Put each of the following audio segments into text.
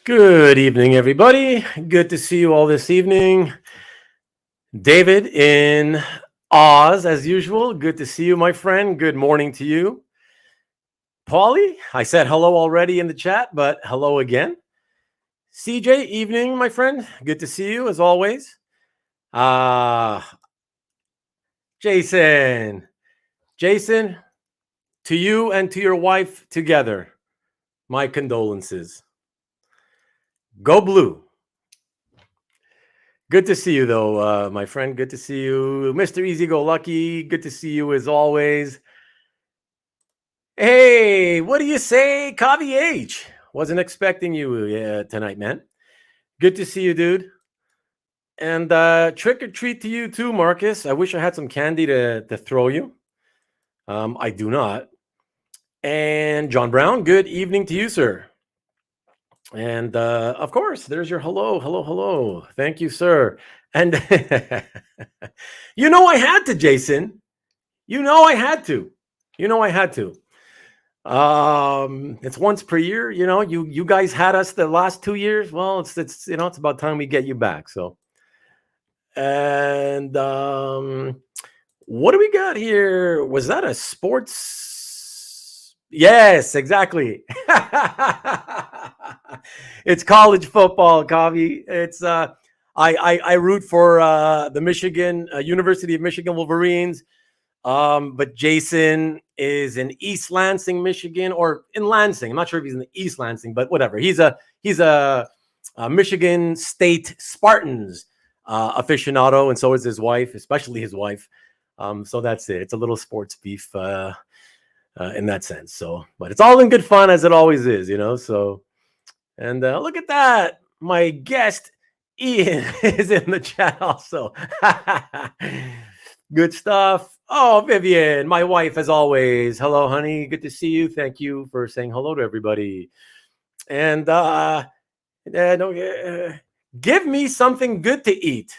Good evening, everybody. Good to see you all this evening. David in Oz, as usual. Good to see you, my friend. Good morning to you. Paulie, I said hello already in the chat, but hello again. CJ, evening, my friend. Good to see you, as always. Jason. Jason, to you and to your wife together, my condolences. Go Blue. Good to see you, though, my friend. Good to see you. Mr. Easy Go Lucky, good to see you as always. Hey, what do you say, Kavi H? Wasn't expecting you tonight, man. Good to see you, dude. And trick or treat to you, too, Marcus. I wish I had some candy to throw you. I do not. And John Brown, good evening to you, sir. And of course, there's your hello. Thank you, sir. And I had to, Jason. I had to. It's once per year. You guys had us the last 2 years. Well, it's about time we get you back. So, and what do we got here? Was that a sports? Yes, exactly. It's college football, Kavi. It's I root for the Michigan University of Michigan Wolverines. But Jason is in East Lansing, Michigan, or in Lansing. I'm not sure if he's in the East Lansing, but whatever. He's a Michigan State Spartans aficionado, and so is his wife, especially his wife. So that's it. It's a little sports beef in that sense. So, but it's all in good fun, as it always is, So, and look at that. My guest Ian is in the chat also. Good stuff. Oh, Vivian, my wife, as always. Hello, honey. Good to see you. Thank you for saying hello to everybody. And give me something good to eat.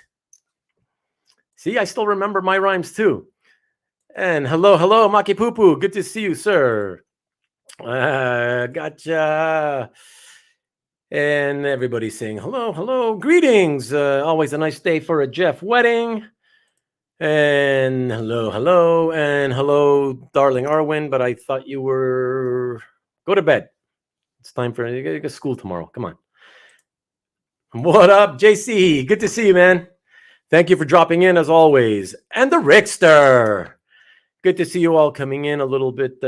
See, I still remember my rhymes too. And hello, Maki Poo. Good to see you, sir. Gotcha. And everybody's saying hello. Greetings. Always a nice day for a Jeff wedding. And hello, and hello, darling Arwen. But I thought you were go to bed. It's time for you to go to school tomorrow. Come on. What up, JC? Good to see you, man. Thank you for dropping in as always. And the Rickster. Good to see you all coming in a little bit,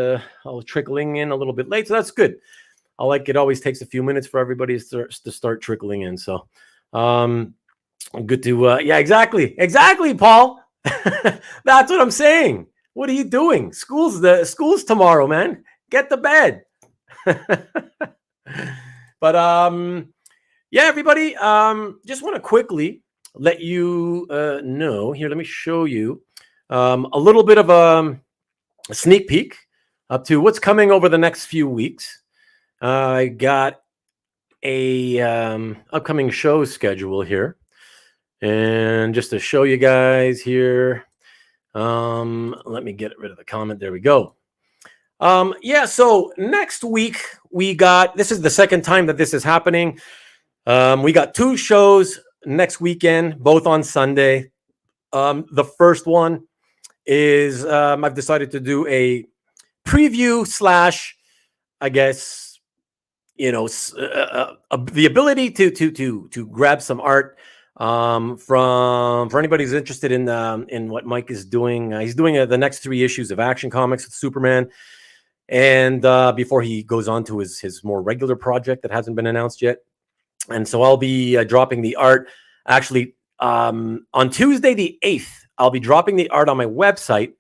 trickling in a little bit late. So that's good. I like it. Always takes a few minutes for everybody to start trickling in. So, good to exactly, Paul. That's what I'm saying. What are you doing? School's tomorrow, man. Get to bed. But everybody. Just want to quickly let you know here. Let me show you a little bit of a sneak peek up to what's coming over the next few weeks. I got a upcoming show schedule here, and just to show you guys here, let me get rid of the comment. There we go. So next week we got, this is the second time that this is happening. We got 2 shows next weekend, both on Sunday. The first one is I've decided to do a preview / I guess, the ability to grab some art for anybody who's interested in what Mike is doing. He's doing the next 3 issues of Action Comics with Superman, and before he goes on to his more regular project that hasn't been announced yet. And so I'll be dropping the art actually on Tuesday the 8th. I'll be dropping the art on my website,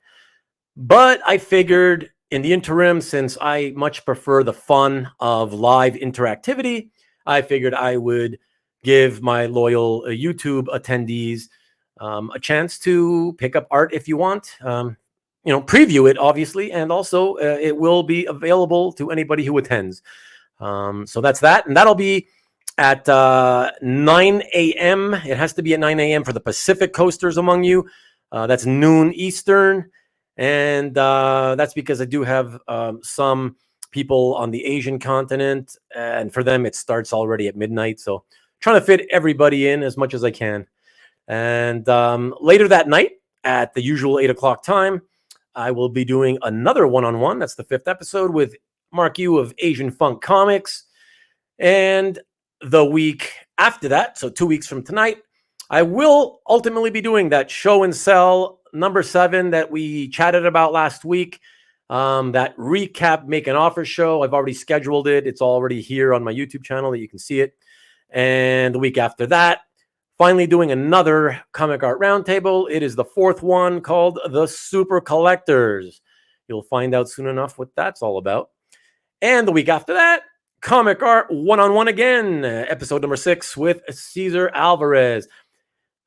but I figured, in the interim, since I much prefer the fun of live interactivity, I figured I would give my loyal YouTube attendees a chance to pick up art if you want. Preview it, obviously, and also it will be available to anybody who attends. So that's that, and that'll be at 9 a.m. It has to be at 9 a.m. for the Pacific Coasters among you. That's noon Eastern. And that's because I do have some people on the Asian continent, and for them it starts already at midnight. So trying to fit everybody in as much as I can. And later that night at the usual 8 o'clock time, I will be doing another one-on-one. That's the 5th episode with Mark Yu of Asian Funk Comics. And the week after that, so 2 weeks from tonight, I will ultimately be doing that show and sell number 7 that we chatted about last week. That recap make an offer show. I've already scheduled it. It's already here on my YouTube channel that you can see it. And the week after that, finally doing another comic art roundtable. It is the 4th one called The Super Collectors. You'll find out soon enough what that's all about. And the week after that, comic art one-on-one again, episode number 6 with Cesar Alvarez.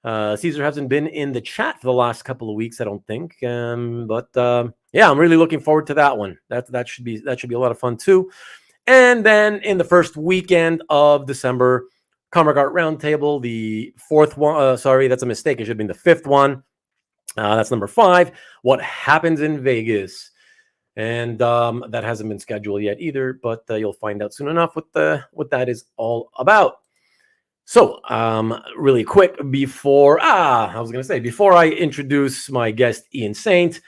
Cesar hasn't been in the chat for the last couple of weeks, I don't think. But yeah, I'm really looking forward to that one. That should be a lot of fun too. And then in the first weekend of December, Comic Art Roundtable, the 4th one. Sorry, that's a mistake. It should have been the 5th one. That's number 5. What happens in Vegas? And that hasn't been scheduled yet either, but you'll find out soon enough what that is all about. So, really quick before I introduce my guest Ian Saint,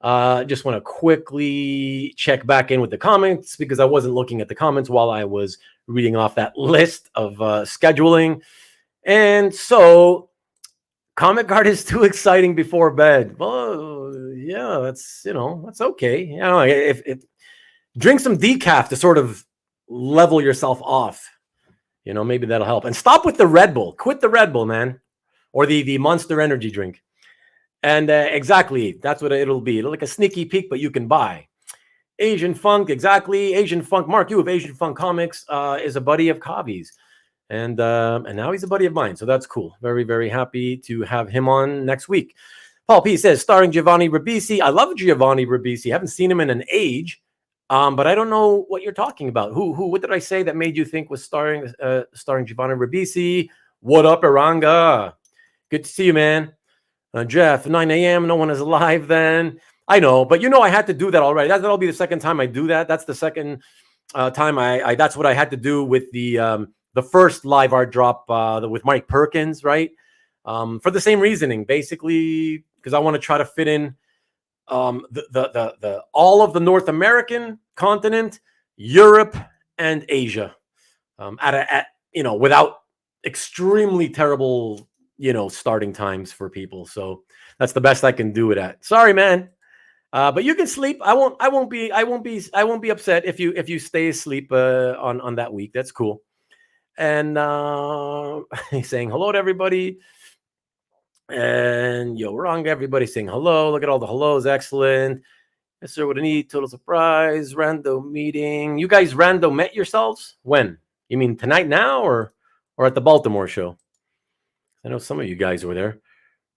just want to quickly check back in with the comments because I wasn't looking at the comments while I was reading off that list of scheduling. And so, comic art is too exciting before bed. Well, yeah, that's okay. You know, if drink some decaf to sort of level yourself off. You know, maybe that'll help. And stop with the Red Bull. Quit the Red Bull, man. Or the Monster Energy drink. And exactly, that's what it'll be. It'll like a sneaky peek, but you can buy. Asian Funk, exactly. Asian Funk. Mark Yu of Asian Funk Comics is a buddy of Kavi's. And now he's a buddy of mine. So that's cool. Very, very happy to have him on next week. Paul P says, starring Giovanni Ribisi. I love Giovanni Ribisi. Haven't seen him in an age. But I don't know what you're talking about. What did I say that made you think was starring Giovanni Ribisi? What up, Iranga? Good to see you, man. Jeff, 9 a.m. No one is alive then. I know, but I had to do that already. That'll be the second time I do that. That's the second time I that's what I had to do with the first live art drop with Mike Perkins, right? For the same reasoning, basically, because I want to try to fit in the all of the North American continent, Europe, and Asia, without extremely terrible starting times for people. So that's the best I can do it at. Sorry, man, but you can sleep. I won't be upset if you stay asleep on that week. That's cool. And he's saying hello to everybody. And wrong, everybody saying hello. Look at all the hellos. Excellent. Yes, sir. What a neat total surprise. Rando meeting. You guys rando met yourselves? When? You mean tonight now or at the Baltimore show? I know some of you guys were there.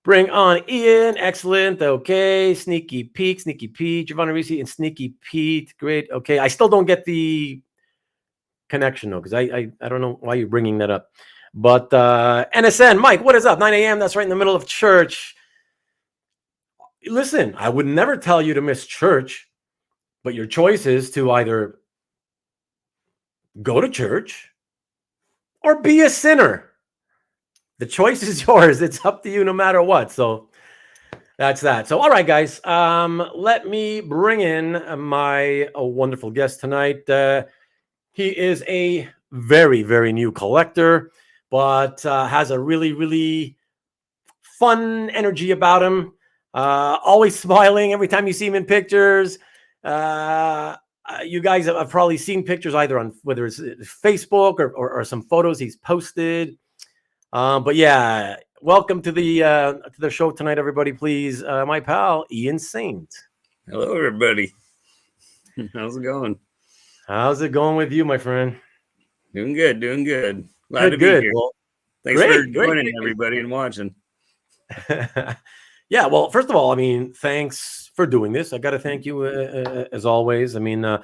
Bring on Ian. Excellent. Okay. Sneaky Pete, Giovanni Risi, and Sneaky Pete. Great. Okay. I still don't get the connection though, because I don't know why you're bringing that up. But NSN, Mike, what is up? 9 a.m. That's right in the middle of church. Listen, I would never tell you to miss church, but your choice is to either go to church or be a sinner. The choice is yours. It's up to you no matter what. So that's that. So, all right, guys, let me bring in my wonderful guest tonight. He is a very, very new collector, but has a really, really fun energy about him. Always smiling every time you see him in pictures. You guys have probably seen pictures either on whether it's Facebook or some photos he's posted. But yeah, welcome to the show tonight, everybody. Please, my pal Ian Saint. Hello, everybody. How's it going? How's it going with you, my friend? Doing good. Glad to be here. Well, thanks for joining everybody and watching. Yeah, well, first of all, I mean, thanks for doing this. I got to thank you as always. I mean, I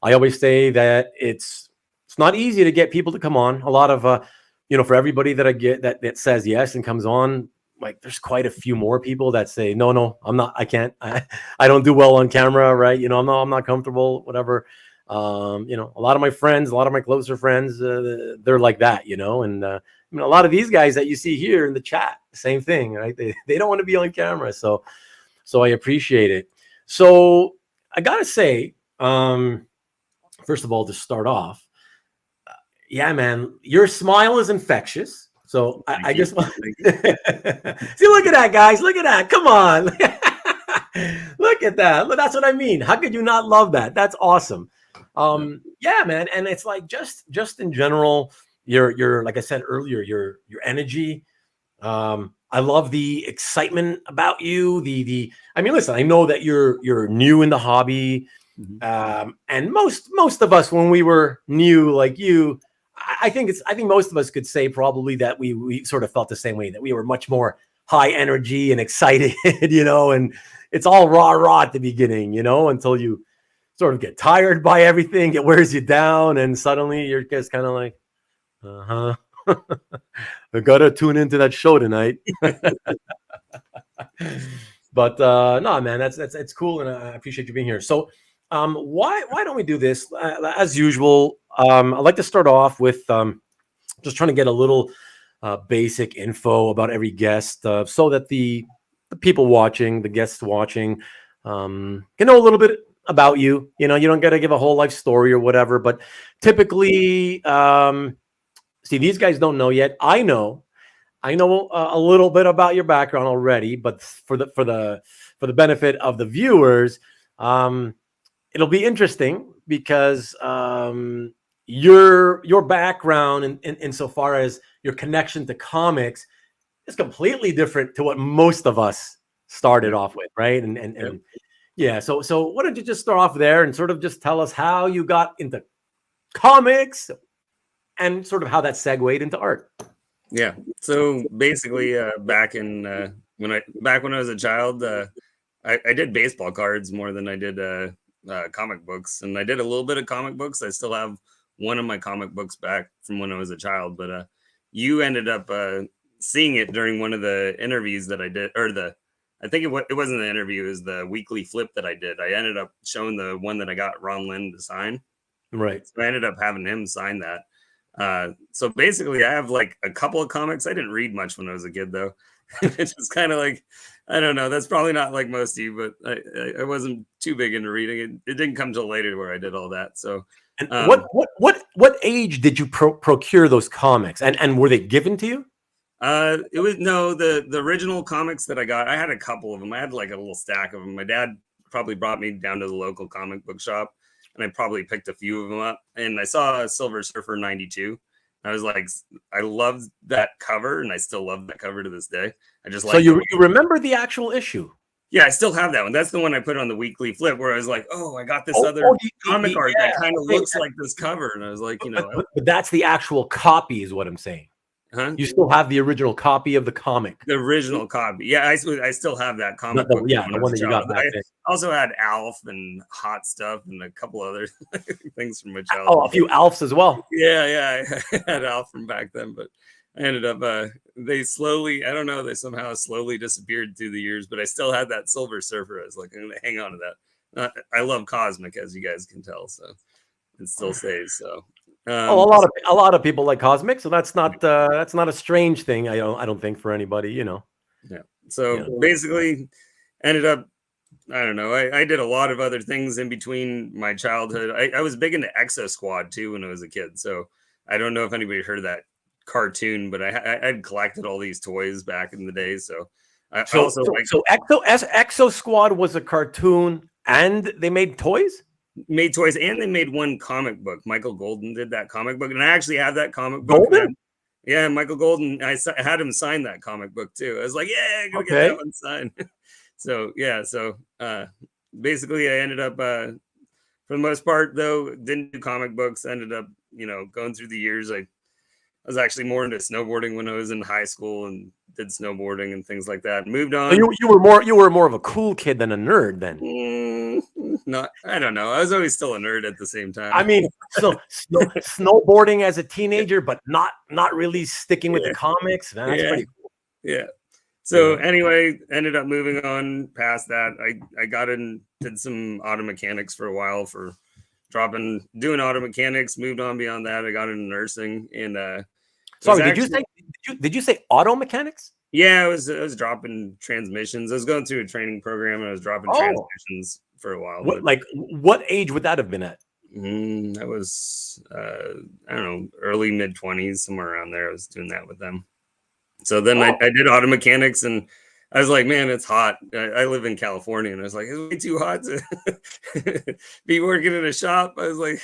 always say that it's not easy to get people to come on. A lot of, for everybody that I get that says yes and comes on, like there's quite a few more people that say, no, I'm not, I can't, I don't do well on camera, right? I'm not comfortable, whatever. You know, a lot of my friends, a lot of my closer friends, they're like that, you know. And I mean, a lot of these guys that you see here in the chat, same thing, right? They don't want to be on camera, so I appreciate it. So I gotta say, first of all, to start off, yeah, man, your smile is infectious. So I just want see, look at that, guys. Look at that. Come on. Look at that. That's what I mean. How could you not love that? That's awesome. Yeah, man. And it's like just in general, your like I said earlier, your energy. I love the excitement about you. I mean, listen, I know that you're new in the hobby. And most of us, when we were new like you, I think most of us could say probably that we sort of felt the same way, that we were much more high energy and excited, you know, and it's all rah at the beginning, you know, until you sort of get tired by everything, it wears you down, and suddenly you're just kind of like, I gotta tune into that show tonight. But no, man, that's cool, and I appreciate you being here. So why don't we do this as usual? I'd like to start off with just trying to get a little basic info about every guest, so that the people watching, the guests watching, can know a little bit about you. You know, you don't got to give a whole life story or whatever, but typically, see, these guys don't know yet. I know a little bit about your background already, but for the benefit of the viewers, it'll be interesting because your background insofar as your connection to comics is completely different to what most of us started off with, right? And yeah, so why don't you just start off there and sort of just tell us how you got into comics and sort of how that segued into art. Yeah. So basically, back when I was a child, I did baseball cards more than I did comic books, and I did a little bit of comic books. I still have one of my comic books back from when I was a child, but you ended up seeing it during one of the interviews that I did, or I think it wasn't an interview, it was the weekly flip that I did. I ended up showing the one that I got Ron Lynn to sign. Right. So I ended up having him sign that. So basically I have like a couple of comics. I didn't read much when I was a kid though. It's just kind of like, I don't know. That's probably not like most of you, but I wasn't too big into reading. It didn't come till later where I did all that. So and what age did you procure those comics, and were they given to you? It was the original comics that I got. I had a couple of them. I had like a little stack of them. My dad probably brought me down to the local comic book shop, and I probably picked a few of them up. And I saw Silver Surfer 92. I was like, I loved that cover, and I still love that cover to this day. I just like. So you remember the actual issue? Yeah, I still have that one. That's the one I put on the weekly flip, where I was like, oh, I got this other comic art that kind of looks like this cover, and I was like, but that's the actual copy, is what I'm saying. Huh? You still have the original copy of the comic. The original copy. Yeah, I still have that comic book. Yeah, the one that you got back then. I also had Alf and Hot Stuff and a couple other things from my childhood. Oh, a few Alfs as well. Yeah, I had Alf from back then, but I ended up they somehow slowly disappeared through the years, but I still had that Silver Surfer. I was like, I'm gonna hang on to that. I love Cosmic, as you guys can tell, so it still stays. So a lot of people like Cosmic, so that's not a strange thing. I don't think for anybody, you know. Yeah. So basically, ended up, I don't know. I did a lot of other things in between my childhood. I was big into Exo Squad too when I was a kid. So I don't know if anybody heard of that cartoon, but I'd collected all these toys back in the day. So Exo Squad was a cartoon, and they made toys. And they made one comic book. Michael Golden did that comic book, and I actually have that comic book. Golden? Yeah, Michael Golden. I had him sign that comic book too. I was like, yeah, go get that one signed. So basically, I ended up for the most part though didn't do comic books. Ended up going through the years. I was actually more into snowboarding when I was in high school and did snowboarding and things like that. Moved on. So you were more of a cool kid than a nerd then. No, I don't know. I was always still a nerd at the same time. I mean, so snowboarding as a teenager, but not really sticking with the comics. That's pretty cool. Yeah. So anyway, ended up moving on past that. I got in, did some auto mechanics for a while for doing auto mechanics, moved on beyond that. I got into nursing, and sorry, did you say auto mechanics? Yeah, I was dropping transmissions. I was going through a training program, and I was dropping transmissions for a while. What age would that have been at? That was I don't know, early mid-20s, somewhere around there. I was doing that with them. So then I did auto mechanics, and I was like, man, it's hot. I live in California, and I was like, it's way too hot to be working in a shop. I was like,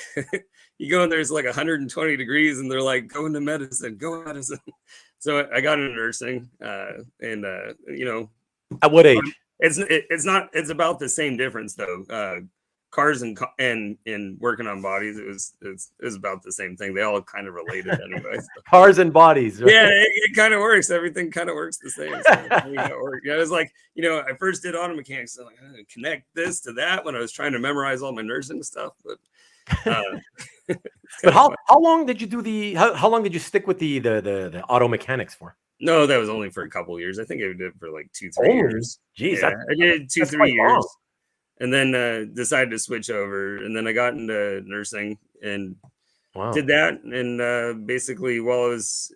you go in there, it's like 120 degrees, and they're like, go into medicine, go into medicine. So I got into nursing, and at what age? It's about the same difference though. Cars and working on bodies, it was about the same thing. They all kind of related anyway. So. Cars and bodies. Right? Yeah, it kind of works. Everything kind of works the same. So it was like, I first did auto mechanics. So like, connect this to that when I was trying to memorize all my nursing stuff. But but how long did you do how long did you stick with the auto mechanics for? No, that was only for a couple of years. I think I did it for like 2-3 years. Geez, yeah, I did 2-3 years. Long. And then decided to switch over, and then I got into nursing and did that. And basically, while I was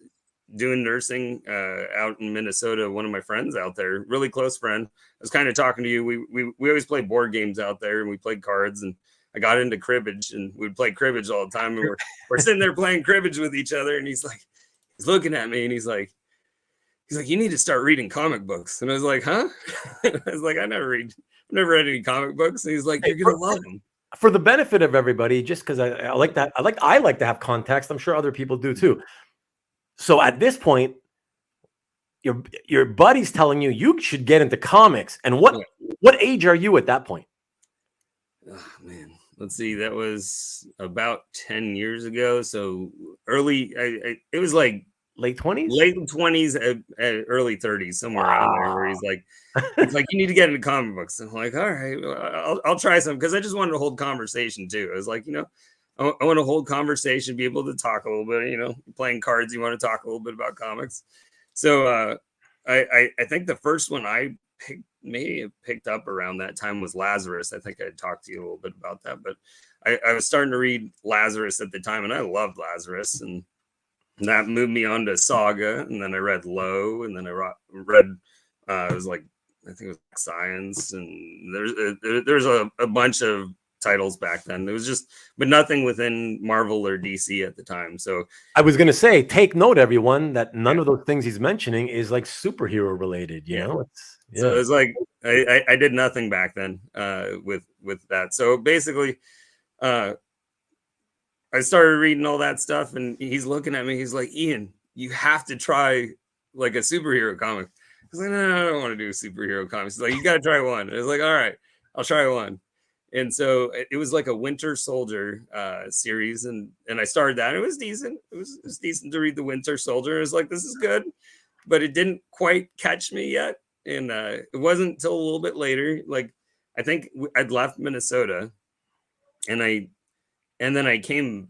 doing nursing out in Minnesota, one of my friends out there, really close friend, I was kind of talking to you. We always played board games out there, and we played cards. And I got into cribbage, and we'd play cribbage all the time. And we're sitting there playing cribbage with each other, and he's looking at me, and he's like, you need to start reading comic books. And I was like, huh? I was like, I've never read any comic books. And he's like, you're gonna love them. For the benefit of everybody, just because I like that, I like to have context. I'm sure other people do too. So at this point, your buddy's telling you should get into comics. And what age are you at that point? Oh, man, let's see. That was about 10 years ago. So early. It was like late 20s, early 30s, somewhere around there, where he's like, it's like, you need to get into comic books. And I'm like, all right, I'll try some, because I just wanted to hold conversation too. I was like, I want to hold conversation, be able to talk a little bit. Playing cards, you want to talk a little bit about comics. So I think the first one I may have picked up around that time was Lazarus. I think I talked to you a little bit about that, but I was starting to read Lazarus at the time, and I loved Lazarus, and that moved me on to Saga, and then I read Low, and then I read it was like, I think it was Science, and there's a bunch of titles back then. It was just, but nothing within Marvel or DC at the time. So I was gonna say, take note, everyone, that none of those things he's mentioning is like superhero related. You know, so it's like I did nothing back then with that. So basically, I started reading all that stuff, and he's looking at me. He's like, Ian, you have to try like a superhero comic. I was like, no, I don't want to do superhero comics. He's like, you got to try one. I was like, all right, I'll try one. And so it was like a Winter Soldier series. And I started that. It was decent. It was decent to read the Winter Soldier. I was like, this is good, but it didn't quite catch me yet. And it wasn't until a little bit later. Like, I think I'd left Minnesota, and then I came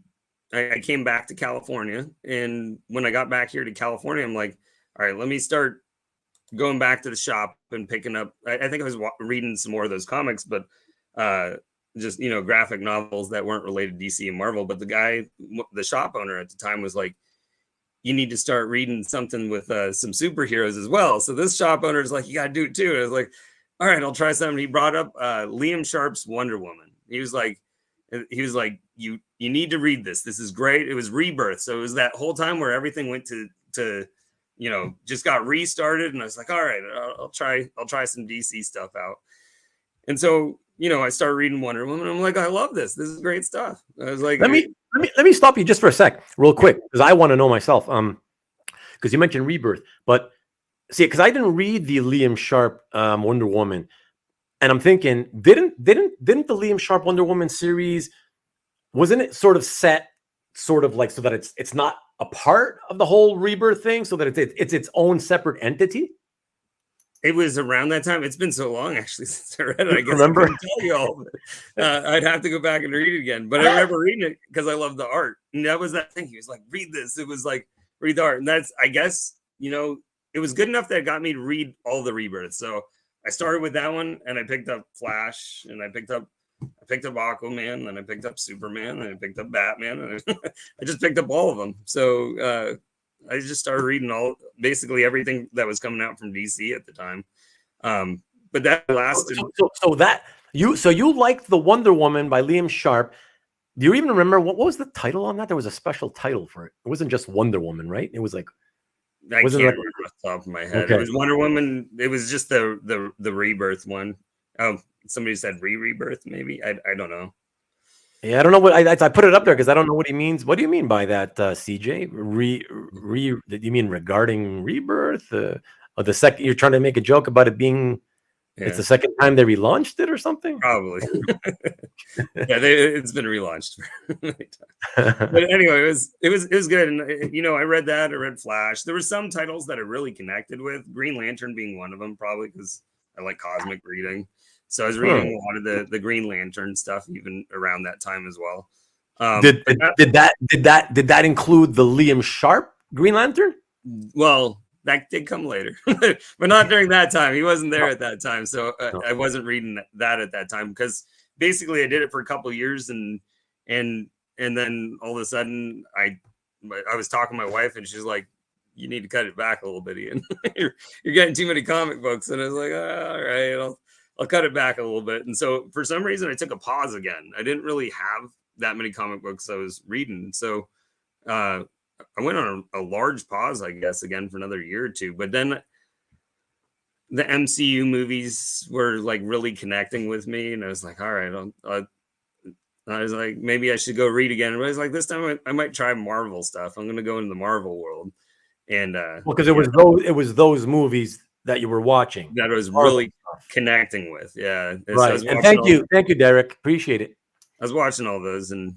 back to California. And when I got back here to California, I'm like, all right, let me start going back to the shop and picking up. I think I was reading some more of those comics, but just, graphic novels that weren't related to DC and Marvel. But the shop owner at the time was like, you need to start reading something with some superheroes as well. So this shop owner is like, you got to do it too. And I was like, all right, I'll try something. He brought up Liam Sharp's Wonder Woman. He was like, you need to read this. This is great. It was Rebirth. So it was that whole time where everything went to just got restarted. And I was like, all right, I'll try some DC stuff out. And so, I started reading Wonder Woman. I'm like, I love this. This is great stuff. I was like, let me stop you just for a sec, real quick, because I want to know myself. Because you mentioned Rebirth, but see, because I didn't read the Liam Sharp Wonder Woman, and I'm thinking, didn't the Liam Sharp Wonder Woman series, wasn't it sort of set, sort of like, so that it's not a part of the whole Rebirth thing, so that it's its own separate entity? It was around that time. It's been so long, actually, since I read it. I guess remember? I couldn't tell you all. I'd have to go back and read it again. But I remember reading it because I love the art. And that was that thing. He was like, read this. It was like, read the art. And that's, I guess, it was good enough that it got me to read all the Rebirths. So I started with that one, and I picked up Flash, and I picked up I picked up Aquaman, then I picked up Superman, then I picked up Batman, and I just picked up all of them. So I just started reading basically everything that was coming out from DC at the time. But that lasted. So you liked the Wonder Woman by Liam Sharp. Do you even remember what was the title on that? There was a special title for it. It wasn't just Wonder Woman, right? It was like I can't remember off the top of my head. Okay. It was Wonder Woman. It was just the rebirth one. Oh, somebody said rebirth, maybe. I don't know. Yeah, I don't know what I put it up there because I don't know what he means. What do you mean by that, CJ? Did you mean regarding rebirth? Or the second you're trying to make a joke about it being it's the second time they relaunched it or something? Probably. Yeah, it's been relaunched. But anyway, it was good. And you know, I read that. I read Flash. There were some titles that I really connected with. Green Lantern being one of them, probably because I like cosmic reading. So I was reading a lot of the Green Lantern stuff even around that time as well. Did that include the Liam Sharp Green Lantern? Well, that did come later, but not during that time. He wasn't there at that time, so I wasn't reading that at that time because basically I did it for a couple of years, and then all of a sudden I was talking to my wife, and she's like, "You need to cut it back a little bit, Ian. You're getting too many comic books." And I was like, "All right, I'll cut it back a little bit." And so for some reason I took a pause again. I didn't really have that many comic books I was reading, so I went on a large pause, I guess, again for another year or two. But then the MCU movies were like really connecting with me, and I was like, all right, I was like, maybe I should go read again. And I was like, this time I might try Marvel stuff. I'm going to go into the Marvel world. And because it was those movies that you were watching that I was really connecting with. Yeah. Right. So and thank you, Derek. Appreciate it. I was watching all those, and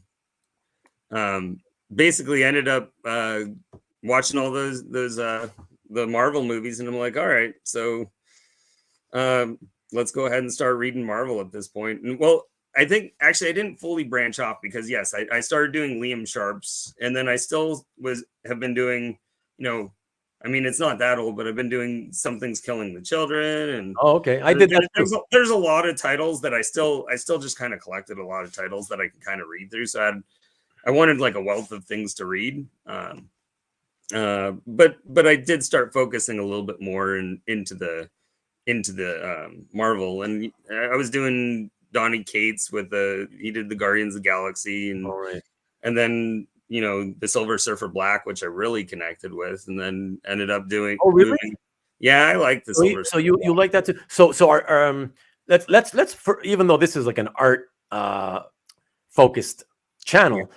basically ended up watching all those the Marvel movies, and I'm like, all right, so let's go ahead and start reading Marvel at this point. And well, I think actually I didn't fully branch off because yes, I started doing Liam Sharp's, and then I still have been doing, you know, I mean, it's not that old, but I've been doing Something's Killing the Children, and okay, I did that too. There's a lot of titles that I still just kind of collected a lot of titles that I can kind of read through. So I wanted like a wealth of things to read, but I did start focusing a little bit more into the Marvel, and I was doing Donny Cates he did the Guardians of the Galaxy, and then you know the Silver Surfer Black, which I really connected with, and then ended up doing. Oh, really? Yeah, I like the Silver. So you like that too? So our let's even though this is like an art focused channel,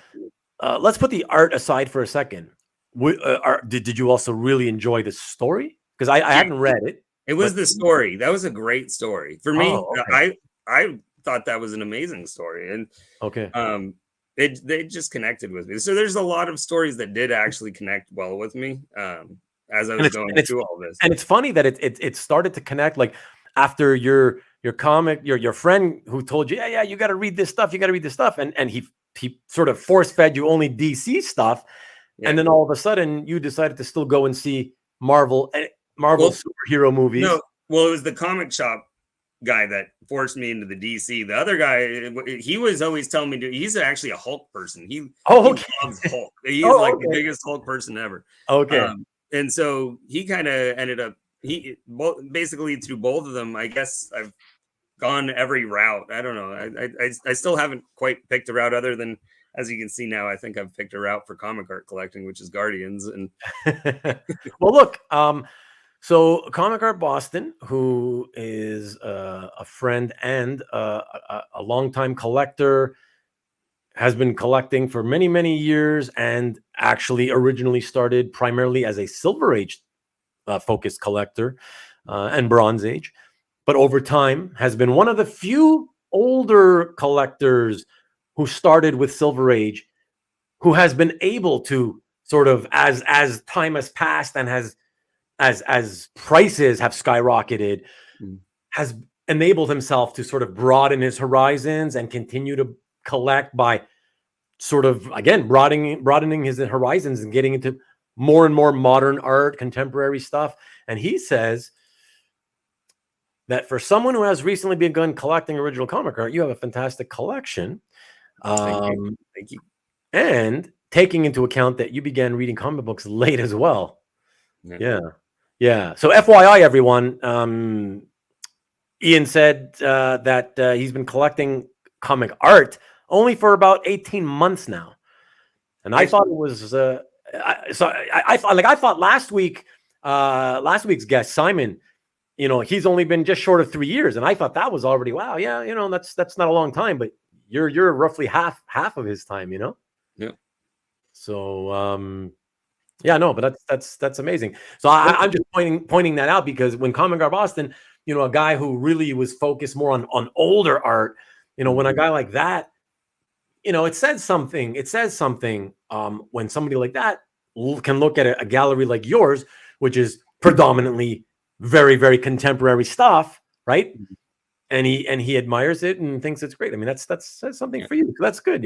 let's put the art aside for a second. Did you also really enjoy the story? Because I hadn't read it. It was the story. That was a great story for me. Okay. I thought that was an amazing story, and okay, they just connected with me. So there's a lot of stories that did actually connect well with me as I was going through all this. And it's funny that it started to connect like after your comic, your friend who told you, yeah, you got to read this stuff, and he sort of force fed you only DC stuff, and then all of a sudden you decided to still go and see Marvel superhero movies. No, well, it was the comic shop guy that forced me into the DC. The other guy, he was always telling me he's actually a Hulk person. He loves Hulk. He's the biggest Hulk person ever. Okay. And so he kind of ended up basically through both of them. I guess I've gone every route. I don't know. I still haven't quite picked a route other than, as you can see now, I think I've picked a route for comic art collecting, which is Guardians. And well, look, so Comic Art Boston, who is a friend and a longtime collector, has been collecting for many, many years, and actually originally started primarily as a Silver Age focused collector and Bronze Age, but over time has been one of the few older collectors who started with Silver Age, who has been able to sort of, as time has passed and as prices have skyrocketed, has enabled himself to sort of broaden his horizons and continue to collect by sort of, again, broadening his horizons and getting into more and more modern art, contemporary stuff. And he says that for someone who has recently begun collecting original comic art, you have a fantastic collection. Thank you. Thank you. And taking into account that you began reading comic books late as well. Yeah. Yeah. So FYI, everyone, Ian said that he's been collecting comic art only for about 18 months now. And I thought it was I thought last week's guest, Simon, he's only been just short of 3 years. And I thought that was already, wow, yeah, that's not a long time, but you're roughly half of his time, Yeah. So yeah, no, but that's amazing. So I'm just pointing that out because when Comic Art Boston, a guy who really was focused more on older art, when a guy like that, it says something. It says something when somebody like that can look at a gallery like yours, which is predominantly very, very contemporary stuff, right? And he admires it and thinks it's great. I mean, that's something for you. That's good,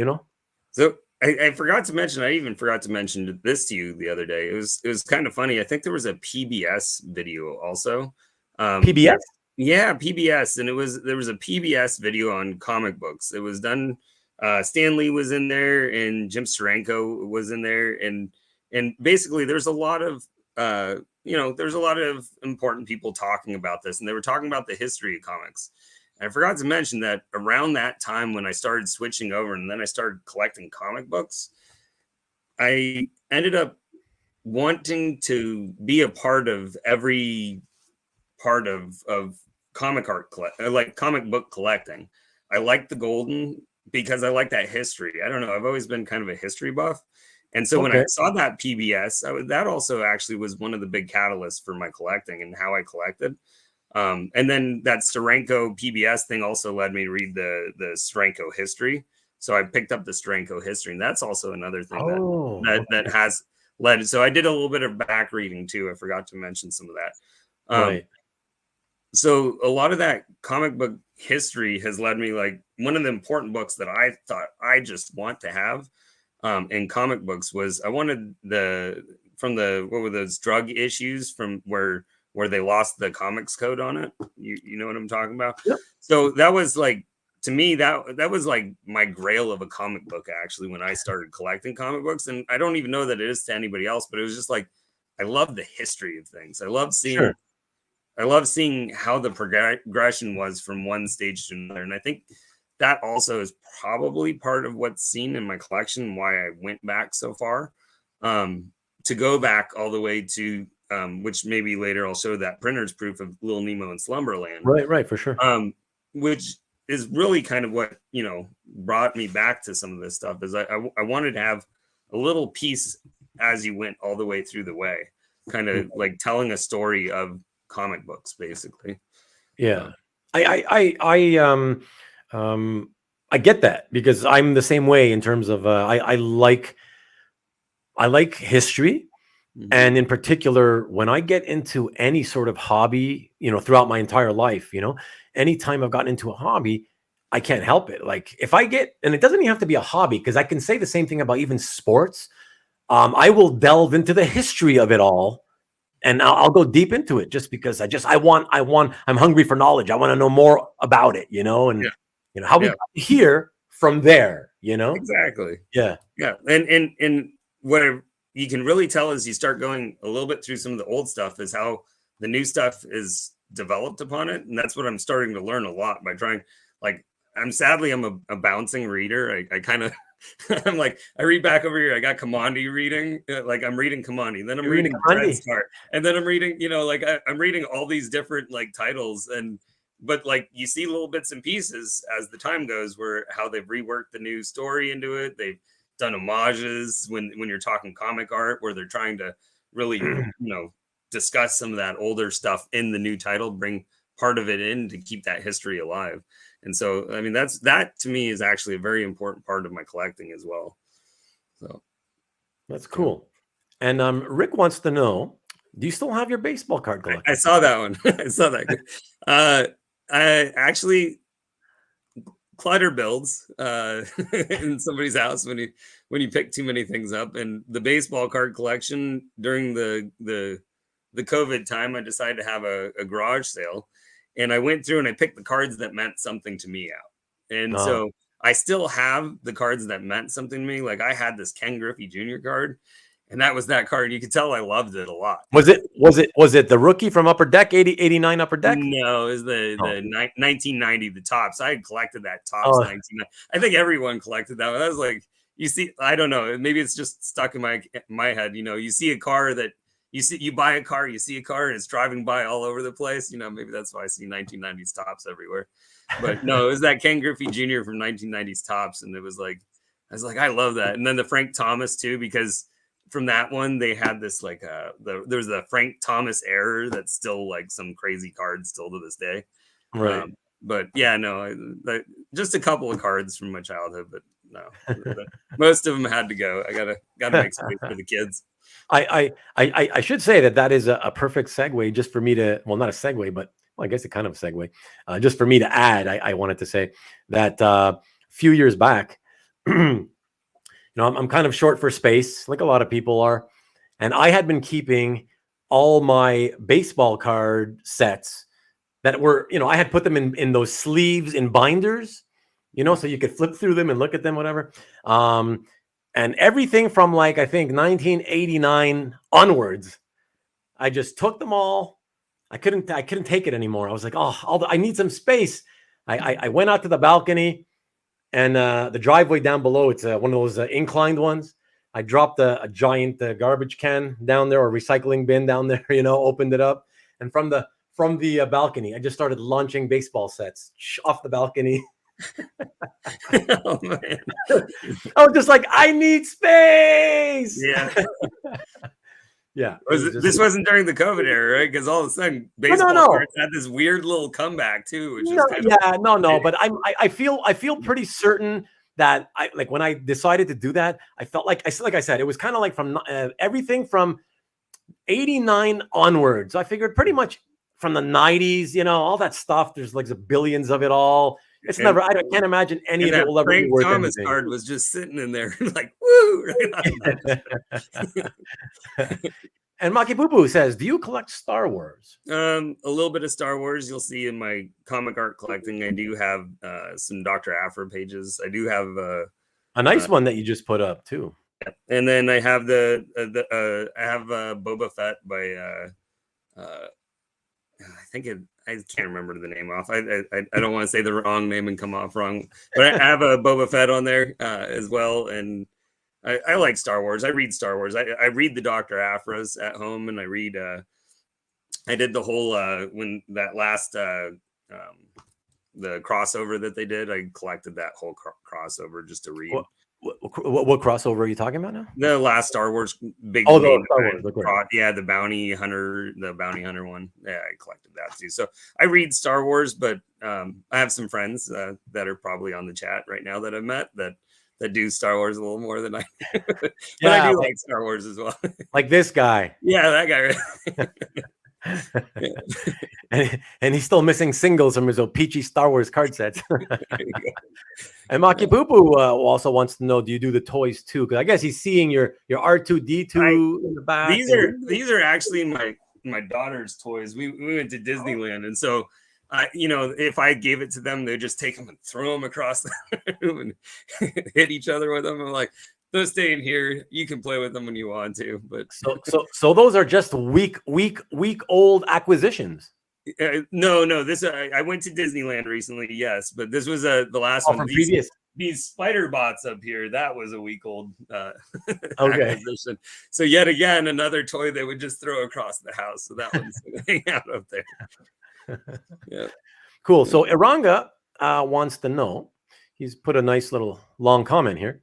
So I forgot to mention. I even forgot to mention this to you the other day. It was kind of funny. I think there was a PBS video also. PBS. Yeah, PBS, and there was a PBS video on comic books. It was done. Stan Lee was in there, and Jim Steranko was in there, and basically there's a lot of there's a lot of important people talking about this, and they were talking about the history of comics. And I forgot to mention that around that time when I started switching over, and then I started collecting comic books, I ended up wanting to be a part of every part of comic book collecting. I like the golden because I like that history. I don't know. I've always been kind of a history buff. And so when I saw that PBS, that also actually was one of the big catalysts for my collecting and how I collected. And then that Steranko PBS thing also led me to read the Steranko history. So I picked up the Steranko history, and that's also another thing that has led. So I did a little bit of back reading too. I forgot to mention some of that. Right. So a lot of that comic book history has led me, like, one of the important books that I thought I just want to have in comic books was I wanted what were those drug issues from where they lost the comics code on it. You know what I'm talking about? Yep. So that was like, to me, that was like my grail of a comic book, actually, when I started collecting comic books. And I don't even know that it is to anybody else, but it was just like, I love the history of things. I love seeing how the progression was from one stage to another. And I think that also is probably part of what's seen in my collection and why I went back so far, to go back all the way to, which maybe later I'll show that printer's proof of Little Nemo and Slumberland. Right, for sure. Which is really kind of what, brought me back to some of this stuff, is I wanted to have a little piece as you went all the way through the way, kind of like telling a story of comic books, basically. Yeah. I get that because I'm the same way in terms of I like history. Mm-hmm. And in particular, when I get into any sort of hobby, throughout my entire life, anytime I've gotten into a hobby, I can't help it. Like if I get, and it doesn't even have to be a hobby, because I can say the same thing about even sports. I will delve into the history of it all, and I'll go deep into it just because I'm hungry for knowledge. I want to know more about it, and how we got here from there, Exactly. Yeah. Yeah. And what you can really tell as you start going a little bit through some of the old stuff is how the new stuff is developed upon it. And that's what I'm starting to learn a lot by trying, like, I'm a bouncing reader. I kind of, I'm like, I read back over here. I got Commandi reading, like I'm reading Commandi, then I'm reading Red Start, and then I'm reading, I'm reading all these different like titles, but like you see little bits and pieces as the time goes where how they've reworked the new story into it. They've done homages when you're talking comic art where they're trying to really, discuss some of that older stuff in the new title, bring part of it in to keep that history alive. And so, I mean, that to me is actually a very important part of my collecting as well. So that's cool. And Rick wants to know, do you still have your baseball card collection? I saw that one. I saw that. I actually clutter builds in somebody's house when you pick too many things up. And the baseball card collection during the COVID time, I decided to have a garage sale. and I went through and I picked the cards that meant something to me out. And so I still have the cards that meant something to me. Like I had this Ken Griffey Jr. card, and that was that card. You could tell I loved it a lot. Was it the rookie from Upper Deck, 89 Upper Deck? No, it was the 1990, the Topps. I had collected that Topps 1990. I think everyone collected that one. I was like, you see, I don't know. Maybe it's just stuck in my head. You know, you see a car that you buy a car, you see a car and it's driving by all over the place. You know, maybe that's why I see 1990s Topps everywhere. But no, it was that Ken Griffey Jr. from 1990s Topps. And it was like, I was like, I love that. And then the Frank Thomas too, because from that one, they had this like there's the Frank Thomas error that's still like some crazy card still to this day. Right. But yeah, no, just a couple of cards from my childhood, but no, most of them had to go. I gotta make space for the kids. I should say that is a perfect segue just for me to, well, not a segue, but well, I guess it kind of a segue, just for me to add. I wanted to say that a few years back, you know, I'm kind of short for space, like a lot of people are. And I had been keeping all my baseball card sets that were, you know, I had put them in those sleeves in binders, you know, so you could flip through them and look at them, whatever. And everything from like, I think 1989 onwards, I just took them all. I couldn't take it anymore. I was like, oh, I need some space. I went out to the balcony. And the driveway down below, it's one of those inclined ones. I dropped a giant garbage can down there, or recycling bin down there, you know, opened it up. And from the balcony, I just started launching baseball sets off the balcony. Oh, man. I was just like, I need space. Yeah. Yeah. This wasn't during the COVID era, right? Because all of a sudden, baseball cards had this weird little comeback too. Which but I feel pretty certain that like when I decided to do that, I felt like I said, it was kind of like from everything from 89 onwards. I figured pretty much from the 90s, you know, all that stuff. There's like billions of it all. It's never. I can't imagine any of it will ever be worth Thomas anything. Card was just sitting in there, like woo. And Maki Boo Boo says, "Do you collect Star Wars?" A little bit of Star Wars. You'll see in my comic art collecting. I do have some Dr. Aphra pages. I do have a nice one that you just put up too. And then I have I have Boba Fett by I think I can't remember the name off. I don't want to say the wrong name and come off wrong, but I have a Boba Fett on there as well. And I like Star Wars. I read Star Wars. I read the Dr. Aphras at home, and I read. I did the whole when that last the crossover that they did. I collected that whole crossover just to read. What crossover are you talking about now? The last Star Wars big. Oh, the Star Wars. Yeah, the bounty hunter one. Yeah, I collected that too. So I read Star Wars, but I have some friends that are probably on the chat right now that I've met that do Star Wars a little more than I do. But yeah, I do like Star Wars as well. Like this guy. Yeah, that guy. Right? and he's still missing singles from his peachy Star Wars card sets. And Maki Poo Poo also wants to know, do you do the toys too? Because I guess he's seeing your R2D2 in the back. These are actually my daughter's toys. We went to Disneyland, and so you know, if I gave it to them, they'd just take them and throw them across the room and hit each other with them. I'm like, they'll stay in here. You can play with them when you want to. But so those are just week old acquisitions. No. This I went to Disneyland recently, yes, but this was the last one. These spider bots up here, that was a week old acquisition. So yet again, another toy they would just throw across the house. So that one's hang out up there. Yeah. Cool. So Iranga wants to know. He's put a nice little long comment here.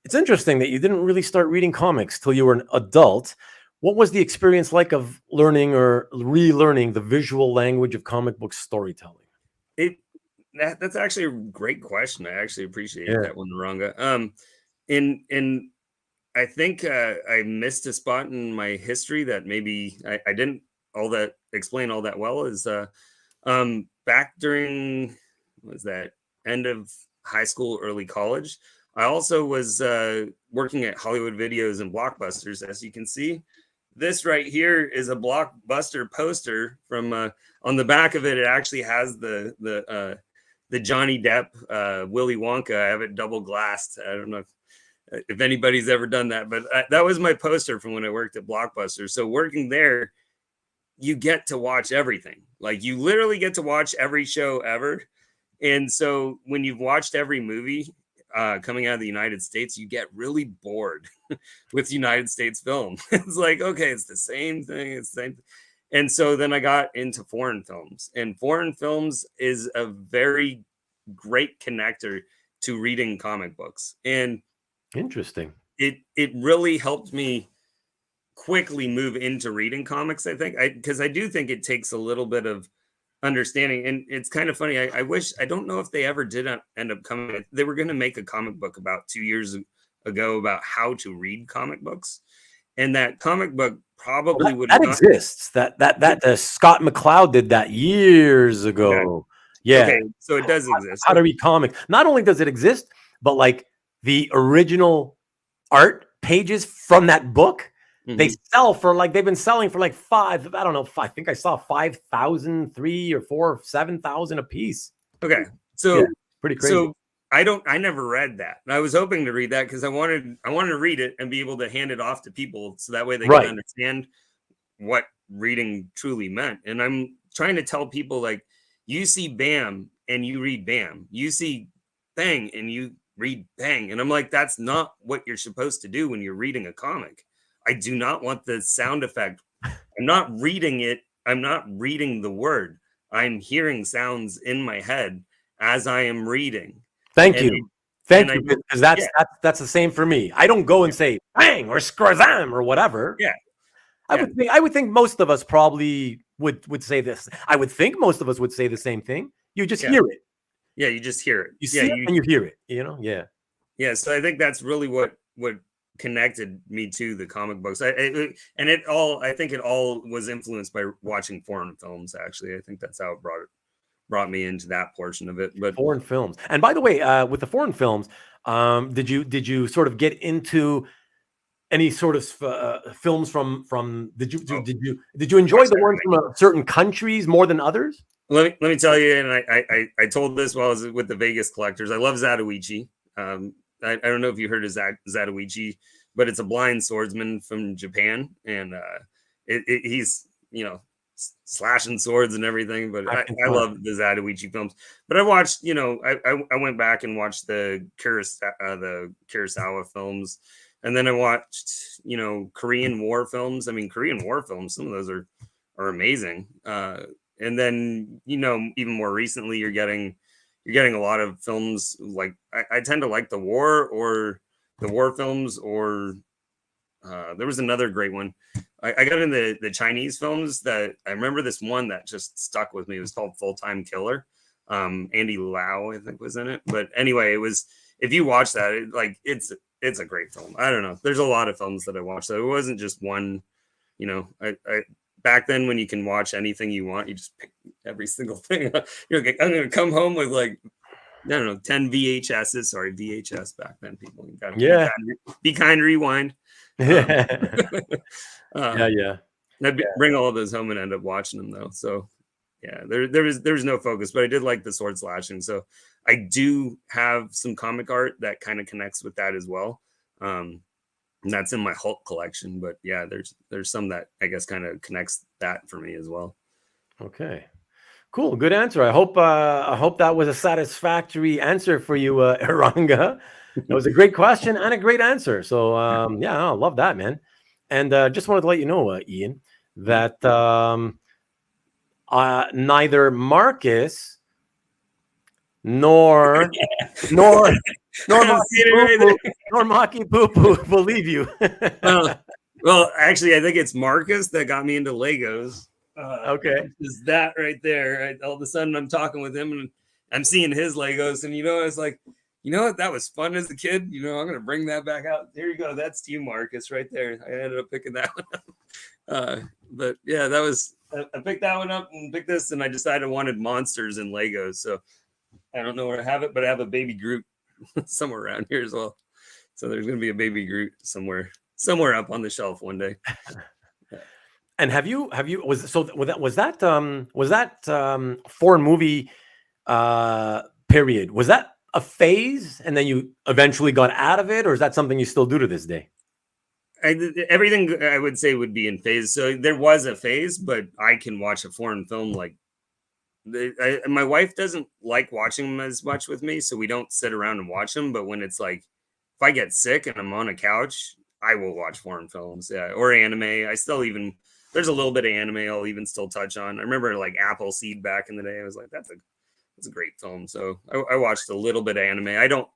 It's interesting that you didn't really start reading comics till you were an adult. What was the experience like of learning or relearning the visual language of comic book storytelling? That's actually a great question. I actually appreciate that one, Ranga. In I think I missed a spot in my history that maybe I didn't explain all that well. Is back during end of high school, early college. I also was working at Hollywood Videos and Blockbusters, as you can see. this right here is a Blockbuster poster from on the back of it. It actually has the Johnny Depp Willy Wonka. I have it double glassed. I don't know if anybody's ever done that, but that was my poster from when I worked at Blockbuster. So working there, you get to watch everything. Like you literally get to watch every show ever. And so when you've watched every movie coming out of the United States, you get really bored with United States film. It's like, okay, it's the same thing. It's the same. And so then I got into foreign films, and foreign films is a very great connector to reading comic books. And Interesting. It really helped me quickly move into reading comics, I think, because I do think it takes a little bit of understanding. And it's kind of funny. I wish, I don't know if they ever did end up coming. They were going to make a comic book about 2 years ago about how to read comic books. And that comic book probably would that exists. That Scott McCloud did that years ago. Okay. Yeah. Okay, so it does exist. How to read comics. Not only does it exist, but like the original art pages from that book, they sell for like, they've been selling for like I think I saw 5,000, 3 or 4, 7,000 a piece. Okay. So yeah, pretty crazy. So I never read that. I was hoping to read that because I wanted to read it and be able to hand it off to people so that way they can understand what reading truly meant. And I'm trying to tell people, like, you see Bam and you read Bam. You see Bang and you read Bang. And I'm like, that's not what you're supposed to do when you're reading a comic. I do not want the sound effect. I'm not reading it. I'm not reading the word. I'm hearing sounds in my head as I am reading. Thank you. Because that's the same for me. I don't go and say bang or skrazam or whatever. Yeah. I would think most of us probably would say this. I would think most of us would say the same thing. You just hear it. Yeah, you just hear it. You see it and you hear it, you know? Yeah. Yeah, so I think that's really what connected me to the comic books. I think it all was influenced by watching foreign films, actually. I think that's how it brought me into that portion of it. But foreign films. And by the way, with the foreign films, did you sort of get into any sort of films from did you enjoy the ones from certain countries more than others? Let me tell you, and I told this while I was with the Vegas collectors. I love Zatoichi. I don't know if you heard of Zatoichi, but it's a blind swordsman from Japan, and he's slashing swords and everything. But I love the Zatoichi films. But I watched, I went back and watched the Kurosawa films, and then I watched, Korean War films. I mean, Korean War films, some of those are amazing. And then, even more recently, you're getting a lot of films like I tend to like the war films, or there was another great one. I got into the Chinese films that I remember this one that just stuck with me. It was called Full Time Killer. Andy Lau, I think, was in it. But anyway, it was, if you watch that, it's a great film. I don't know. There's a lot of films that I watched. So it wasn't just one, back then when you can watch anything you want, you just pick every single thing. You're like, I'm going to come home with 10 VHSs. Sorry, VHS back then, people. Be kind, rewind. Yeah. I'd bring all of those home and end up watching them though. So yeah, there was no focus, but I did like the sword slashing. So I do have some comic art that kind of connects with that as well. And that's in my Hulk collection, but yeah, there's some that I guess kind of connects that for me as well. Okay, cool, good answer. I hope that was a satisfactory answer for you, Iranga. That was a great question and a great answer. So I love that, man. And just wanted to let you know, Ian, that neither Marcus nor Maki Poo Poo believe you. well, actually, I think it's Marcus that got me into Legos. Okay, is that right there? All of a sudden, I'm talking with him and I'm seeing his Legos, and I was like, what? That was fun as a kid. I'm gonna bring that back out. There you go. That's to you, Marcus, right there. I ended up picking that one up. But yeah, that was. I picked that one up and picked this, and I decided I wanted monsters in Legos. So I don't know where I have it, but I have a baby Groot somewhere around here as well. So there's going to be a baby Groot somewhere up on the shelf one day. And was that foreign movie period, was that a phase and then you eventually got out of it, or is that something you still do to this day? Everything I would say would be in phase. So there was a phase, but I can watch a foreign film like my wife doesn't like watching them as much with me, so we don't sit around and watch them. But when it's like, if I get sick and I'm on a couch, I will watch foreign films, yeah, or anime. I still even there's a little bit of anime I'll even still touch on. I remember like Appleseed back in the day. I was like, that's a great film. So I watched a little bit of anime. I don't,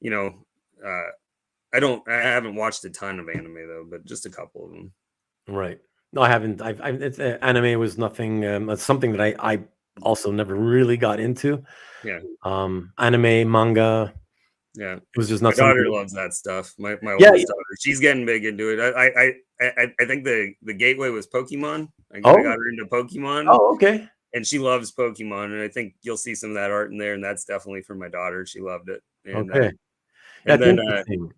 you know, I haven't watched a ton of anime though, but just a couple of them. Right. No, I haven't. Anime was nothing. It's something that I also never really got into. Yeah. Anime, manga. Yeah. It was just My not daughter something. loves that stuff. My Yeah. oldest daughter, she's getting big into it. I think the gateway was Pokemon. I Oh. got her into Pokemon. Oh, okay. And she loves Pokemon, and I think you'll see some of that art in there, and that's definitely for my daughter. She loved it. And Okay. and That's then interesting.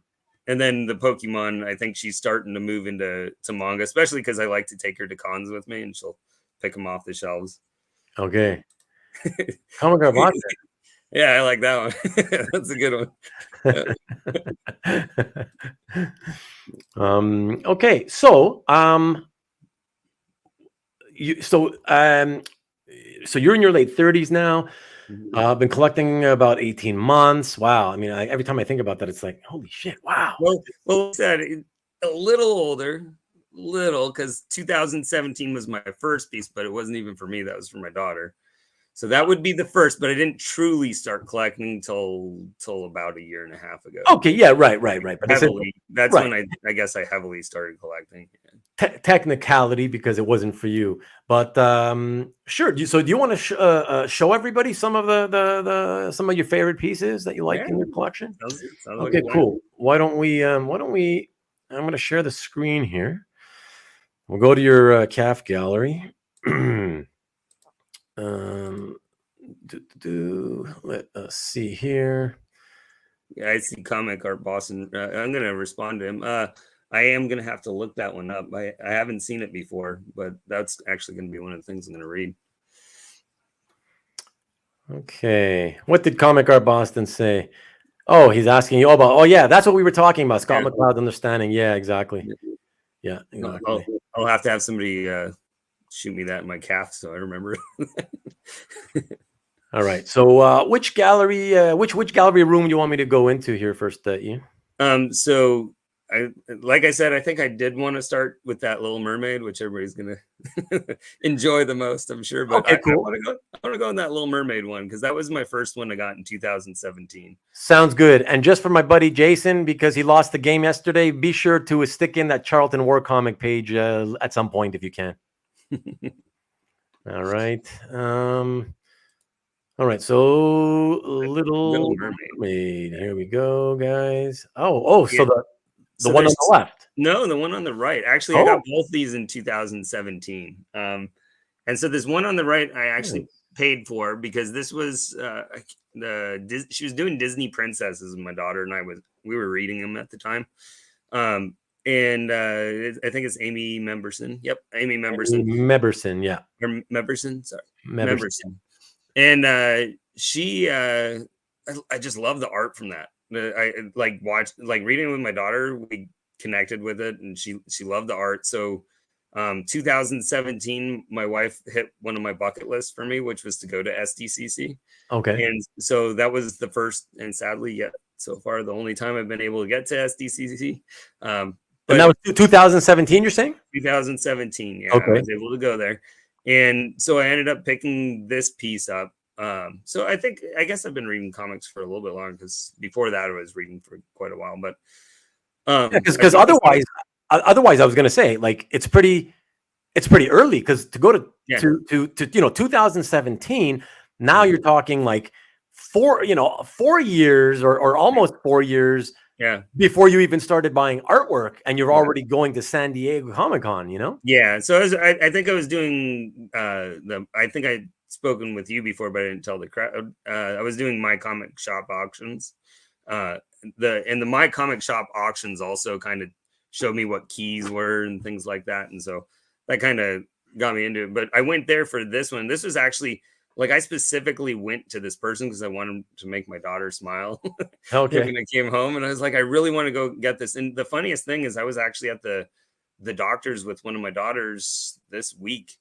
and then the Pokemon, I think she's starting to move into manga, especially because I like to take her to cons with me, and she'll pick them off the shelves. Okay. Comic Guard Box. Yeah, I like that one. That's a good one. Okay, so so you're in your late 30s now. I've been collecting about 18 months. Wow. I mean, every time I think about that, it's like, holy shit, wow. Well, said a little older, because 2017 was my first piece, but it wasn't even for me. That was for my daughter. So that would be the first, but I didn't truly start collecting till about a year and a half ago. Okay, yeah, right. But heavily, that's right. When I guess I heavily started collecting. Technicality, because it wasn't for you, but sure. So do you want to show everybody some of the some of your favorite pieces that you like in your collection? Sounds okay, like cool. Why don't we I'm going to share the screen here. We'll go to your calf gallery. Let us see here. Yeah, I see Comic Art Boston. I'm going to respond to him. I am going to have to look that one up. I haven't seen it before, but that's actually going to be one of the things I'm going to read. Okay. What did Comic Art Boston say? Oh, he's asking you about, yeah, that's what we were talking about. Scott McCloud's understanding. Yeah, exactly. Yeah, exactly. I'll have to have somebody shoot me that in my calf so I remember. All right. So which gallery room do you want me to go into here first, Ian? So like I said, I think I did want to start with that Little Mermaid, which everybody's gonna enjoy the most, I'm sure. But okay, cool. I want to go in that Little Mermaid one because that was my first one I got in 2017. Sounds good. And just for my buddy Jason, because he lost the game yesterday, be sure to stick in that Charlton War comic page at some point if you can. All right. All right, so Little Mermaid. Here we go, guys. So the one on the left. No, the one on the right. Actually, I got both these in 2017. And so this one on the right, I actually paid for because this was she was doing Disney princesses, and my daughter and we were reading them at the time. And I think it's Amy Memberson. Yep, Amy Memberson. Memberson, yeah. Or Memberson, sorry. Memberson. And I just love the art from that. I reading it with my daughter. We connected with it, and she loved the art. So 2017, my wife hit one of my bucket lists for me, which was to go to SDCC. Okay. And so that was the first, and sadly, yet so far, the only time I've been able to get to SDCC. And that was 2017, you're saying? 2017, yeah. Okay. I was able to go there. And so I ended up picking this piece up. So I guess I've been reading comics for a little bit longer because before that I was reading for quite a while. But because otherwise I was going to say, like, it's pretty early because to go to 2017. Now you're talking like 4 years or almost 4 years. Yeah. Before you even started buying artwork, and you're already going to San Diego Comic-Con, Yeah. So I think I was doing I think I'd spoken with you before, but I didn't tell the crowd. I was doing my comic shop auctions. The my comic shop auctions also kind of showed me what keys were and things like that. And so that kind of got me into it. But I went there for this one. This was actually like I specifically went to this person because I wanted to make my daughter smile Okay. when I came home, and I was like, I really want to go get this. And the funniest thing is, I was actually at the doctor's with one of my daughters this week,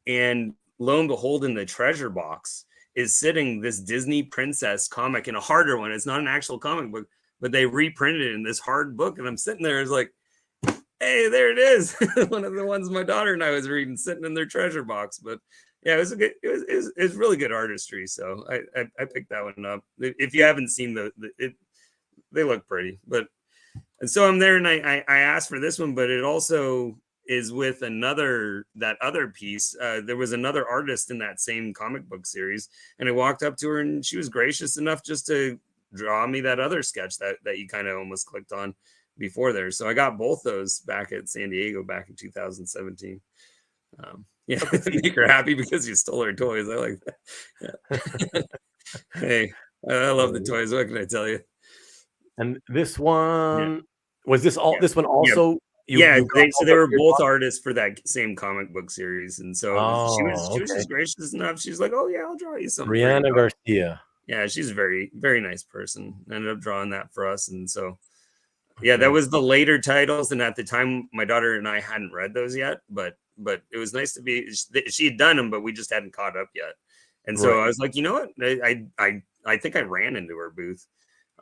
and lo and behold, in the treasure box is sitting this Disney princess comic in a harder one. It's not an actual comic book, but they reprinted it in this hard book, and I'm sitting there, it's like, hey, there it is. One of the ones my daughter and I was reading, sitting in their treasure box. But yeah, it was a good, it was really good artistry. So I picked that one up. If you haven't seen they look pretty. But and so I'm there, and I asked for this one, but it also is with that other piece. There was another artist in that same comic book series, and I walked up to her, and she was gracious enough just to draw me that other sketch that you kind of almost clicked on before there. So I got both those back at San Diego back in 2017. Yeah, make her happy because you stole her toys. I like that. Yeah. Hey, I love the toys. What can I tell you? And this one was this all. Yeah. This one also. So they were both artists for that same comic book series, and so she was just gracious enough. She's like, "Oh yeah, I'll draw you something." Brianna Garcia. Yeah, she's a very, very nice person. Ended up drawing that for us, and so yeah, that was the later titles. And at the time, my daughter and I hadn't read those yet, but it was nice to be. She had done them, but we just hadn't caught up yet. And so I was like, you know what? I think I ran into her booth.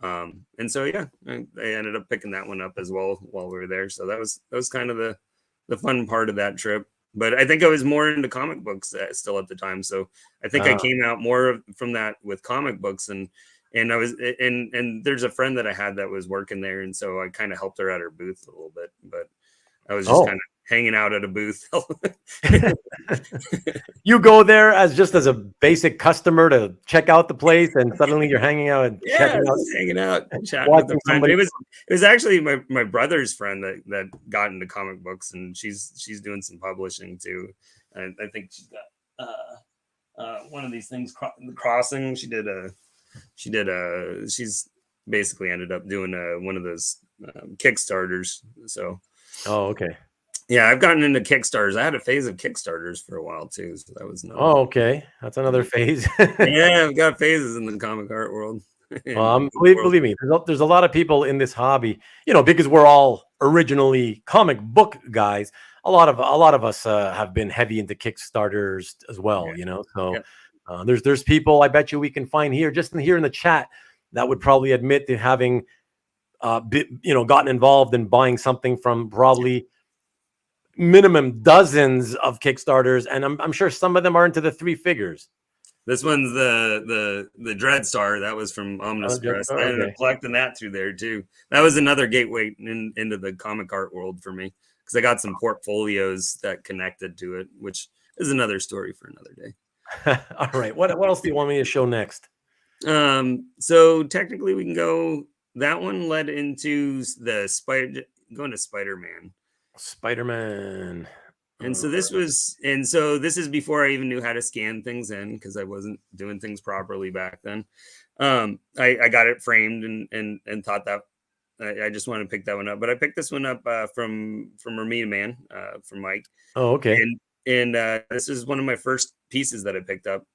And so yeah, I ended up picking that one up as well while we were there. So that was kind of the fun part of that trip. But I think I was more into comic books still at the time. So I think I came out more from that with comic books, and I was and there's a friend that I had that was working there, and so I kind of helped her at her booth a little bit. But I was just kind of hanging out at a booth. You go there as a basic customer to check out the place, and suddenly you're hanging out and hanging out, chatting with a friend. It was actually my brother's friend that got into comic books, and she's doing some publishing too. And I think she's got one of these things, Crossing. She's basically ended up doing one of those Kickstarters. So okay. Yeah, I've gotten into Kickstarters. I had a phase of Kickstarters for a while too, so that was nice. Okay, that's another phase. Yeah, I've got phases in the comic art world. Well, believe me, there's a lot of people in this hobby, because we're all originally comic book guys. A lot of us have been heavy into Kickstarters as well. So there's people I bet you we can find here in the chat that would probably admit to having gotten involved in buying something from probably minimum dozens of Kickstarters, and I'm sure some of them are into the 3 figures. This one's the Dreadstar. That was from Omnus Press. I ended up collecting that through there too. That was another gateway into the comic art world for me, because I got some portfolios that connected to it, which is another story for another day. All right. What else do you want me to show next? So technically we can go. That one led into going to Spider-Man. And so this is before I even knew how to scan things in, because I wasn't doing things properly back then. I got it framed and thought that I just wanted to pick that one up, but I picked this one up from Ramita Man, from Mike. Oh, okay. And this is one of my first pieces that I picked up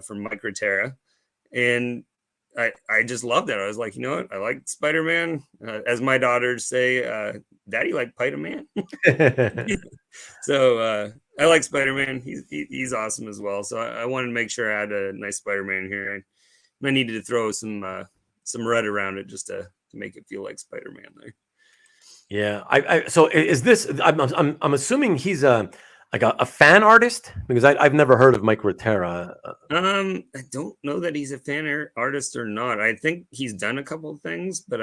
from Mike Rotera, and I just loved it. I was like, you know what? I like Spider-Man. As my daughters say, Daddy like Spider-Man. So I like Spider-Man. He's awesome as well. So I wanted to make sure I had a nice Spider-Man here. I needed to throw some red around it just to make it feel like Spider-Man there. Yeah. So is this? I'm assuming he's like a fan artist, because I've never heard of Mike Rotera. I don't know that he's a fan artist or not. I think he's done a couple of things, but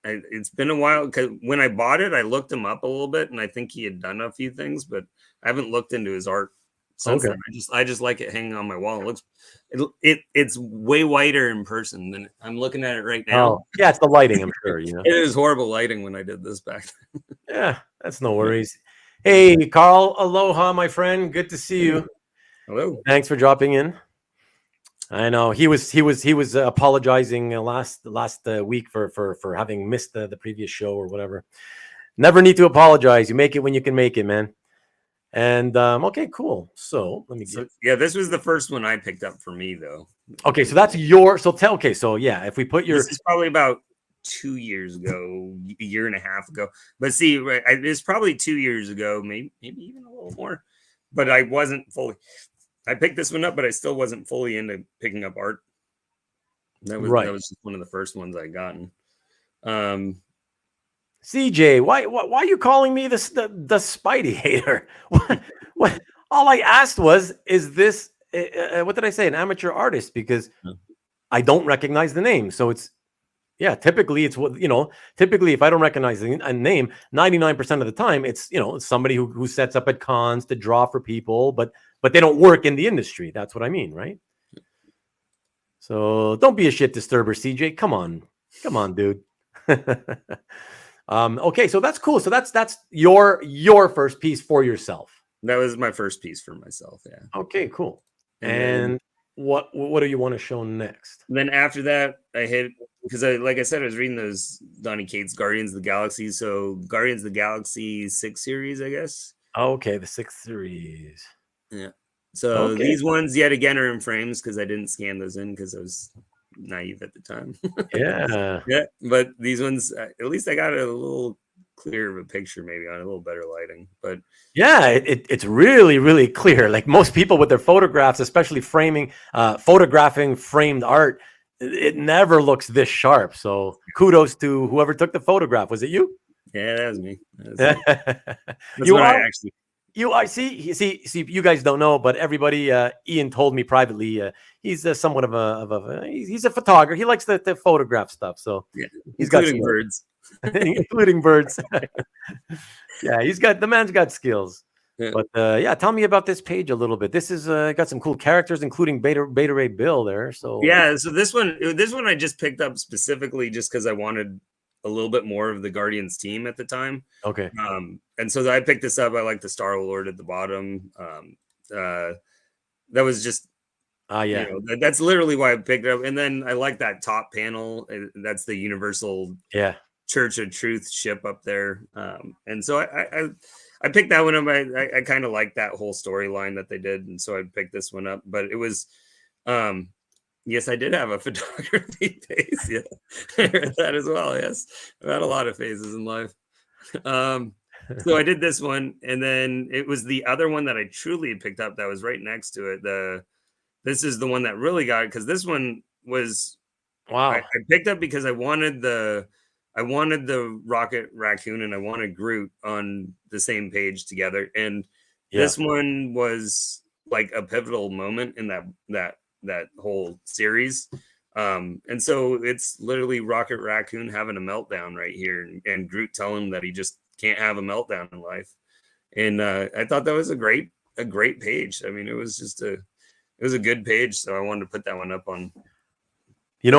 it's been a while, because when I bought it, I looked him up a little bit, and I think he had done a few things, but I haven't looked into his art since then. I just like it hanging on my wall. It's way whiter in person than I'm looking at it right now. Oh, yeah, it's the lighting, I'm sure. It is horrible lighting when I did this back then. Yeah, that's no worries. Hey, Carl, aloha, my friend. Good to see you. Hello. Thanks for dropping in. I know he was apologizing last week for having missed the previous show or whatever. Never need to apologize. You make it when you can make it, man. And okay, cool. So let me get. Yeah, this was the first one I picked up for me, though. Okay, so that's your. So tell. Okay, so yeah, if we put your. This is probably about 2 years ago, a year and a half ago. But see, right, it's probably 2 years ago, maybe even a little more. But I wasn't fully. I picked this one up, but I still wasn't fully into picking up art. That was just one of the first ones I gotten. CJ, why are you calling me the Spidey hater? What? All I asked was, is this what did I say? An amateur artist? Because I don't recognize the name. So it's typically it's what typically if I don't recognize a name, 99% of the time it's it's somebody who sets up at cons to draw for people, but they don't work in the industry. That's what I mean, right? So don't be a shit disturber, CJ. Come on, dude. Okay, so that's cool. So that's your first piece for yourself. That was my first piece for myself. Yeah. Okay, cool. And what do you want to show next? Then after that, I hit because like I said, I was reading those Donny Cates Guardians of the Galaxy. So Guardians of the Galaxy 6 series, I guess. Okay, the 6th series. Yeah. So these ones yet again are in frames because I didn't scan those in because I was naive at the time. Yeah. Yeah. But these ones, at least I got a little clearer of a picture, maybe on a little better lighting. But yeah, it's really, really clear. Like most people with their photographs, especially photographing framed art, it never looks this sharp. So kudos to whoever took the photograph. Was it you? Yeah, that was me. You are see you guys don't know, but everybody Ian told me privately he's somewhat of he's a photographer. He likes to photograph stuff. So yeah, he's including birds. Including birds. Yeah, the man's got skills. Yeah. But tell me about this page a little bit. This is got some cool characters, including Beta Ray Bill there. So yeah, so this one I just picked up specifically just because I wanted a little bit more of the Guardians team at the time. Okay. And so I picked this up. I like the Star Lord at the bottom. That was just that's literally why I picked it up. And then I like that top panel. That's the Universal Church of Truth ship up there. And so I picked that one up. I kind of like that whole storyline that they did, and so I picked this one up. But it was yes, I did have a photography phase. Yeah, that as well. Yes, I've had a lot of phases in life. So I did this one, and then it was the other one that I truly picked up that was right next to it. This is the one that really got it because this one was I picked up because I wanted the Rocket Raccoon and I wanted Groot on the same page together, and this one was like a pivotal moment in that whole series. And so it's literally Rocket Raccoon having a meltdown right here and Groot telling him that he just can't have a meltdown in life. And I thought that was a great page. I mean, it was a good page. So I wanted to put that one up on, frame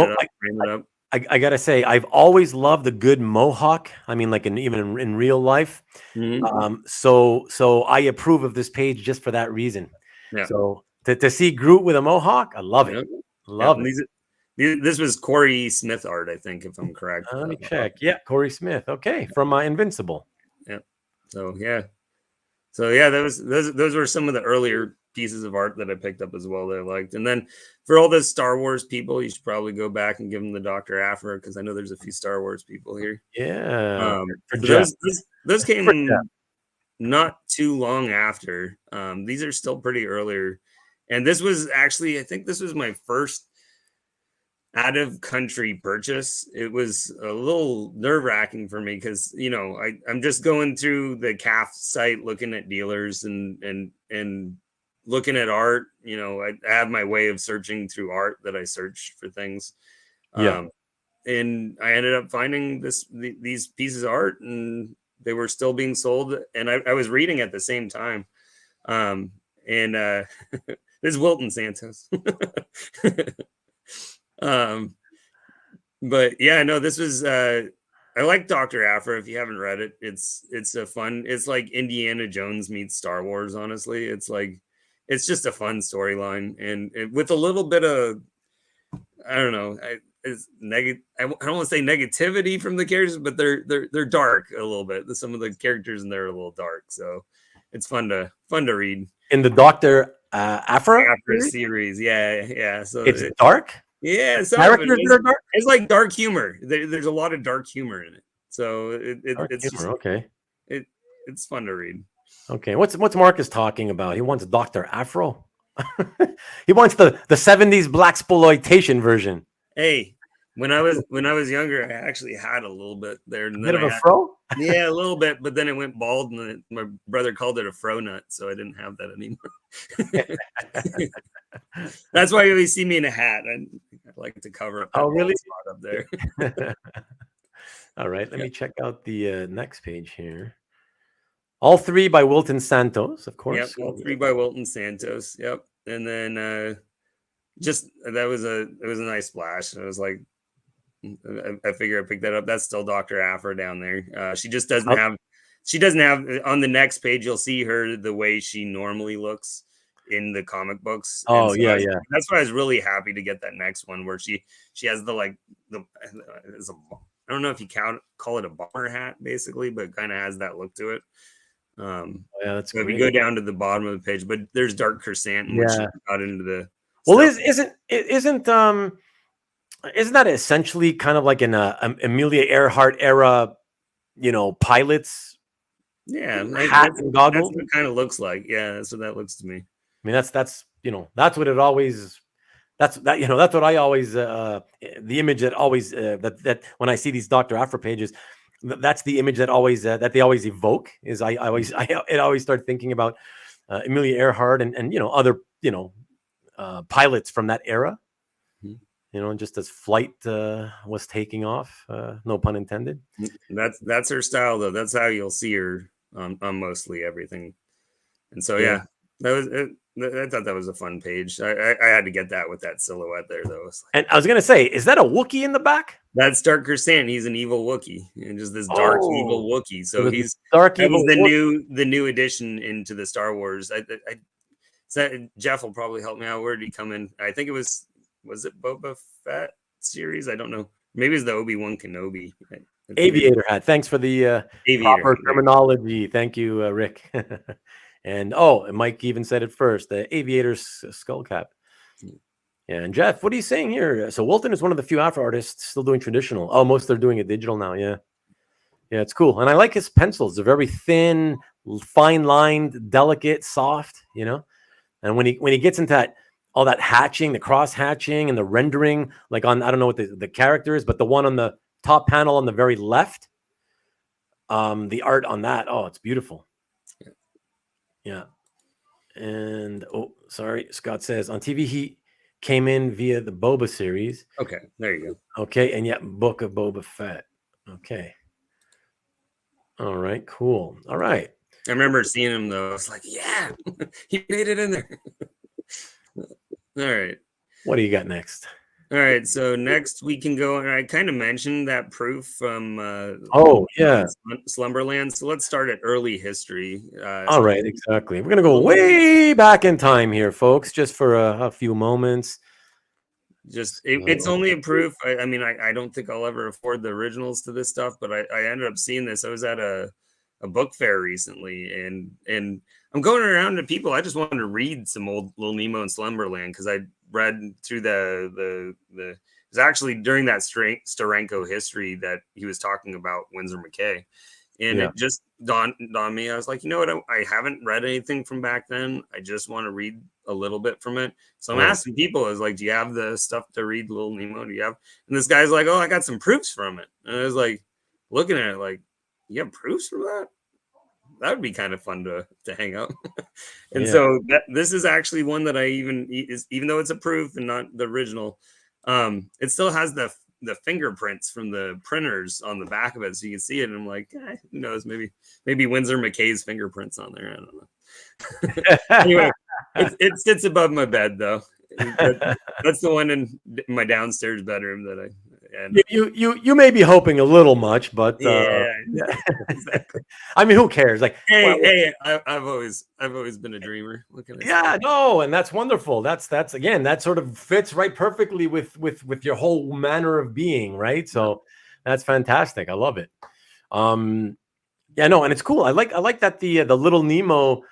it up. I gotta say, I've always loved a good mohawk. I mean, like even in real life. Mm-hmm. So I approve of this page just for that reason. Yeah. So to see Groot with a mohawk, I love it. Love it. This was Corey Smith art, I think, if I'm correct. Let me check. Yeah, Corey Smith. Okay, from Invincible. Yeah. So those were some of the earlier pieces of art that I picked up as well that I liked. And then for all the Star Wars people, you should probably go back and give them the Dr. Aphra because I know there's a few Star Wars people here. Yeah. Those came not too long after. These are still pretty earlier. And this was actually, I think this was my first out of country purchase. It was a little nerve-wracking for me because I'm just going through the CAF site looking at dealers and looking at art. I have my way of searching through art that I search for things. And I ended up finding these pieces of art, and they were still being sold, and I was reading at the same time. This is Wilton Santos. But yeah, no, this was I like Dr. Aphra. If you haven't read it, it's like Indiana Jones meets Star Wars. Honestly, it's just a fun storyline, and with a little bit of, I don't know, I don't want to say negativity from the characters, but they're dark a little bit. Some of the characters in there are a little dark. So it's fun to read. In the Dr. Afra series, yeah. So it's dark. Yeah, some characters that are dark. It's like dark humor. There's a lot of dark humor in it, so it's humor, just okay. It's fun to read. Okay, what's Marcus talking about? He wants Dr. Afro. He wants the 70s blaxploitation version. Hey, when I was younger, I actually had a little bit there. And a bit of a fro? Yeah, a little bit, but then it went bald, and my brother called it a fro nut, so I didn't have that anymore. That's why you always see me in a hat. I like to cover up that spot up there. All right, let me check out the next page here. All three by Wilton Santos, of course. Yep, all three by Wilton Santos. Yep, and then just it was a nice splash. I was like, I figure I picked that up. That's still Dr. Afra down there. She just doesn't have. She doesn't have on the next page. You'll see her the way she normally looks in the comic books. Oh, so yeah. That's why I was really happy to get that next one where she has I don't know if you call it a bomber hat basically, but it kind of has that look to it. Yeah, that's so if you go down to the bottom of the page, but there's Dark Chrysanthemum, which got into the isn't that essentially kind of like an Amelia Earhart era, pilots? Yeah, hat and goggles. That's what it kind of looks like. Yeah, that's what that looks to me. I mean, that's what it always. That's what I always the image that always that when I see these Dr. Afra pages, that's the image that always that they always evoke. Is I always start thinking about Amelia Earhart and other pilots from that era. Just as flight was taking off, no pun intended. That's her style, though. That's how you'll see her on mostly everything. And so that was it. I thought that was a fun page. I had to get that with that silhouette there, though. And I was gonna say, is that a Wookiee in the back? That's Dark Chrysanthemum. He's an evil Wookiee, and just this dark evil Wookiee. So he's dark evil. The new addition into the Star Wars. Jeff will probably help me out. Where did he come in? I think it was it Boba Fett series? I don't know. Maybe it's the Obi-Wan Kenobi. Aviator hat. Thanks for the proper terminology. Thank you, Rick. And Mike even said it first, the Aviator's skull cap. Yeah, and Jeff, what are you saying here? So Wilton is one of the few Afro artists still doing traditional. Oh, most are doing it digital now. Yeah, it's cool. And I like his pencils. They're very thin, fine-lined, delicate, soft, And when he gets into all that hatching, the cross hatching and the rendering, like I don't know what the character is, but the one on the top panel on the very left, the art on that, it's beautiful. Yeah. And sorry, Scott says on TV he came in via the Boba series. Okay, there you go. Okay, and Book of Boba Fett. Okay. All right, cool. All right. I remember seeing him though. I was like, yeah, he made it in there. All right. What do you got next? All right, so next we can go, and I kind of mentioned that proof from Slumberland. So let's start at early history. All right, exactly. We're gonna go way back in time here, folks, just for a few moments. It's only a proof. I mean, I don't think I'll ever afford the originals to this stuff, but I ended up seeing this. I was at a book fair recently, and I'm going around to people. I just wanted to read some old Little Nemo and Slumberland because I read through it was actually during that Steranko history that he was talking about Winsor McKay, and it just dawned on me. I was like, you know what? I haven't read anything from back then. I just want to read a little bit from it. So I'm asking people, I was like, do you have the stuff to read Little Nemo? Do you have? And this guy's like, oh, I got some proofs from it. And I was like, looking at it like, you have proofs from that? That would be kind of fun to hang out. And so this is actually one that even though it's a proof and not the original, it still has the fingerprints from the printers on the back of it, so you can see it. And I'm like, who knows? Maybe Winsor McKay's fingerprints on there. I don't know. Anyway, it sits above my bed though. That's the one in my downstairs bedroom that I. You may be hoping a little much, but exactly. I mean, who cares? Like, I've always been a dreamer. And that's wonderful. That's again, that sort of fits right perfectly with your whole manner of being, right? So that's fantastic. I love it. Yeah, no, and it's cool. I like that the little Nemo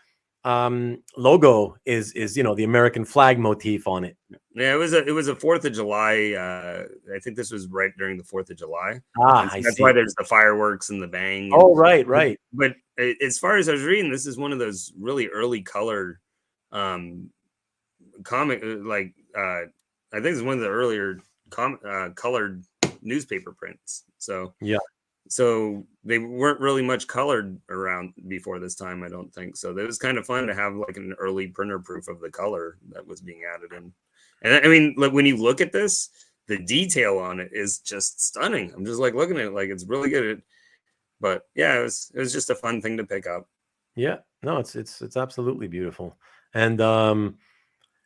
logo is the American flag motif on it. Yeah, it was a 4th of July. I think this was right during the 4th of July, and so I that's why see. there's the fireworks and the bang. And Oh, right, right. but as far as I was reading, this is one of those really early color um, comic I think it's one of the earlier colored newspaper prints. Yeah. So they weren't really much colored around before this time, I don't think. So it was kind of fun to have like an early printer proof of the color that was being added in. And I mean, like when you look at this, the detail on it is just stunning. I'm just like looking at it like it's really good. But yeah, it was just a fun thing to pick up. Yeah. No, it's absolutely beautiful. And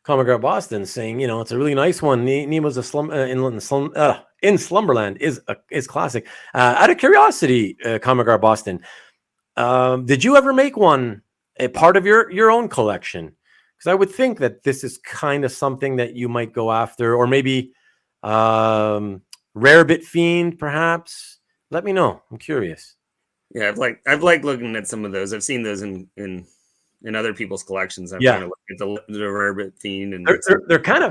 Comic Girl Boston saying, it's a really nice one. Nemo's a in Slumberland is classic. Out of curiosity, Comic Girl Boston, did you ever make one a part of your own collection? Because I would think that this is kind of something that you might go after, or maybe Rarebit Fiend, perhaps. Let me know. I'm curious. Yeah, I've liked looking at some of those. I've seen those in other people's collections. I've Yeah. kind of looked at the Rarebit Fiend, and they're kind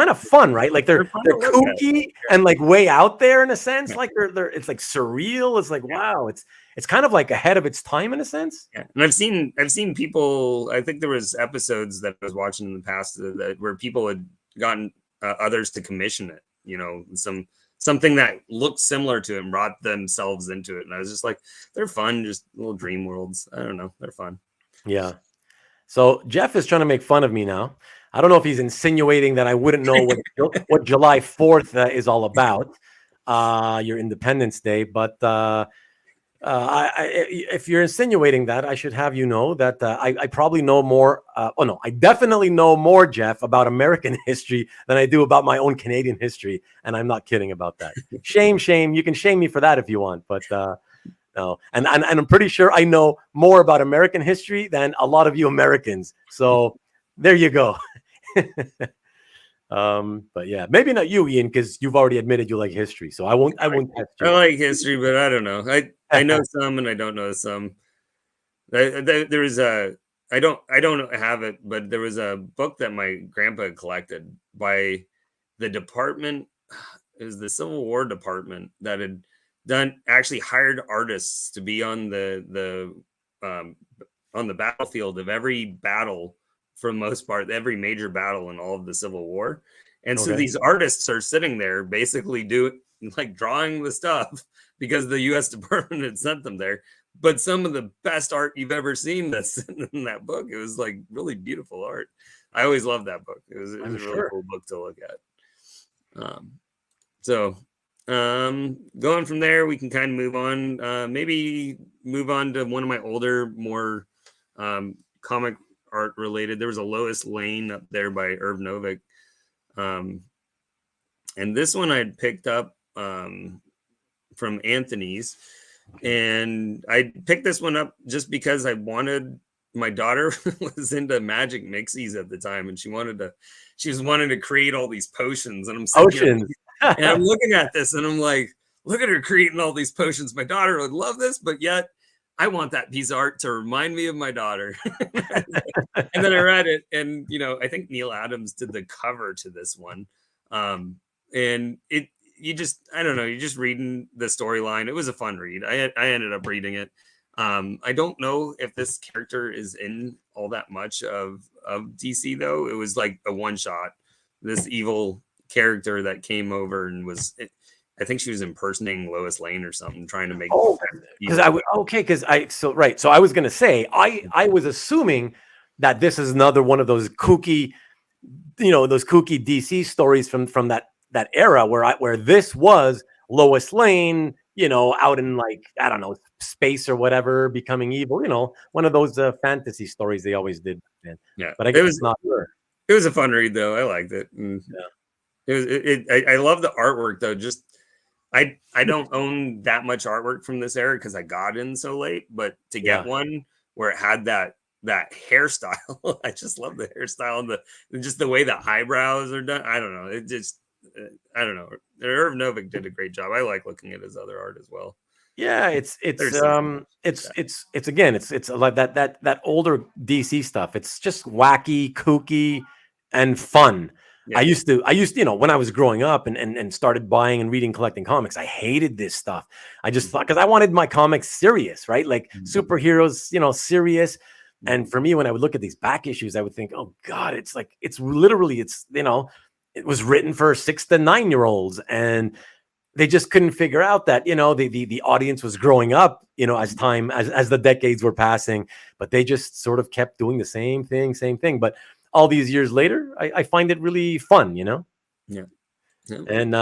of fun, right? Like they're fun to look at. kooky and like way out there in a sense. Like they're it's like surreal. It's like wow, it's kind of like ahead of its time in a sense. Yeah, and I've seen people. I think there was episodes that I was watching in the past where people had gotten others to commission it. Something that looked similar to it and brought themselves into it, and I was just like, they're fun, just little dream worlds. I don't know, they're fun. Yeah. So Jeff is trying to make fun of me now. I don't know if he's insinuating that I wouldn't know what July 4th is all about, your Independence Day. But if you're insinuating that, I should have you know that I probably know more. I definitely know more, Jeff, about American history than I do about my own Canadian history. And I'm not kidding about that. Shame. You can shame me for that if you want. But no, and I'm pretty sure I know more about American history than a lot of you Americans. So there you go. But yeah, maybe not you, Ian, because you've already admitted you like history. So I won't test you. I like history, but I don't know. I know some and I don't know some. There is I don't have it, but there was a book that my grandpa collected by the department. It was the Civil War department that had actually hired artists to be on the battlefield of every battle, for the most part, every major battle in all of the Civil War. And so these artists are sitting there basically drawing the stuff because the US department had sent them there. But some of the best art you've ever seen that's in that book. It was like really beautiful art. I always loved that book. It was a really cool book to look at. Going from there, we can kind of move on. Maybe move on to one of my older, more comic art related. There was a Lois Lane up there by Irv Novick. And this one I'd picked up from Anthony's. And I picked this one up just because my daughter was into magic mixies at the time, and she was wanting to create all these potions. And and I'm looking at this and I'm like, look at her creating all these potions. My daughter would love this, but yet I want that piece of art to remind me of my daughter. And then I read it, and I think Neil Adams did the cover to this one. And you're just reading the storyline. It was a fun read. I ended up reading it. I don't know if this character is in all that much of DC though. It was like a one shot. This evil character that came over and I think she was impersonating Lois Lane or something, trying to make. So I was gonna say I was assuming that this is another one of those kooky, those kooky DC stories from that era where this was Lois Lane, out in like, I don't know, space or whatever, becoming evil, one of those fantasy stories they always did. Yeah, but I guess it's not her. It was a fun read though. I liked it. And I love the artwork though. Just I don't own that much artwork from this era because I got in so late, but to get one where it had that hairstyle, I just love the hairstyle and just the way the eyebrows are done. I don't know. I don't know. Irv Novick did a great job. I like looking at his other art as well. Yeah, There's something. it's again, it's like that older DC stuff. It's just wacky, kooky, and fun. Yeah. I used to, when I was growing up and started buying and reading, collecting comics, I hated this stuff. I just thought, because I wanted my comics serious, right? Like superheroes, serious. And for me, when I would look at these back issues, I would think, oh God, it's like, it's literally, it was written for 6 to 9 year olds, and they just couldn't figure out that the audience was growing up, as the decades were passing, but they just sort of kept doing the same thing. But all these years later, I find it really fun. Yeah. Yeah. And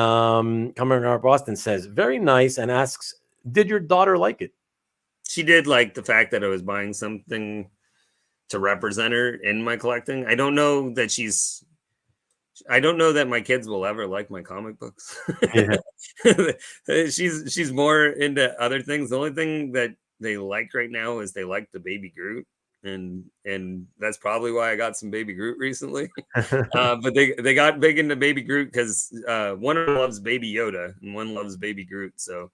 Coming Up Boston says very nice, and asks, did your daughter like it? She did like the fact that I was buying something to represent her in my collecting. I don't know that my kids will ever like my comic books. Yeah. She's more into other things. The only thing that they like right now is they like the Baby Groot, and that's probably why I got some Baby Groot recently. But they got big into Baby Groot because one of them loves Baby Yoda and one loves Baby Groot. So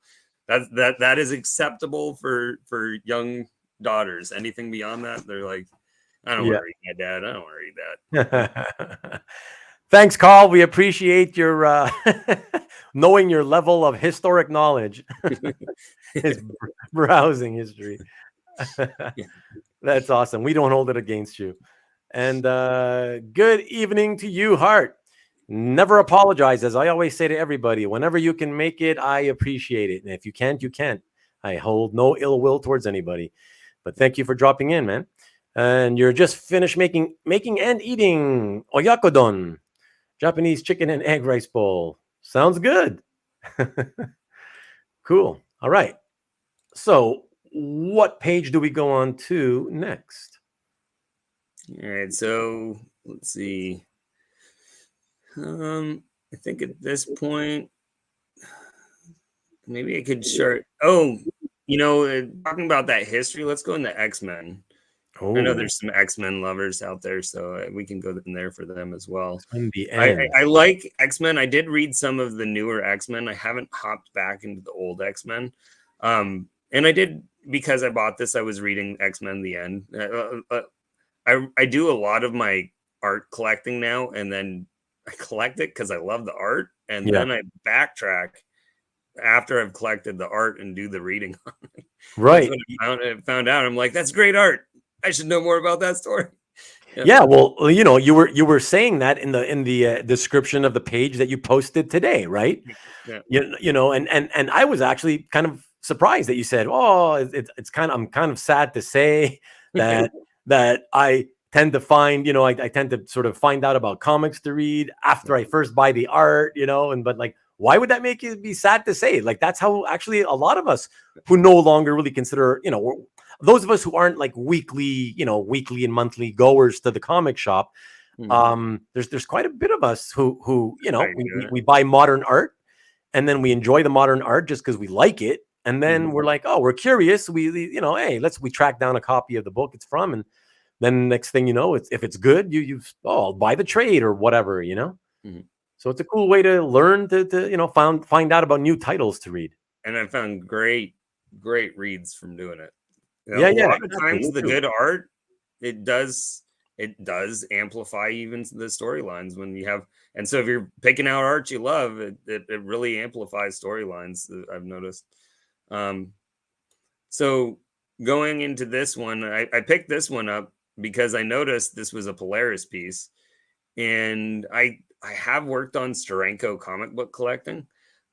that is acceptable for young daughters. Anything beyond that, they're like, I don't want to read my dad. I don't want to read that. Thanks, Carl. We appreciate your knowing your level of historic knowledge. His browsing history. That's awesome. We don't hold it against you. And good evening to you, Hart. Never apologize. As I always say to everybody, whenever you can make it, I appreciate it. And if you can't, you can't. I hold no ill will towards anybody. But thank you for dropping in, man. And you're just finished making and eating oyakodon, Japanese chicken and egg rice bowl. Sounds good. Cool. All right. So what page do we go on to next? All right. So let's see. I think at this point, maybe I could start. Oh, talking about that history, let's go into X-Men. I know there's some X-Men lovers out there, so we can go in there for them as well. In the end. I like X-Men. I did read some of the newer X-Men. I haven't hopped back into the old X-Men. And I did, because I bought this, I was reading X-Men the end. I do a lot of my art collecting now, and then I collect it because I love the art, and then I backtrack after I've collected the art and do the reading on it. Right. When I found out, I'm like, that's great art. I should know more about that story. Yeah, well, you were saying that in the description of the page that you posted today, right? Yeah. And I was actually kind of surprised that you said, "Oh, I'm kind of sad to say that I tend to find, I tend to sort of find out about comics to read after I first buy the art, but like, why would that make you be sad to say? Like, that's how actually a lot of us who no longer really consider, those of us who aren't like weekly and monthly goers to the comic shop, there's quite a bit of us who we buy modern art, and then we enjoy the modern art just because we like it, and then we're like, oh, we're curious, we we track down a copy of the book it's from, and then next thing you know, if it's good, I'll buy the trade or whatever, So it's a cool way to learn to find out about new titles to read. And I found great reads from doing it. A lot of times the good art, it does amplify even the storylines when you have, and so if you're picking out art you love, it really amplifies storylines, I've noticed. So going into this one, I picked this one up because I noticed this was a Polaris piece, and I have worked on Steranko comic book collecting.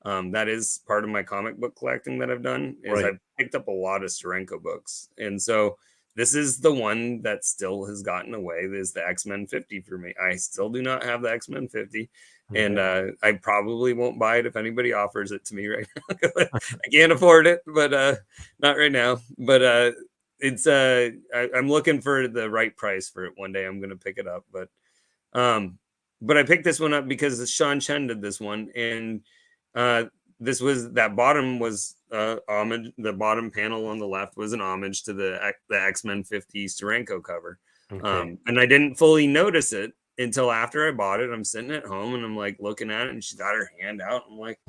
That is part of my comic book collecting that I've done, is I've picked up a lot of Steranko books. And so this is the one that still has gotten away, is the X-Men 50 for me. I still do not have the X-Men 50. And I probably won't buy it if anybody offers it to me right now. I can't afford it, but not right now. But it's I'm looking for the right price for it. One day I'm going to pick it up. But I picked this one up because Sean Chen did this one, and this was, that bottom was homage. The bottom panel on the left was an homage to the X-Men 50 Steranko cover. And I didn't fully notice it until after I bought it. I'm sitting at home and I'm like looking at it, and she's got her hand out. I'm like,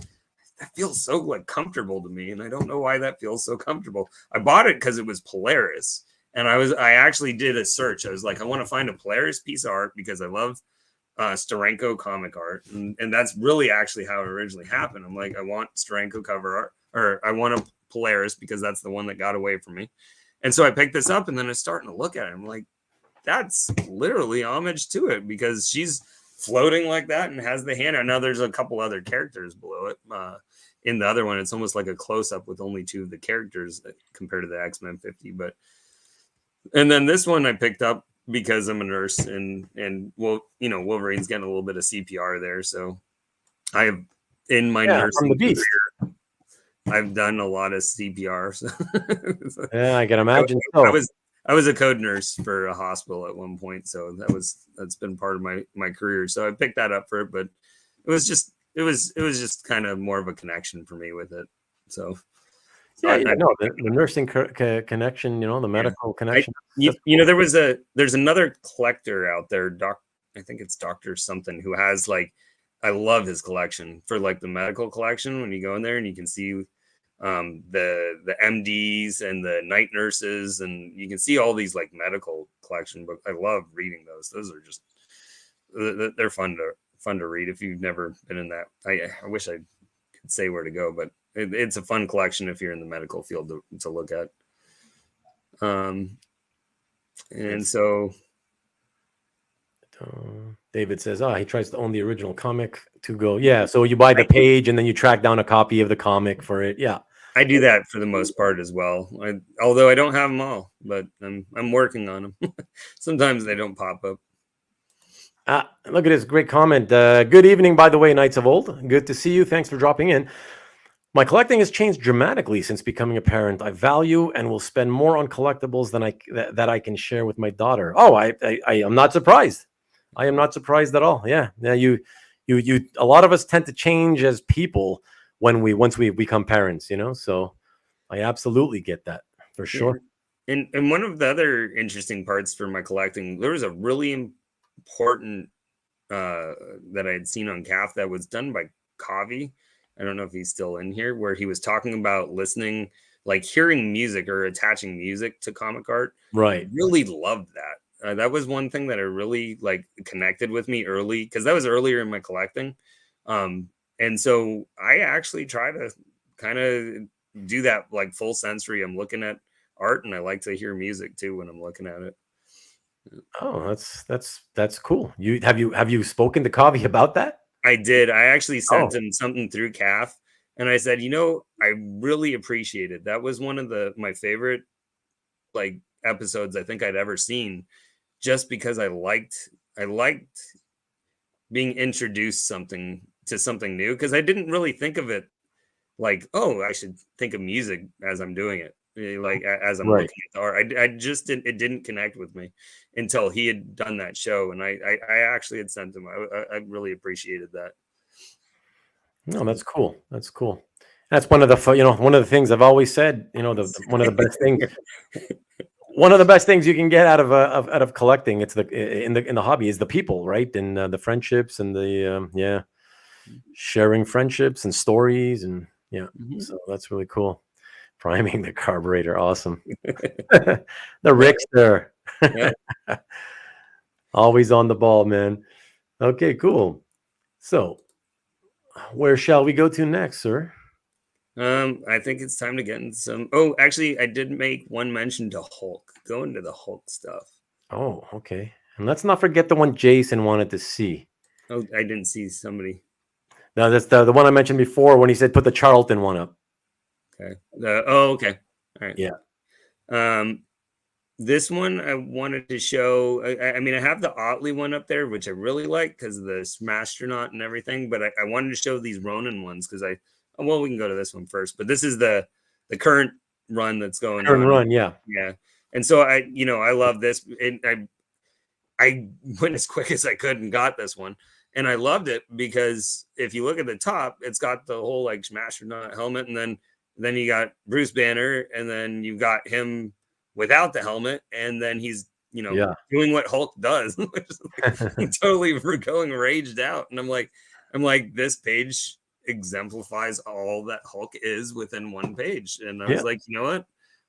that feels so like comfortable to me, and I don't know why that feels so comfortable. I bought it because it was Polaris, and I actually did a search. I was like, I want to find a Polaris piece of art because I love Steranko comic art, and that's really actually how it originally happened. I'm like, I want Steranko cover art, or I want a Polaris because that's the one that got away from me. And so I picked this up, and then I was starting to look at it. I'm like, that's literally homage to it because she's floating like that and has the hand out. Now there's a couple other characters below it. In the other one, it's almost like a close-up with only 2 of the characters compared to the X-Men 50. But and then this one I picked up because I'm a nurse, and well, you know, Wolverine's getting a little bit of CPR there. So I have in my nursing career, I've done a lot of CPR. So yeah, I can imagine. I was a code nurse for a hospital at one point, so that's been part of my career. So I picked that up for it, but it was just kind of more of a connection for me with it. So yeah, the nursing connection, you know, the medical connection. You know, there's another collector out there, I think it's Dr. something, who has like, I love his collection for like the medical collection. When you go in there and you can see the MDs and the night nurses, and you can see all these like medical collection books. I love reading those. Those are just, they're fun to read if you've never been in that. I wish I could say where to go, but it's a fun collection if you're in the medical field to look at. And so David says, he tries to own the original comic to go. Yeah. So you buy the page and then you track down a copy of the comic for it. Yeah. I do that for the most part as well. Although I don't have them all, but I'm working on them. Sometimes they don't pop up. Look at this great comment. Good evening, by the way, Knights of Old. Good to see you. Thanks for dropping in. My collecting has changed dramatically since becoming a parent. I value and will spend more on collectibles than that I can share with my daughter. Oh, I am not surprised. I am not surprised at all. Yeah. You a lot of us tend to change as people once we become parents, you know, so I absolutely get that for sure. And one of the other interesting parts for my collecting, there was a really important that I had seen on CAF that was done by Kavi. I don't know if he's still in here, where he was talking about listening, like hearing music or attaching music to comic art. Right. I really loved that. That was one thing that I really like connected with me early, because that was earlier in my collecting. And so I actually try to kind of do that like full sensory. I'm looking at art and I like to hear music too when I'm looking at it. Oh, that's cool. Have you spoken to Kavi about that? I did. I actually sent him something through CAF, and I said, you know, I really appreciate it. That was one of my favorite like episodes I think I'd ever seen, just because I liked being introduced to something new, because I didn't really think of it like, oh, I should think of music as I'm doing it, like as I'm looking at the art. I just didn't connect with me until he had done that show, and I actually had sent him. I really appreciated that. No, that's cool. That's cool. That's one of the things I've always said. You know, one of the best things. One of the best things you can get out of collecting, it's in the hobby, is the people, right? And the friendships and the sharing friendships and stories, and so that's really cool. Priming the carburetor, awesome. The Rick's there. Always on the ball, man. Okay, cool. So where shall we go to next, sir? I think it's time to get in some. Oh, actually, I did make one mention to Hulk. Go into the Hulk stuff. Oh, okay. And let's not forget the one Jason wanted to see. Oh, I didn't see somebody. No, that's the one I mentioned before when he said put the Charlton one up. Okay. Okay. All right. Yeah. This one I wanted to show. I mean, I have the Otley one up there, which I really like because of the Smastronaut and everything. But I wanted to show these Ronin ones because we can go to this one first. But this is the current run that's going on. Run, yeah. And so I love this. I went as quick as I could and got this one. And I loved it because if you look at the top, it's got the whole like Smastronaut helmet, and then you got Bruce Banner, and then you've got him without the helmet, and then he's doing what Hulk does, which is like, totally going raged out. And I'm like, this page exemplifies all that Hulk is within one page. And I Yeah. was like, you know what?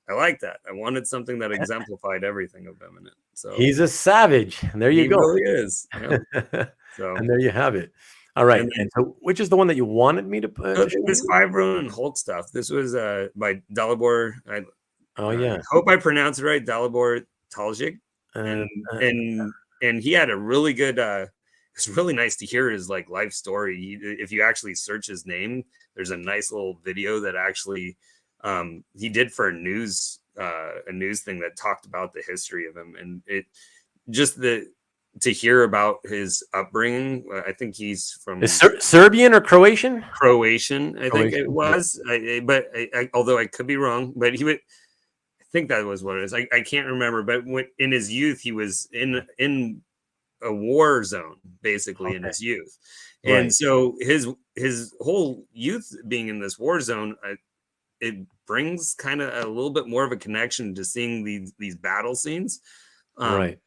I like that. I wanted something that exemplified everything of him in it. So He's a savage. And there you he go. really is. Yeah. So And there you have it. All right. and then, And so, which is the one that you wanted me to show this you? 5 Ronin Hulk stuff. This was by Dalibor. Oh, I yeah. hope I pronounced it right. Dalibor Taljic. Uh, And he had a really good it's really nice to hear his like life story. If you actually search his name, there's a nice little video that actually he did for a news thing that talked about the history of him, and it just to hear about his upbringing. I think he's from Serbian or Croatian? Croatian, I think it Croatian, was. But although I could be wrong, but he would. I think that was what it is. I can't remember, but in his youth, he was in a war zone, basically, in his youth, and so his whole youth being in this war zone, it brings kind of a little bit more of a connection to seeing these battle scenes, Right.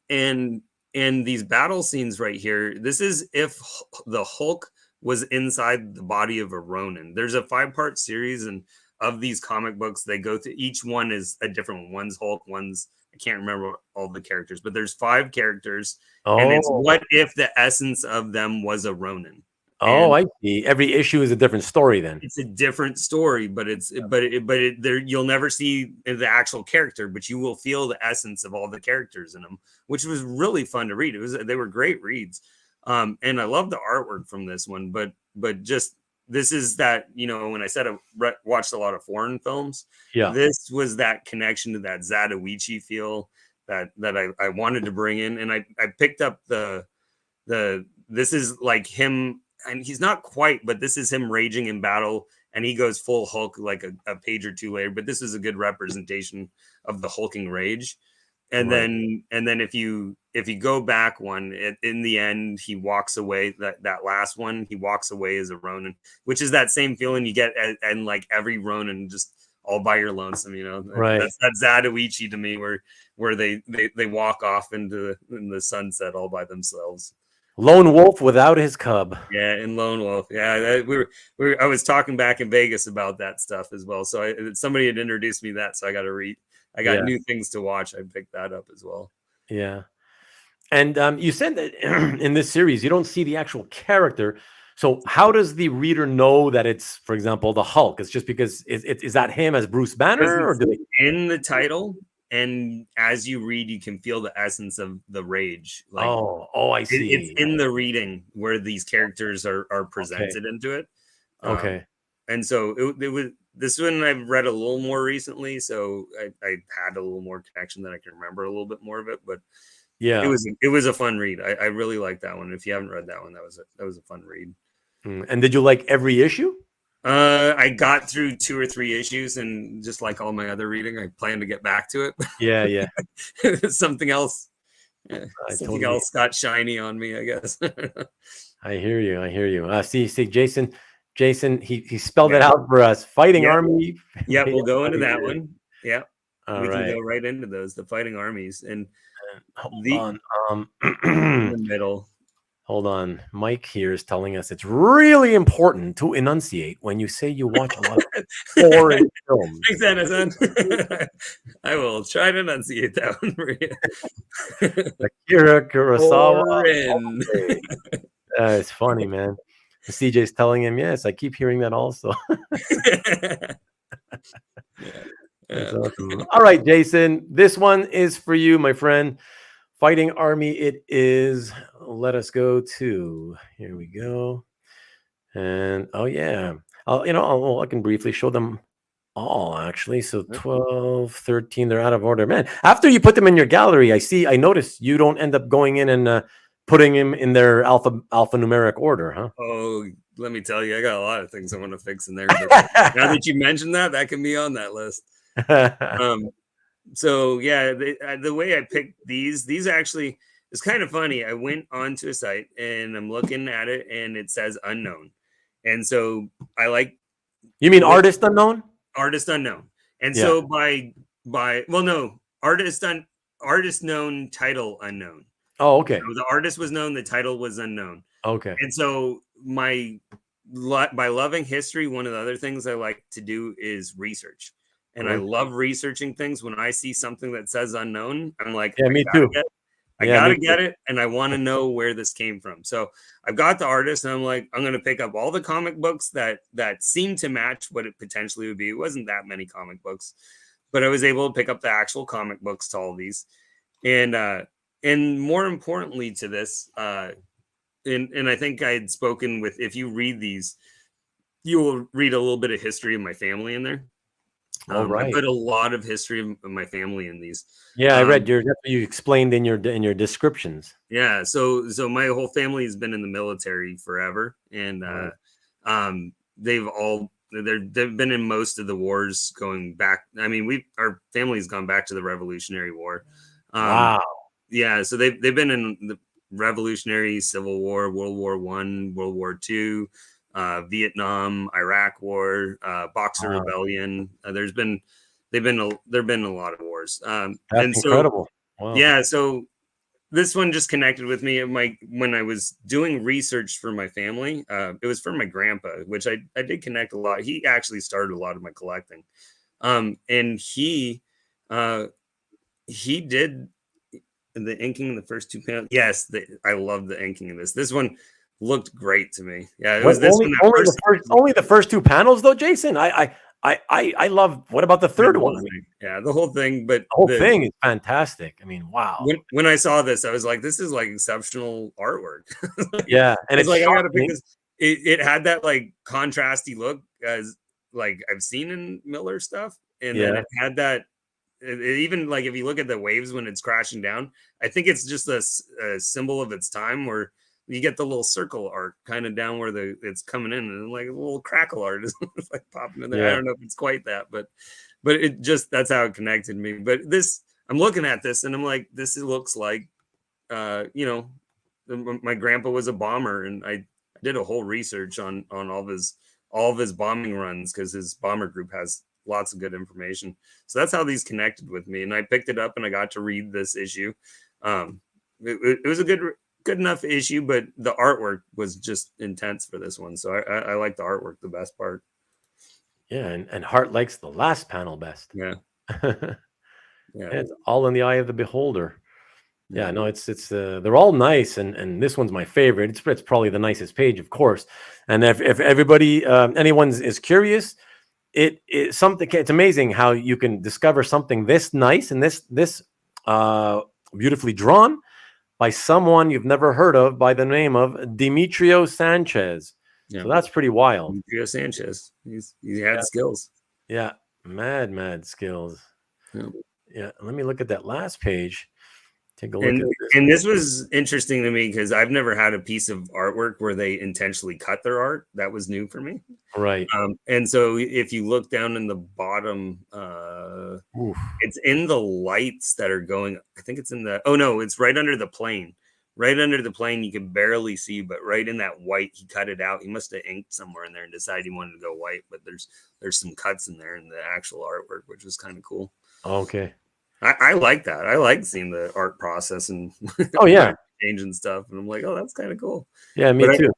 and these battle scenes right here. This is if the Hulk was inside the body of a Ronin. There's a 5-part series, and of these comic books, they go through, each one is a different one. One's Hulk, one's, I can't remember all the characters, but there's 5 characters, and it's what if the essence of them was a Ronin. Oh, I see. Every issue is a different story then. It's a different story, but there you'll never see the actual character, but you will feel the essence of all the characters in them, which was really fun to read. They were great reads. And I love the artwork from this one, but just this is that, when I said I watched a lot of foreign films, this was that connection to that Zatoichi feel that I wanted to bring in. And I picked up this is like him, and he's not quite, but this is him raging in battle, and he goes full Hulk like a page or 2 later, but this is a good representation of the hulking rage. And then if you go back one, in the end, he walks away. That last one, he walks away as a Ronin, which is that same feeling you get and like every Ronin, just all by your lonesome. That's that Zatoichi to me, where they walk off in the sunset all by themselves. Lone wolf without his cub. Yeah, in Lone Wolf. Yeah, I was talking back in Vegas about that stuff as well. So somebody had introduced me that, so I got to read. I got new things to watch. I picked that up as well. Yeah. And you said that in this series, you don't see the actual character. So how does the reader know that it's, for example, the Hulk? It's just because is that him as Bruce Banner, or do they in the title? And as you read, you can feel the essence of the rage. Like, I see. It's in the reading where these characters are presented into it. And so it was this one I've read a little more recently, so I had a little more connection that I can remember a little bit more of it. But yeah, it was a fun read. I really liked that one. If you haven't read that one, that was a fun read. And did you like every issue? I got through 2 or 3 issues, and just like all my other reading, I plan to get back to it. Yeah. Something else. Something else got shiny on me, I guess. I hear you. See, Jason, he spelled it out for us. Fighting Army. Yeah, we'll go into that one. Yeah. We can go right into those, the Fighting Armies. And hold on. In the middle. Hold on. Mike here is telling us it's really important to enunciate when you say you watch a lot of foreign films. Thanks, Anderson. I will try to enunciate that one for you. Akira Kurosawa. It's funny, man. CJ's telling him, yes, I keep hearing that also. That's awesome. All right, Jason, this one is for you, my friend. Fighting Army it is. Let us go to, here we go. And I can briefly show them all, actually. So 12, 13, they're out of order. Man, after you put them in your gallery, I noticed you don't end up going in and putting them in their alphanumeric order, huh? Oh, let me tell you, I got a lot of things I want to fix in there. Now that you mentioned that can be on that list. So yeah, the way I picked these actually is kind of funny. I went onto a site and I'm looking at it and it says unknown. And so I like. You mean artist unknown? Artist unknown. And so artist known, title unknown. Oh, okay. So the artist was known, the title was unknown. Okay. And so my by loving history, one of the other things I like to do is research. And I Right. love researching things. When I see something that says unknown, I'm like, Yeah, me too. I Yeah, me gotta too. get it, and I want to know where this came from. So I've got the artist, and I'm like, I'm gonna pick up all the comic books that seem to match what it potentially would be. It wasn't that many comic books, but I was able to pick up the actual comic books to all these, and more importantly to this, and I think I had spoken with, if you read these, you will read a little bit of history of my family in there. All I right. put a lot of history of my family in these. Yeah, I read Um, that's what you explained in your descriptions. Yeah, so my whole family has been in the military forever, and Right. they've been in most of the wars going back. I mean, our family's gone back to the Revolutionary War. Um, Wow. yeah, so they've been in the Revolutionary, Civil War, World War One, World War Two, Vietnam, Iraq War, Boxer Wow. Rebellion. There've been a lot of wars, That's and so incredible. Wow. yeah, so this one just connected with me. When I was doing research for my family, it was for my grandpa, which I did connect a lot. He actually started a lot of my collecting, and uh, he did the inking in the first two panels. Yes, I love the inking in this. This one looked great to me. Yeah, it What was this one that first. only the first two panels though, Jason? I love what about the The third one? whole I mean, thing. Yeah, the whole thing. But the whole thing is fantastic. I mean, wow. when I saw this, I was like, this is like exceptional artwork. Yeah, I and was it's like, I gotta pick sharpening. this. It had that like contrasty look as like I've seen in Miller stuff, and then Yeah. it had that. Even like if you look at the waves when it's crashing down, I think it's just a symbol of its time where you get the little circle art kind of down where it's coming in, and like a little crackle art is like popping in there. I Yeah. don't know if it's quite that, but it just that's how it connected me. But this, I'm looking at this and I'm like, this looks like you know, my grandpa was a bomber, and I did a whole research on all of his bombing runs because his bomber group has lots of good information. So that's how these connected with me, and I picked it up and I got to read this issue. It was a good enough issue, but the artwork was just intense for this one. So I like the artwork the best part. Yeah, and Hart likes the last panel best. Yeah, Yeah, yeah, it's all in the eye of the beholder. yeah. Yeah, no, it's they're all nice, and this one's my favorite. It's probably the nicest page, of course. And if everybody anyone is curious, it something. It's amazing how you can discover something this nice and this uh, beautifully drawn by someone you've never heard of by the name of Demetrio Sanchez. Yeah. So that's pretty wild. Gio Sanchez, he had Yeah, skills. yeah, mad skills. Yeah. Yeah, let me look at that last page. Take a look And at this. and this was interesting to me because I've never had a piece of artwork where they intentionally cut their art. That was new for me. Right. And so if you look down in the bottom, Oof. it's in the lights that are going. I think it's in the. Oh no, it's right under the plane. Right under the plane, you can barely see, but right in that white, he cut it out. He must have inked somewhere in there and decided he wanted to go white. But there's some cuts in there in the actual artwork, which was kind of cool. Okay. I like that. I like seeing the art process and Oh yeah. changing stuff, and I'm like, oh, that's kind of cool. Yeah, me But too.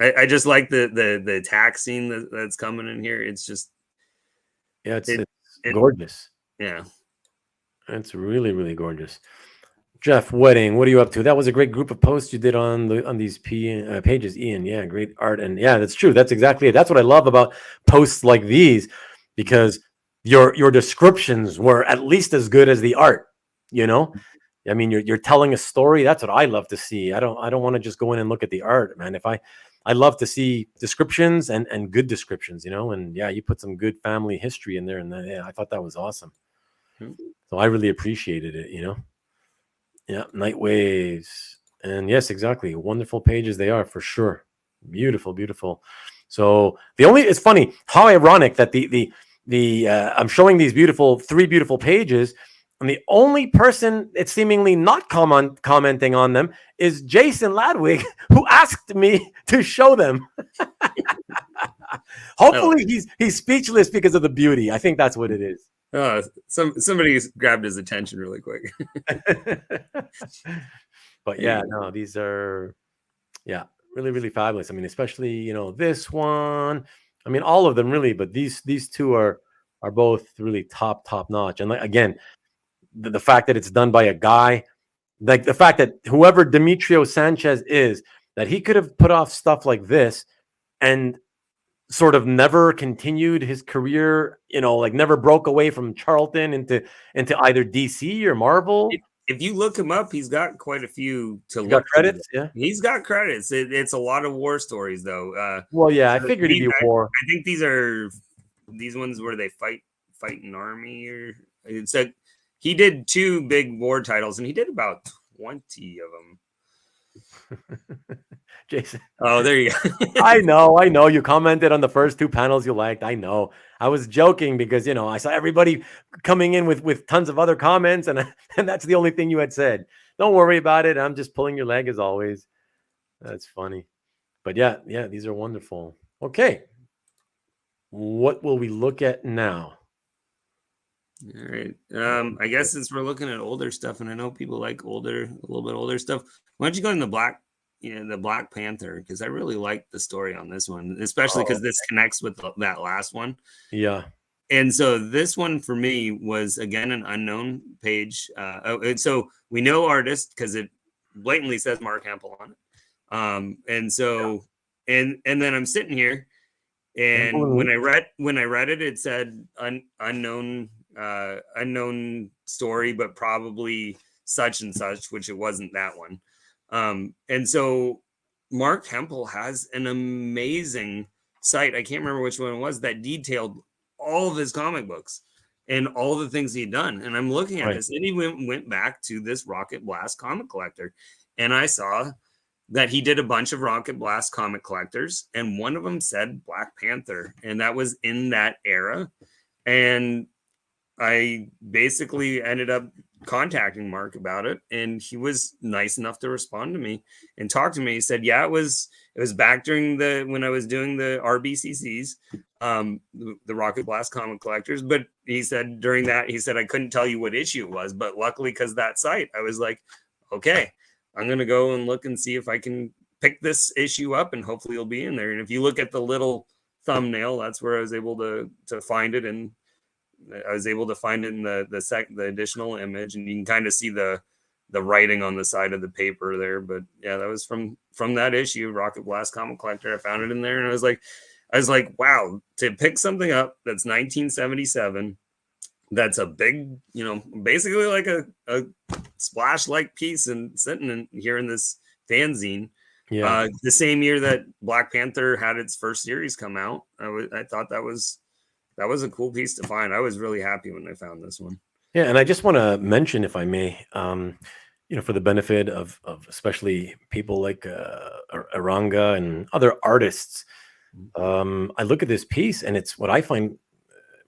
I just like the attack scene that's coming in here. It's just Yeah, it's it, it gorgeous. yeah. It's really gorgeous. Jeff Wedding, what are you up to? That was a great group of posts you did on these pages, Ian. Yeah, great art, and yeah, that's true. That's exactly it. That's what I love about posts like these, because your descriptions were at least as good as the art. You know, I mean, you're telling a story. That's what I love to see. I don't want to just go in and look at the art, man. I love to see descriptions and good descriptions. You know, and yeah, you put some good family history in there, and yeah, I thought that was awesome. So I really appreciated it. You know. Yeah, Night Waves. And yes, exactly. Wonderful pages they are for sure. Beautiful. So it's funny how ironic that the I'm showing these three beautiful pages, and the only person it's seemingly not commenting on them is Jason Ladwig, who asked me to show them. Hopefully he's speechless because of the beauty. I think that's what it is. Somebody grabbed his attention really quick. But yeah, no, these are really, really fabulous. I mean, especially, you know, this one. I mean, all of them really, but these two are both really top notch. And like, again, the fact that it's done by a guy, like the fact that whoever Demetrio Sanchez is, that he could have put off stuff like this and sort of never continued his career, you know, like never broke away from Charlton into either DC or Marvel. If you look him up, he's got quite a few to He's got look through. credits, yeah. He's got credits. It's a lot of war stories, though. Well, yeah, I figured it'd be a war. I think these ones where they fight an army, or it's a. He did 2 big war titles, and he did about 20 of them. Jason. Oh, there you go. I know. You commented on the first 2 panels you liked. I know. I was joking because, you know, I saw everybody coming in with tons of other comments, and that's the only thing you had said. Don't worry about it. I'm just pulling your leg as always. That's funny. But yeah, these are wonderful. Okay. What will we look at now? All right. I guess since we're looking at older stuff, and I know people like a little bit older stuff, why don't you go in the Black Panther, because I really like the story on this one, especially because this connects with that last one. Yeah. And so this one for me was, again, an unknown page. So we know artist because it blatantly says Mark Hempel on it. And so, and then I'm sitting here, and when I read it, it said unknown story, but probably such and such, which it wasn't that one. And so Mark Hempel has an amazing site. I can't remember which one it was that detailed all of his comic books and all the things he'd done. And I'm looking at this, and he went back to this Rocket Blast comic collector, and I saw that he did a bunch of Rocket Blast comic collectors, and one of them said Black Panther, and that was in that era. And I basically ended up contacting Mark about it, and he was nice enough to respond to me and talk to me. He said, yeah, it was back during when I was doing the RBCCs, the Rocket Blast comic collectors. But he said during that, he said, I couldn't tell you what issue it was, but luckily, because that site, I was like, okay, I'm going to go and look and see if I can pick this issue up, and hopefully it'll be in there. And if you look at the little thumbnail, that's where I was able to find it. And I was able to find it in the additional image, and you can kind of see the writing on the side of the paper there. But yeah, that was from that issue, Rocket Blast comic collector. I found it in there, and I was like, wow, to pick something up that's 1977, that's a big, basically like a splash like piece, and sitting in here in this fanzine. Yeah. The same year that Black Panther had its first series come out, I thought that was a cool piece to find. I was really happy when I found this one. Yeah, and I just want to mention, if I may, for the benefit of especially people like Aranga and other artists, I look at this piece, and it's what I find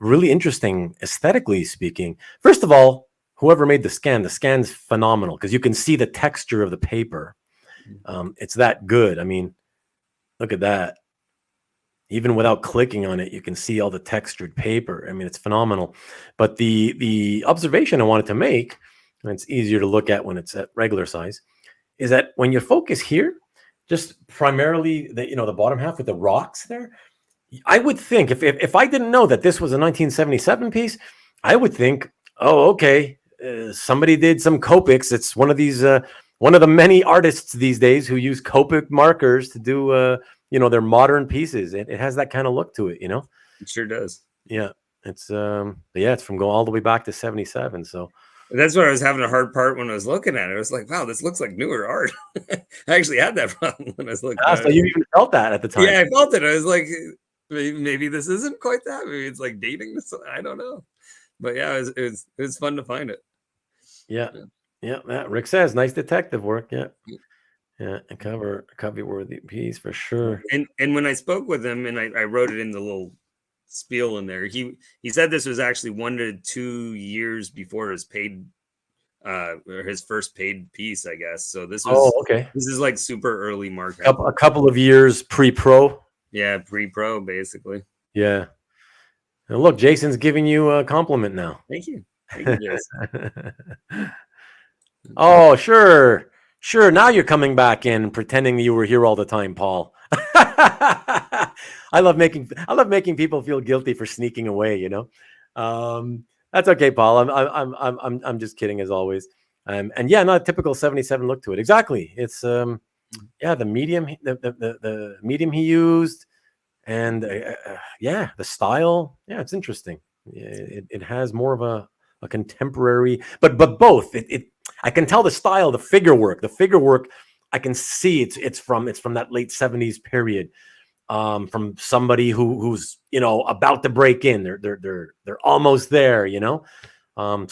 really interesting, aesthetically speaking. First of all, whoever made the scan's phenomenal, because you can see the texture of the paper. It's that good. I mean, look at that. Even without clicking on it, you can see all the textured paper. I mean, it's phenomenal. But the observation I wanted to make, and it's easier to look at when it's at regular size, is that when you focus here, just primarily the bottom half with the rocks there, I would think if I didn't know that this was a 1977 piece, I would think, oh, okay, somebody did some Copics. It's one of these one of the many artists these days who use Copic markers to do their modern pieces. It has that kind of look to it, It sure does. Yeah, it's it's from going all the way back to 77. So that's what I was having a hard part when I was looking at it. I was like, wow, this looks like newer art. I actually had that problem when I was looking at it. So you even felt that at the time? Yeah, I felt it. I was like, maybe this isn't quite that. Maybe it's like dating this. I don't know. But yeah, it was fun to find it. Yeah. Rick says, nice detective work. Yeah. A cover worthy piece for sure. And when I spoke with him, and I wrote it in the little spiel in there, he said this was actually 1 to 2 years before his first paid piece, I guess. So this was okay. This is like super early Mark. A couple of years pre-pro. Yeah, pre-pro basically. Yeah. And look, Jason's giving you a compliment now. Thank you, Jason. Oh, sure. Sure, now you're coming back in and pretending you were here all the time, Paul. I love making people feel guilty for sneaking away. That's okay, Paul. I'm just kidding as always. And yeah, not a typical 77 look to it. Exactly. It's yeah, the medium, the medium he used, and yeah, the style. Yeah, it's interesting. It has more of a contemporary, but both. I can tell the style, the figure work. I can see it's from that late 70s period. From somebody who's about to break in. They're almost there. So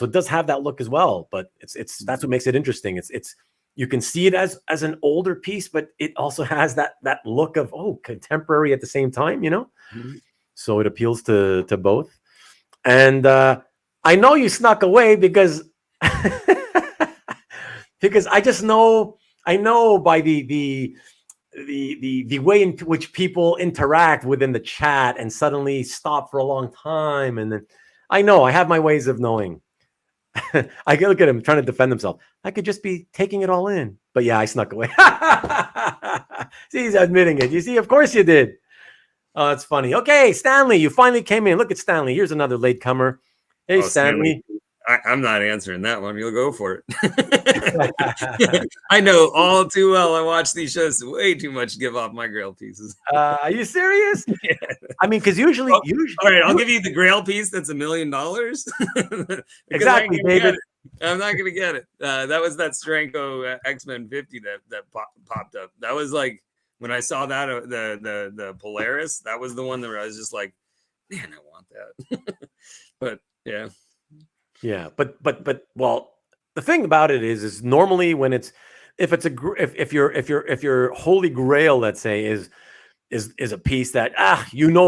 it does have that look as well. But that's what makes it interesting. It's you can see it as an older piece, but it also has that look of contemporary at the same time. Mhm. So it appeals to both. And I know you snuck away because because I know by the way in which people interact within the chat and suddenly stop for a long time, and then I know I have my ways of knowing. I look at him trying to defend himself. I could just be taking it all in, but yeah, I snuck away. See, he's admitting it. You see, of course you did. Oh, that's funny. Okay, Stanley, you finally came in. Look at Stanley. Here's another latecomer. Hey, Stanley. I'm not answering that one. You'll go for it. I know all too well. I watch these shows way too much to give off my Grail pieces. Are you serious? Yeah. I mean, because usually, all right, I'll give you the Grail piece that's $1 million. Exactly, David. I'm not going to get it. That was that Stranko X-Men 50 that popped up. That was like when I saw that the Polaris. That was the one that I was just like, man, I want that. But yeah. Yeah, but well, the thing about it is normally when if your holy grail, let's say, is a piece that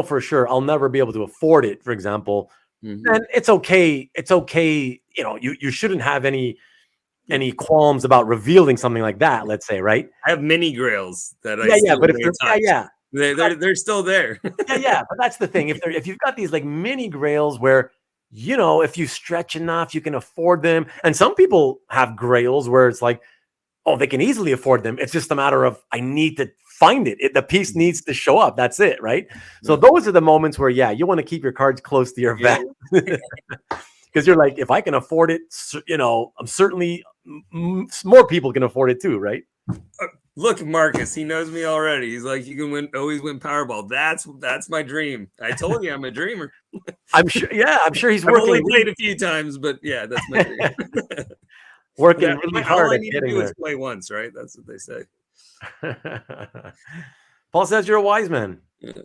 for sure I'll never be able to afford it, for example, then it's okay. It's okay. You shouldn't have any qualms about revealing something like that. Let's say, right? I have mini grails that they're still there. yeah, but that's the thing. If you've got these like mini grails where if you stretch enough, you can afford them. And some people have grails where it's like, they can easily afford them. It's just a matter of, I need to find it. The piece needs to show up. That's it, right? So those are the moments where, you want to keep your cards close to your vest. Because you're like, if I can afford it, I'm certainly more people can afford it too, right? Look, Marcus, he knows me already. He's like, you can always win Powerball. That's my dream. I told you I'm a dreamer. I'm sure. Yeah, I'm sure he's I've working. Only played a few times, but yeah, that's my dream. Working really hard. All I need to do is play once, right? That's what they say. Paul says you're a wise man. Yeah.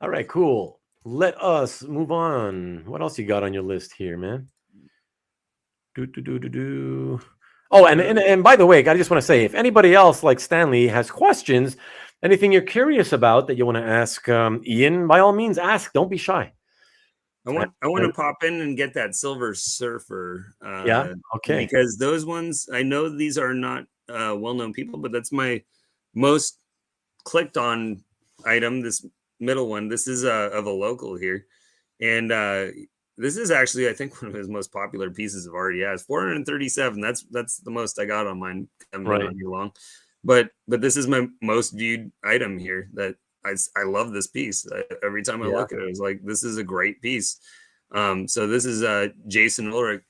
All right, cool. Let us move on. What else you got on your list here, man? Oh, and by the way, I just want to say, if anybody else like Stanley has questions, anything you're curious about that you want to ask Ian, by all means, ask. Don't be shy. I want to pop in and get that Silver Surfer. Yeah. Okay. Because those ones, I know these are not well-known people, but that's my most clicked on item. This middle one. This is of a local here, and this is actually, I think, one of his most popular pieces of art. He has 437. That's the most I got on mine. I haven't been on here long, but this is my most viewed item here. That I love this piece. Every time I look at it, I was like, this is a great piece. So this is Jason Ulrich.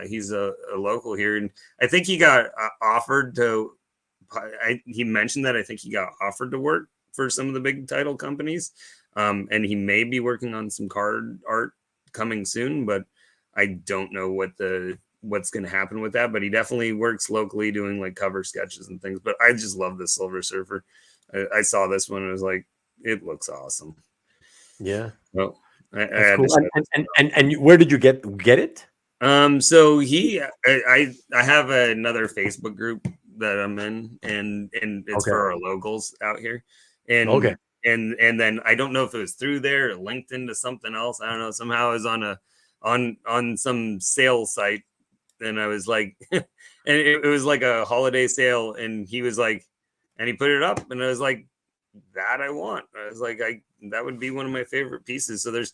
He's a local here, and I think he got offered to. He mentioned that I think he got offered to work for some of the big title companies, and he may be working on some card art coming soon, but I don't know what's going to happen with that. But he definitely works locally doing like cover sketches and things. But I just love this Silver Surfer. I saw this one and I was like, it looks awesome. Yeah. Well, cool. And where did you get it? So I have another Facebook group that I'm in, and it's for our locals out here. And and then I don't know if it was through there or linked into something else. I don't know. Somehow I was on some sale site, and I was like, and it was like a holiday sale, and he was like, and he put it up, and I was like, that I want. I was like, that would be one of my favorite pieces. So there's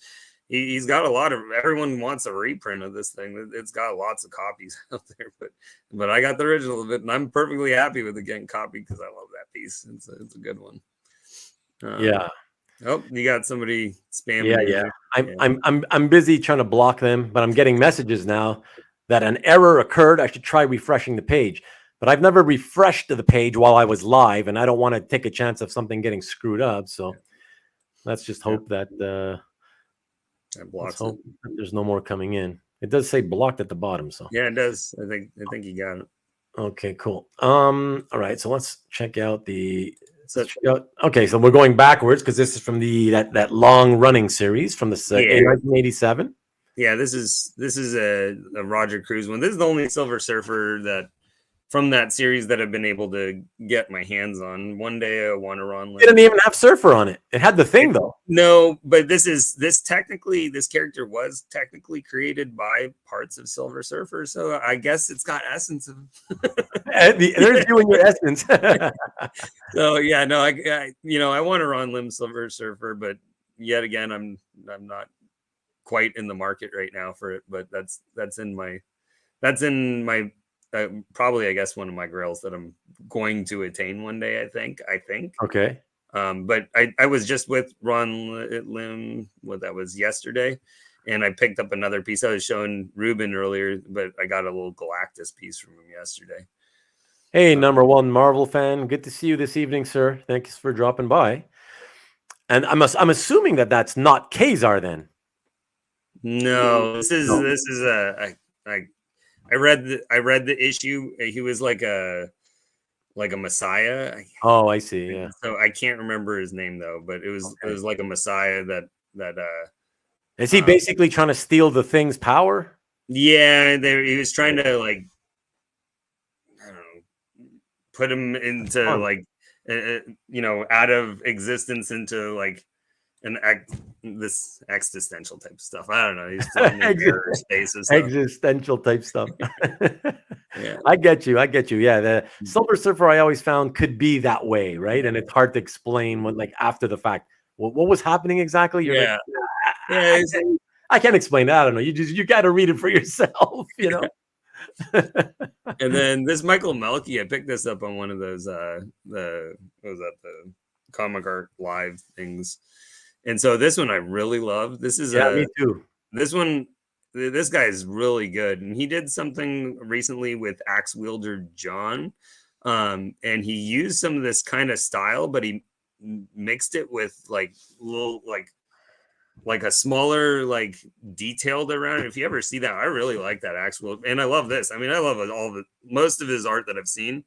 he's got a lot of. Everyone wants a reprint of this thing. It's got lots of copies out there, but I got the original of it, and I'm perfectly happy with it getting copied because I love that piece. It's a good one. Yeah. Oh, you got somebody spamming. Yeah. I'm busy trying to block them, but I'm getting messages now that an error occurred. I should try refreshing the page. But I've never refreshed the page while I was live, and I don't want to take a chance of something getting screwed up. So let's just hope that blocks that there's no more coming in. It does say blocked at the bottom. So yeah, it does. I think you got it. Okay, cool. All right, so let's check out okay, so we're going backwards because this is from that long running series from the 1987. Yeah, this is a Roger Cruz one. This is the only Silver Surfer that from that series that I've been able to get my hands on. One day I want to run. It didn't even have Surfer on it. It had the thing though. No, but this character was technically created by parts of Silver Surfer, so I guess it's got essence of. There's you and your essence. So yeah, no, I want to run Limb Silver Surfer, but yet again, I'm not quite in the market right now for it. But that's in my probably, I guess, one of my grails that I'm going to attain one day. I think. Okay. But I was just with Ron Lim. What that was yesterday, and I picked up another piece. I was showing Ruben earlier, but I got a little Galactus piece from him yesterday. Hey, number one Marvel fan, good to see you this evening, sir. Thanks for dropping by. And I'm assuming that's not Kazar then. No, this is I read the issue. He was like a messiah. Oh, I see. Yeah. So I can't remember his name though, but it was like a messiah that is he basically trying to steal the Thing's power? Yeah, he was trying to like I don't know, put him into like out of existence into like this existential type stuff. I don't know. He's floating in mirror spaces. Existential type stuff. Yeah. I get you. Yeah, the Silver Surfer I always found could be that way, right? And it's hard to explain when, like, after the fact, what was happening exactly. You're like, I can't explain that. I don't know. You got to read it for yourself, you know. And then this Michael Melky, I picked this up on one of those the Comic Art Live things. And so this one I really love. This is me too. This one, this guy is really good, and he did something recently with Axe Wielder John, and he used some of this kind of style, but he mixed it with like little like a smaller like detailed around it. If you ever see that, I really like that Axe Wielder, and I love this. I mean, I love most of his art that I've seen,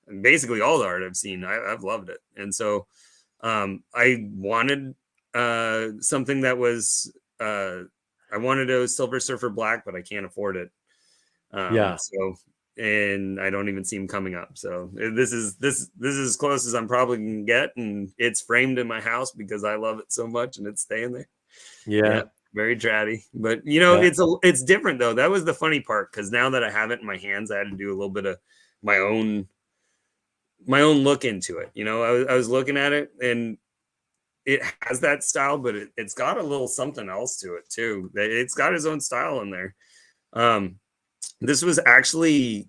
and basically all the art I've seen. I've loved it, and so I wanted. Something that was I wanted a Silver Surfer Black, but I can't afford it. So and I don't even see him coming up. So this is as close as I'm probably gonna get, and it's framed in my house because I love it so much, and it's staying there. Yeah, very chatty, but it's different though. That was the funny part, because now that I have it in my hands, I had to do a little bit of my own look into it. I was looking at it, and it has that style, but it's got a little something else to it too. It's got his own style in there. This was actually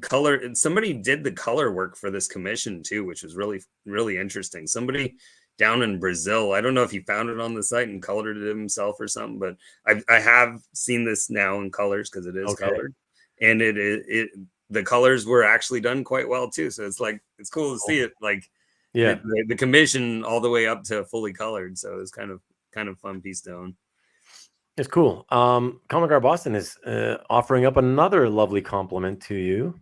color. Somebody did the color work for this commission too, which was really, really interesting. Somebody down in Brazil. I don't know if he found it on the site and colored it himself or something, but I have seen this now in colors because it is colored, and the colors were actually done quite well too. So it's cool to see it like. Yeah, the commission all the way up to fully colored, so it's kind of fun piece to own. It's cool. Comic Art Boston is offering up another lovely compliment to you.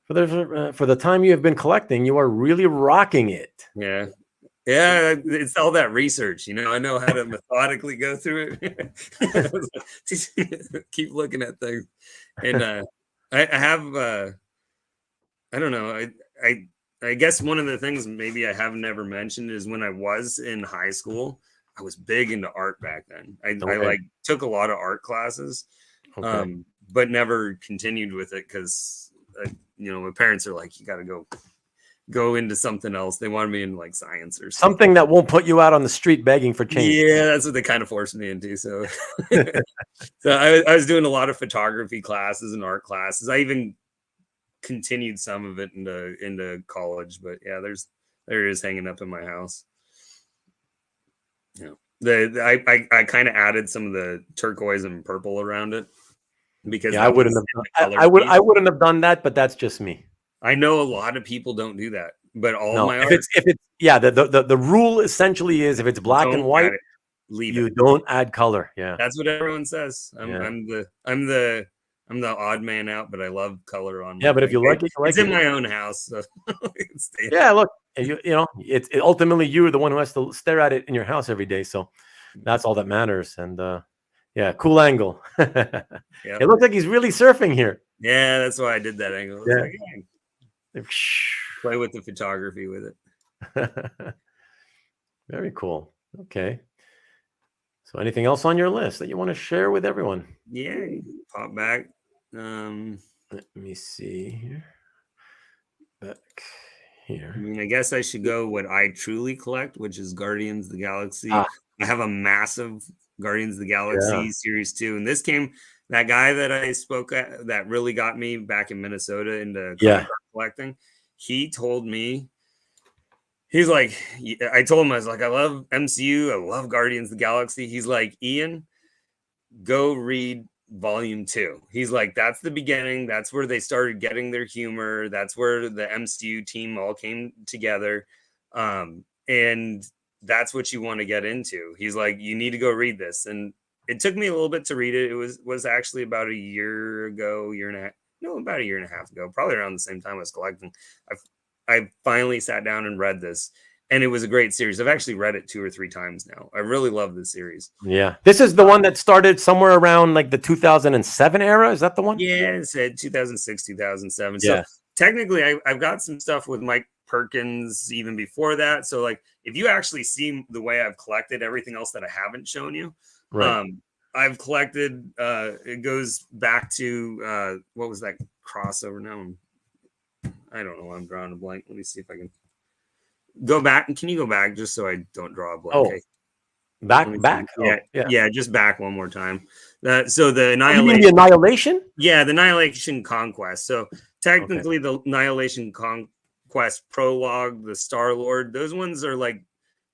For the time you have been collecting, you are really rocking it. Yeah, it's all that research. I know how to methodically go through it. Keep looking at things, and I have I don't know. I guess one of the things maybe I have never mentioned is when I was in high school, I was big into art back then. I took a lot of art classes, but never continued with it because my parents are like, you got to go into something else. They wanted me in like science or something that won't put you out on the street begging for change. Yeah, that's what they kind of forced me into. So, so I was doing a lot of photography classes and art classes. I even continued some of it into college, but yeah, there it is hanging up in my house. Yeah, I kind of added some of the turquoise and purple around it because I wouldn't have. I wouldn't have done that, but that's just me. I know a lot of people don't do that, but all no, my if art, it's yeah, the rule essentially is if it's black and white, you don't add color. Yeah, that's what everyone says. I'm the odd man out, but I love color on. Yeah, but if you like it, you like it's in my own house. So yeah, look, you know, it's ultimately you're the one who has to stare at it in your house every day. So that's all that matters. And yeah, cool angle. Yep. It looks like he's really surfing here. Yeah, that's why I did that angle. Yeah. Like, hey, play with the photography with it. Very cool. Okay. So anything else on your list that you want to share with everyone? Yeah, pop back. Let me see here. Back here. I mean, I guess I should go what I truly collect, which is Guardians of the Galaxy. I have a massive Guardians of the Galaxy Series 2. And this came, that guy that I spoke at that really got me back in Minnesota into comic collecting. He told me, he's like, I told him, I was like, I love MCU. I love Guardians of the Galaxy. He's like, Ian, go read Volume 2. He's like, that's the beginning. That's where they started getting their humor. That's where the MCU team all came together. And that's what you want to get into. He's like, you need to go read this. And it took me a little bit to read it. It was actually about a year ago, about a year and a half ago, probably around the same time I was collecting. I finally sat down and read this, and it was a great series. I've actually read it 2 or 3 times now. I really love this series. Yeah. This is the one that started somewhere around like the 2007 era. Is that the one? Yeah, it said 2006, 2007. Yeah. So technically I've got some stuff with Mike Perkins even before that. So like if you actually see the way I've collected everything else that I haven't shown you, I've collected, it goes back to, what was that crossover now? I don't know. I'm drawing a blank. Let me see if I can go back. And can you go back just so I don't draw a blank? Back. Yeah. Just back one more time. So the Annihilation. You mean the Annihilation? Yeah, the Annihilation Conquest. So technically the Annihilation Conquest prologue, the Star-Lord, those ones are like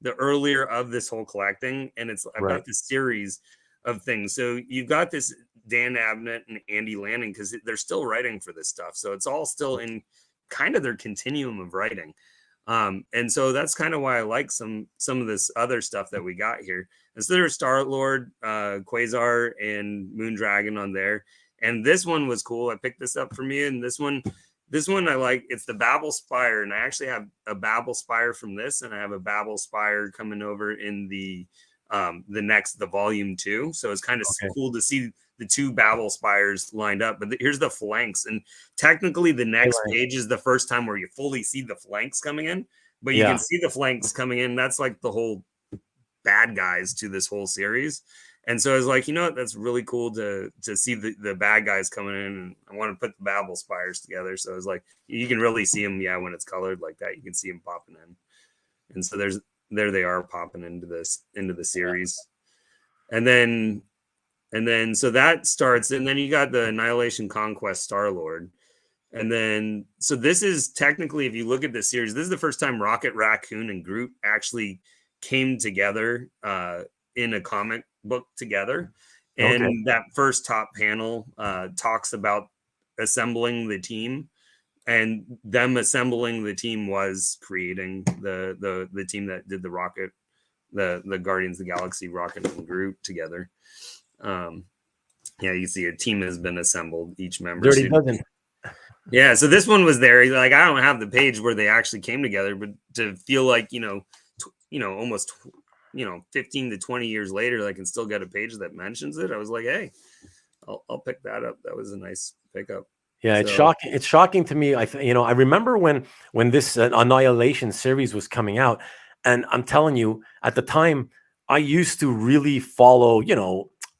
the earlier of this whole collecting. And I've got this series of things. So you've got this Dan Abnett and Andy Lanning because they're still writing for this stuff. So it's all still in kind of their continuum of writing. And so that's kind of why I like some of this other stuff that we got here. And so there's Star-Lord, Quasar, and Moondragon on there. And this one was cool. I picked this up from you. And this one I like. It's the Babel Spire. And I actually have a Babel Spire from this. And I have a Babel Spire coming over in the volume 2. So it's kind of cool to see the 2 Babel Spires lined up. But here's the flanks. And technically the next page is the first time where you fully see the flanks coming in. But you can see the flanks coming in. That's like the whole bad guys to this whole series. And so I was like, you know what? That's really cool to see the bad guys coming in. And I want to put the Babel Spires together. So I was like, you can really see them. Yeah, when it's colored like that, you can see them popping in. And so there they are popping into the series. And then so that starts, and then you got the Annihilation Conquest Star-Lord. And then so this is technically, if you look at this series, this is the first time Rocket Raccoon and Groot actually came together in a comic book together. And that first top panel talks about assembling the team. And them assembling the team was creating the team that did the Rocket, the Guardians of the Galaxy, Rocket and Groot together. You see a team has been assembled, each member. Yeah, so this one was there. Like, I don't have the page where they actually came together, but to feel like, almost 15 to 20 years later, I can still get a page that mentions it. I was like, hey, I'll pick that up. That was a nice pickup. Yeah, it's shocking. It's shocking to me. I remember when this Annihilation series was coming out, and I'm telling you, at the time, I used to really follow,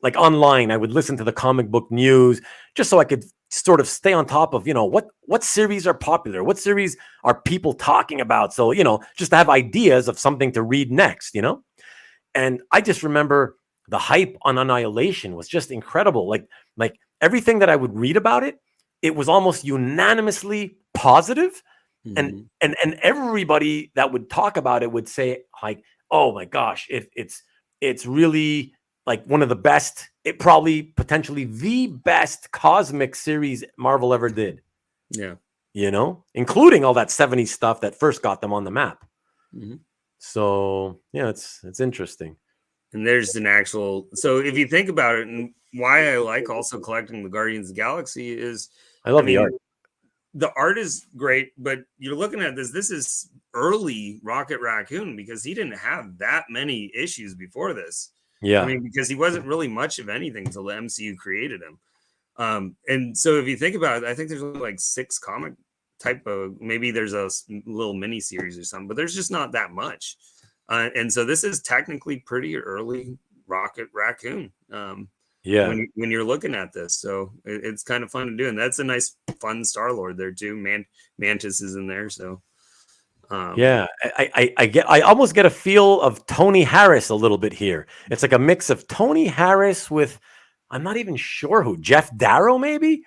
like online. I would listen to the comic book news just so I could sort of stay on top of, what series are popular, what series are people talking about. So, just to have ideas of something to read next, And I just remember the hype on Annihilation was just incredible. Like everything that I would read about it, it was almost unanimously positive. Mhm. And everybody that would talk about it would say, like, oh my gosh, it's really like one of the best, it probably potentially the best cosmic series Marvel ever did, Yeah. including all that 70s stuff that first got them on the map. Mhm. So yeah, it's interesting. And there's an actual, so if you think about it, and why I like also collecting the Guardians of the Galaxy is, I love I the art. mean, the art is great, but you're looking at this is early Rocket Raccoon, because he didn't have that many issues before this. I Yeah. mean, because he wasn't really much of anything until the MCU created him. And so if you think about it, I think there's only like 6 comic type of, maybe there's a little mini series or something, but there's just not that much. And so this is technically pretty early Rocket Raccoon. Yeah. When you're looking at this, so it's kind of fun to do, and that's a nice, fun Star Lord there too. Mantis is in there, so Yeah, I almost get a feel of Tony Harris a little bit here. It's like a mix of Tony Harris with, I'm not even sure who, Jeff Darrow maybe,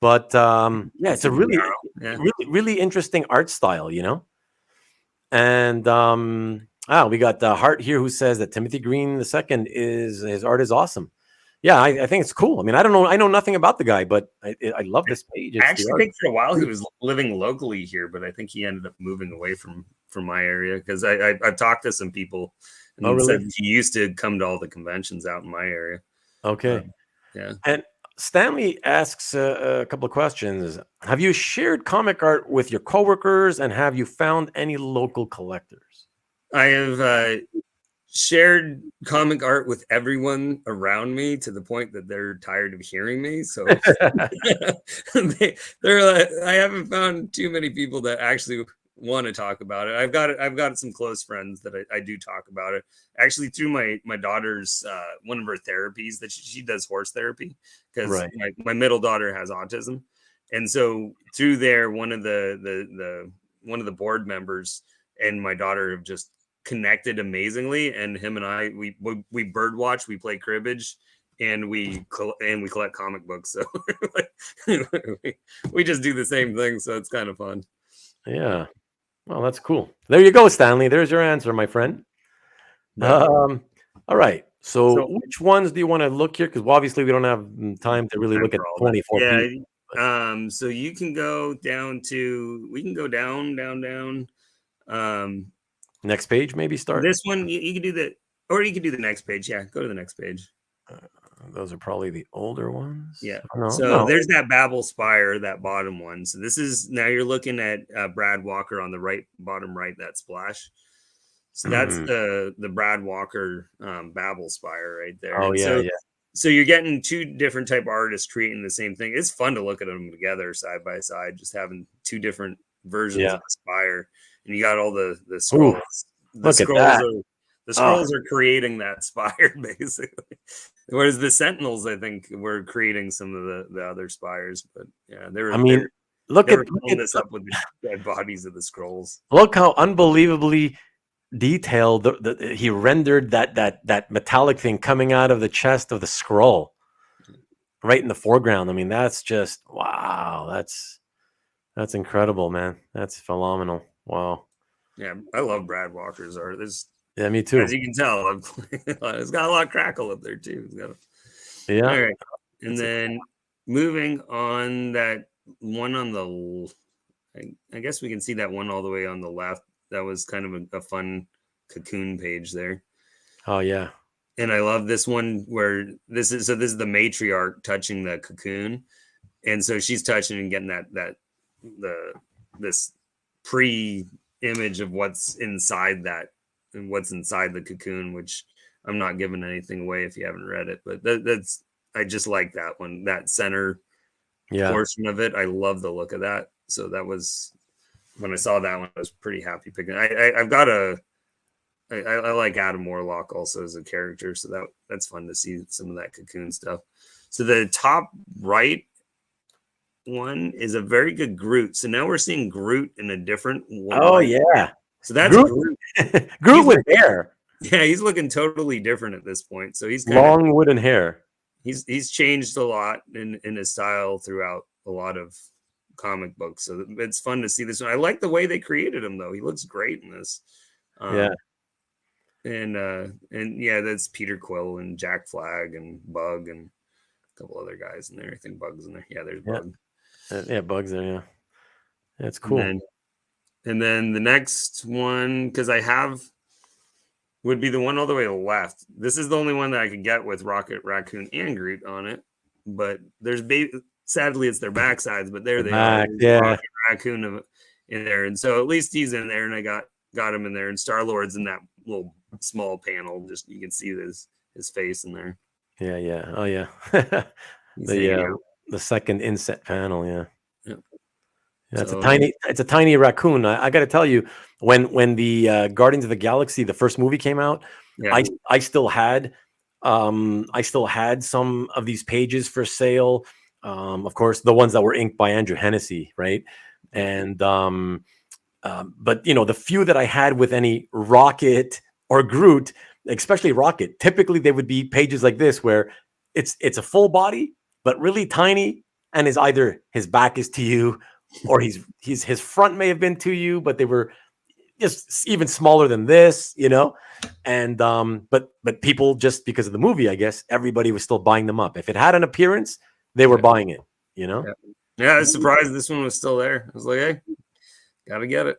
but yeah, it's a really, yeah. really interesting art style, And we got Hart here who says that Timothy Green II is his art is awesome. Yeah, I think it's cool. I mean, I don't know, I know nothing about the guy, but I love this page. I It's the actually art. think for a while he was living locally here, but I think he ended up moving away from my area, because I've talked to some people and Oh, really? said he used to come to all the conventions out in my area. Okay. Yeah. And Stanley asks a couple of questions. Have you shared comic art with your coworkers, and have you found any local collectors? I have shared comic art with everyone around me, to the point that they're tired of hearing me. So they're like, I haven't found too many people that actually want to talk about it. I've got some close friends that I do talk about it. Actually, through my daughter's one of her therapies, that she does horse therapy, because Right. my middle daughter has autism, and so through there, one of the board members and my daughter have just connected amazingly, and him and I we bird watch, we play cribbage, and we collect comic books. So we just do the same thing, so it's kind of fun. Yeah. Well, that's cool. There you go, Stanley. There's your answer, my friend. But All right. So, so which ones do you want to look here? Because obviously we don't have time to really look at for all that, 24 yeah. people. So you can go down to, we can go down. Next page, maybe start. This one you can do the, or you can do the next page. Yeah, go to the next page. Those are probably the older ones. Yeah. Oh, no, So no. there's that Babel Spire, that bottom one. So this is, now you're looking at Brad Walker on the right, bottom right, that splash. So that's the Brad Walker Babel Spire right there. Oh, And yeah, so, yeah. so you're getting 2 different type of artists creating the same thing. It's fun to look at them together side by side, just having 2 different versions Yeah. of the spire, and you got all the Ooh, scrolls. The look at scrolls that. are the scrolls are creating that spire basically. Whereas the Sentinels, I think, were creating some of the other spires, but yeah, they were. I mean, they were filling this up with the dead bodies of the scrolls. look how unbelievably detailed he rendered that metallic thing coming out of the chest of the scroll right in the foreground. I mean, that's just wow. That's incredible, man. That's phenomenal. Wow. Yeah, I love Brad Walker's art. Yeah, me too. As you can tell, it's got a lot of crackle up there too. Yeah. All right, and then moving on, that one on the, I guess we can see that one all the way on the left. That was kind of a fun Cocoon page there. Oh yeah. And I love this one where this is the matriarch touching the cocoon, and so she's touching and getting this pre-image of what's inside that, and what's inside the cocoon, which I'm not giving anything away if you haven't read it, but that's, I just like that one, that center portion of it. I love the look of that. So that was, when I saw that one, I was pretty happy picking. I like Adam Warlock also as a character, so that's fun to see some of that Cocoon stuff. So the top right one is a very good Groot. So now we're seeing Groot in a different Oh light. yeah, So that's Groot. Groot. Groot with hair, Yeah, he's looking totally different at this point. So he's long wooden hair. He's changed a lot in his style throughout a lot of comic books. So it's fun to see this one. I like the way they created him though. He looks great in this. Yeah. And yeah, that's Peter Quill and Jack Flag and Bug and a couple other guys in there. I think Bug's in there. Yeah, there's Bug. Yeah, Bug's there. Yeah, that's cool. And then the next one, because I have, would be the one all the way to the left. This is the only one that I could get with Rocket Raccoon and Groot on it. But there's sadly it's their backsides, but there they are. Yeah, Rocket Raccoon in there, and so at least he's in there, and I got him in there, and Star Lord's in that little small panel. Just you can see his face in there. Yeah. Oh yeah. The second inset panel. Yeah. Yeah, it's a tiny raccoon. I got to tell you, when the Guardians of the Galaxy, the first movie came out, I still had some of these pages for sale. Of course, the ones that were inked by Andrew Hennessy, right? And but the few that I had with any Rocket or Groot, especially Rocket, typically they would be pages like this where it's a full body but really tiny, and is either his back is to you, or his front may have been to you, but they were just even smaller than this, and but people, just because of the movie, I guess everybody was still buying them up. If it had an appearance, they were buying it, Yeah, I was surprised this one was still there. I was like, hey, gotta get it.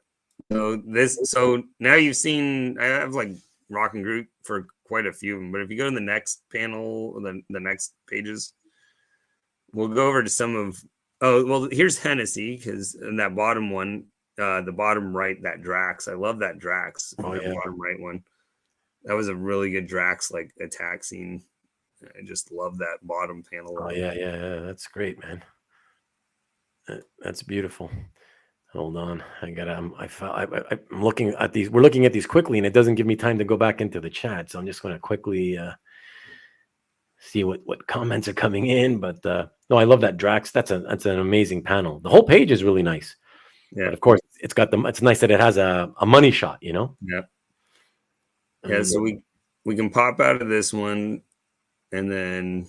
So now you've seen, I have like Rock and Groot for quite a few of them, but if you go to the next panel, the next pages, we'll go over to some of, here's Hennessy, because in that bottom one, the bottom right, that Drax, I love that Drax. Bottom right one. That was a really good Drax like attack scene. I just love that bottom panel. Oh yeah, that's great, man. That's beautiful. Hold on, I'm looking at these. We're looking at these quickly, and it doesn't give me time to go back into the chat. So I'm just going to quickly see what comments are coming in. But no, I love that Drax. That's an amazing panel. The whole page is really nice. Yeah. But of course, it's nice that it has a money shot. Yeah. Yeah. So we can pop out of this one, and then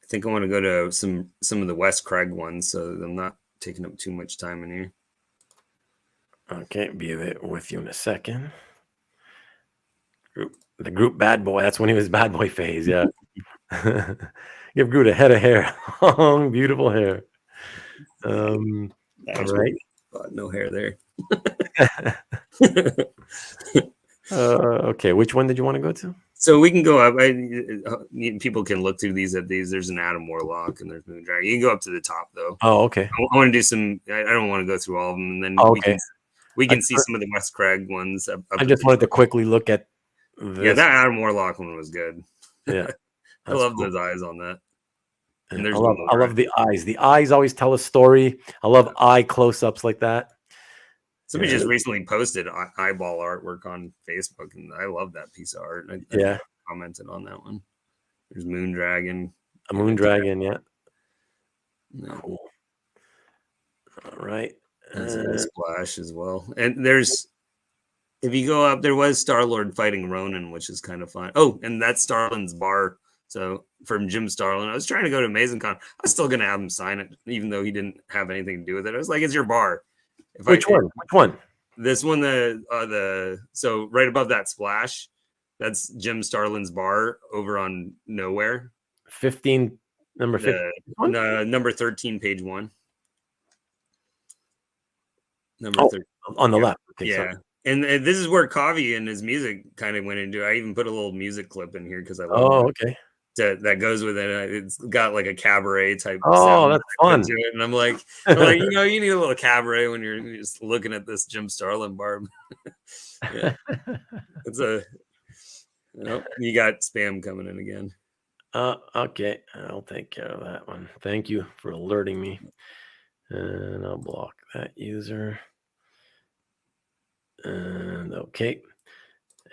I think I want to go to some of the Wes Craig ones, so I'm not taking up too much time in here. Okay, be with you in a second. The Groot bad boy. That's when he was bad boy phase. Yeah. Give Groot a head of hair, long, beautiful hair. All right. No hair there. Okay, which one did you want to go to? So we can go up. People can look through these. There's an Adam Warlock and there's Moon Dragon. You can go up to the top though. Oh, okay. I want to do some. I don't want to go through all of them. And then we can see some of the Wes Craig ones. I just wanted to quickly look at this. Yeah, that Adam Warlock one was good. Yeah, I love those eyes on that. And I love the eyes. The eyes always tell a story. I love eye close-ups like that. Somebody just recently posted eyeball artwork on Facebook, and I love that piece of art. I commented on that one. There's Moon Dragon. A Moon Dragon, yeah. Cool. All right. There's Splash as well. And there's, if you go up, there was Star-Lord fighting Ronan, which is kind of fun. Oh, and that's Starlin's bar. So from Jim Starlin, I was trying to go to AmazingCon. I was still going to have him sign it, even though he didn't have anything to do with it. I was like, it's your bar. Which one? This one, so right above that Splash, that's Jim Starlin's bar over on Nowhere. 15, number 15. Number 13, page 1. Number 13. On the left. Okay, yeah. Sorry. And this is where Kavi and his music kind of went into. I even put a little music clip in here because I love it. Okay. That goes with it. It's got like a cabaret type. Oh, that's fun. To it. And I'm like, you need a little cabaret when you're just looking at this Jim Starlin bar. Yeah. It's you got spam coming in again. Okay. I'll take care of that one. Thank you for alerting me. And I'll block that user. And okay.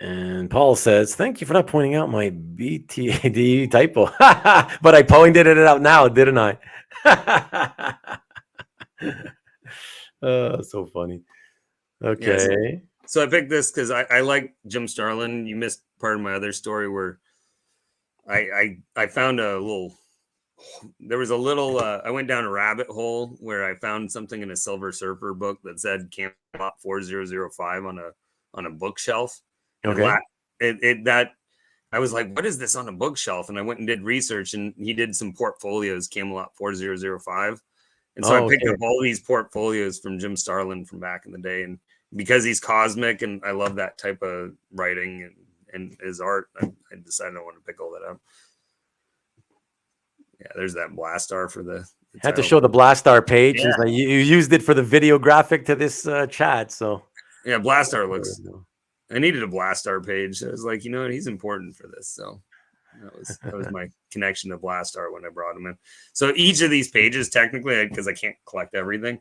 And Paul says, "Thank you for not pointing out my BTAD typo." But I pointed it out now, didn't I? So funny. Okay. So I picked this because I like Jim Starlin. You missed part of my other story where I found a little. There was a little. I went down a rabbit hole where I found something in a Silver Surfer book that said Camelot 4005 on a bookshelf. Okay. That I was like, what is this on a bookshelf? And I went and did research, and he did some portfolios, Camelot 4005. And so I picked up all these portfolios from Jim Starlin from back in the day. And because he's cosmic and I love that type of writing and his art, I decided I want to pick all that up. Yeah, there's that Blastar for the had to show the Blastar page. Yeah. You used it for the video graphic to this chat. So yeah, Blastar looks. I needed a Blastar page. I was like, you know what, he's important for this. So that was my connection to Blastar when I brought him in. So each of these pages, technically, because I can't collect everything,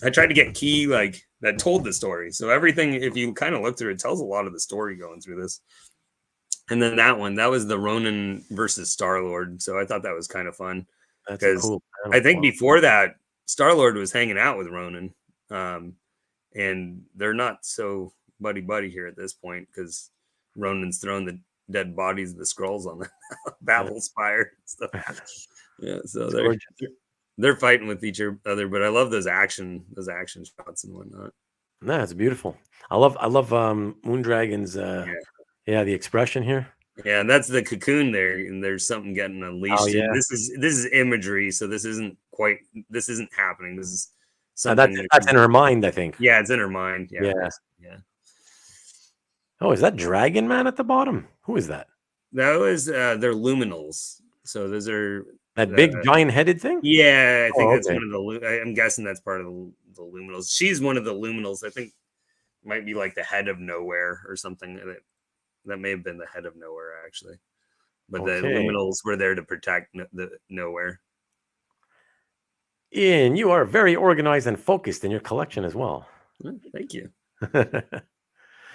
I tried to get key like that told the story. So everything, if you kind of look through it, tells a lot of the story going through this. And then that was the Ronan versus Star-Lord. So I thought that was kind of fun because cool. I think before that, Star-Lord was hanging out with Ronan, and they're not so buddy here at this point because Ronan's thrown the dead bodies of the Skrulls on the Babel Spire and stuff. Yeah, so they're fighting with each other, but I love those action shots and whatnot. No, it's beautiful. I love Moondragon's the expression here. Yeah, and that's the cocoon there, and there's something getting unleashed. Oh, yeah. This is imagery, so this isn't happening. This is something that's in her mind, I think. Yeah, it's in her mind. Yeah. Oh, is that Dragon Man at the bottom? Who is that? That was they're luminals. So those are that big giant headed thing. Yeah, I think that's one of the. I'm guessing that's part of the luminals. She's one of the luminals. I think might be like the head of nowhere or something. That may have been the head of nowhere actually, but the luminals were there to protect the nowhere. Ian, you are very organized and focused in your collection as well. Thank you.